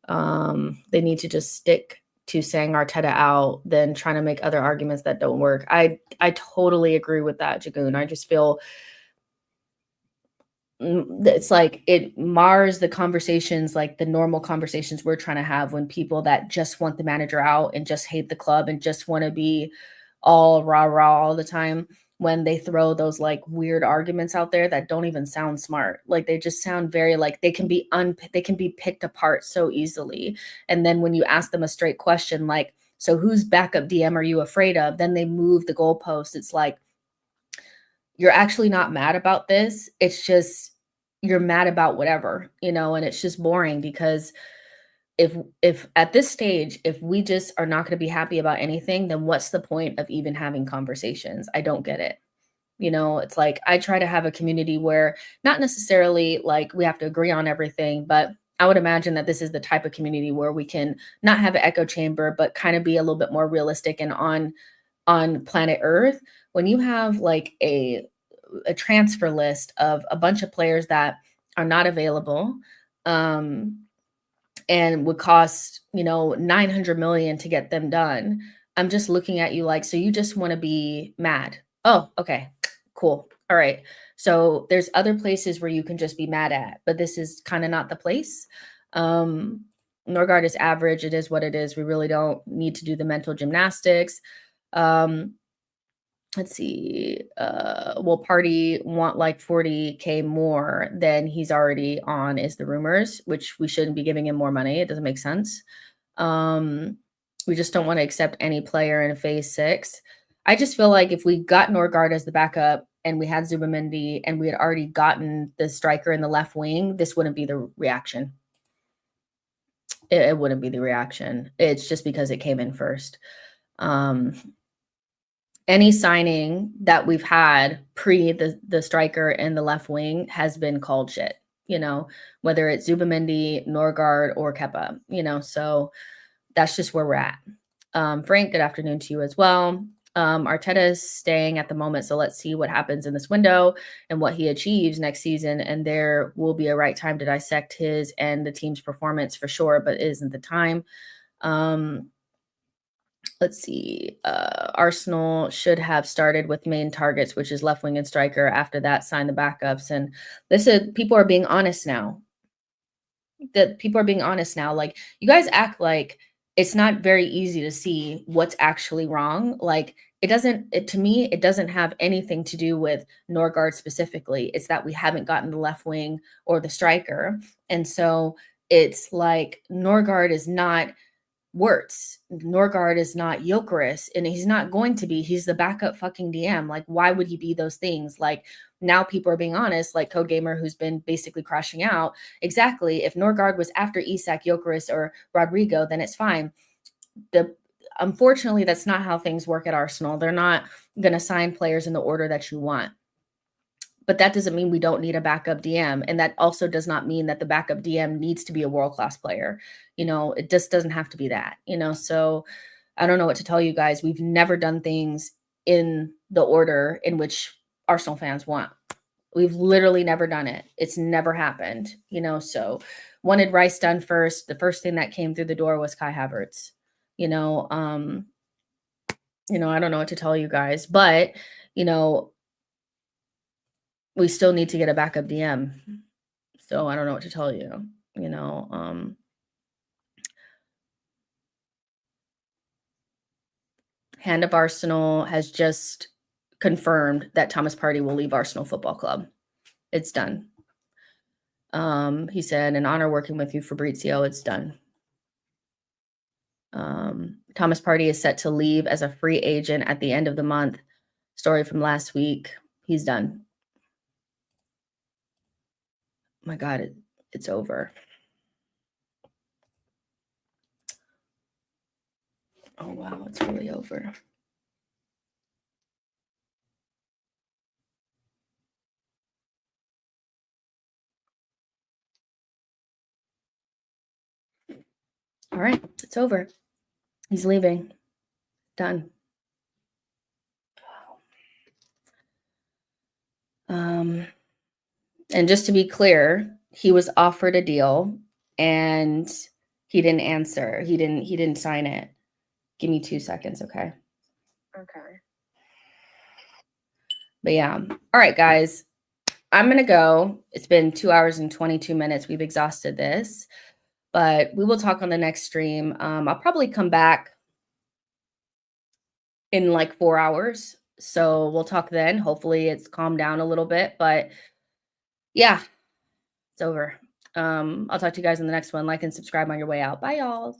They need to just stick to saying Arteta out than trying to make other arguments that don't work. I totally agree with that, Jagoon. I just feel it's like it mars the conversations, like the normal conversations we're trying to have when people that just want the manager out and just hate the club and just want to be all rah rah all the time, when they throw those like weird arguments out there that don't even sound smart. Like they just sound very like they can be picked apart so easily. And then when you ask them a straight question like, so whose backup DM are you afraid of? Then they move the goalpost. It's like, you're actually not mad about this. It's just you're mad about whatever, and it's just boring because if at this stage, if we just are not going to be happy about anything, then what's the point of even having conversations? I don't get it. It's like I try to have a community where not necessarily like we have to agree on everything, but I would imagine that this is the type of community where we can not have an echo chamber, but kind of be a little bit more realistic and on planet Earth. When you have like a transfer list of a bunch of players that are not available, and would cost 900 million to get them done, I'm just looking at you like, so you just want to be mad. Oh, okay, cool, all right. So there's other places where you can just be mad at, but this is kind of not the place. Norgaard is average. It is what it is. We really don't need to do the mental gymnastics. Let's see. Will Partey want like 40K more than he's already on, is the rumors, which we shouldn't be giving him more money. It doesn't make sense. We just don't want to accept any player in phase 6. I just feel like if we got Norgaard as the backup and we had Zubamendi and we had already gotten the striker in the left wing, this wouldn't be the reaction. It wouldn't be the reaction. It's just because it came in first. Any signing that we've had pre the striker and the left wing has been called shit, whether it's Zubamendi, Norgaard, or Kepa, so that's just where we're at. Frank, good afternoon to you as well. Arteta is staying at the moment, so let's see what happens in this window and what he achieves next season, and there will be a right time to dissect his and the team's performance for sure, but it isn't the time. Let's see. Arsenal should have started with main targets, which is left wing and striker. After that, sign the backups. And people are being honest now. Like, you guys act like it's not very easy to see what's actually wrong. Like, to me, it doesn't have anything to do with Norgaard specifically. It's that we haven't gotten the left wing or the striker. And so it's like Norgaard is not Wirtz. Norgaard is not Gyökeres, and he's not going to be. He's the backup fucking DM. Like, why would he be those things? Like, now people are being honest, like Code Gamer, who's been basically crashing out. Exactly. If Norgaard was after Isak, Gyökeres, or Rodrigo, then it's fine. Unfortunately, that's not how things work at Arsenal. They're not going to sign players in the order that you want. But that doesn't mean we don't need a backup DM. And that also does not mean that the backup DM needs to be a world-class player. It just doesn't have to be that, so I don't know what to tell you guys. We've never done things in the order in which Arsenal fans want. We've literally never done it. It's never happened, so wanted Rice done first. The first thing that came through the door was Kai Havertz. I don't know what to tell you guys, but, we still need to get a backup DM. So I don't know what to tell you, Hand of Arsenal has just confirmed that Thomas Partey will leave Arsenal Football Club. It's done. He said, an honor working with you, Fabrizio. It's done. Thomas Partey is set to leave as a free agent at the end of the month. Story from last week. He's done. Oh my God, it's over. Oh, wow, it's really over. All right, it's over. He's leaving. Done. And just to be clear, he was offered a deal and he didn't answer. He didn't sign it. Give me 2 seconds, okay? Okay. But yeah. All right, guys. I'm going to go. It's been 2 hours and 22 minutes. We've exhausted this, but we will talk on the next stream. I'll probably come back in like 4 hours. So we'll talk then. Hopefully it's calmed down a little bit, but yeah, it's over. I'll talk to you guys in the next one. Like and subscribe on your way out. Bye, y'all.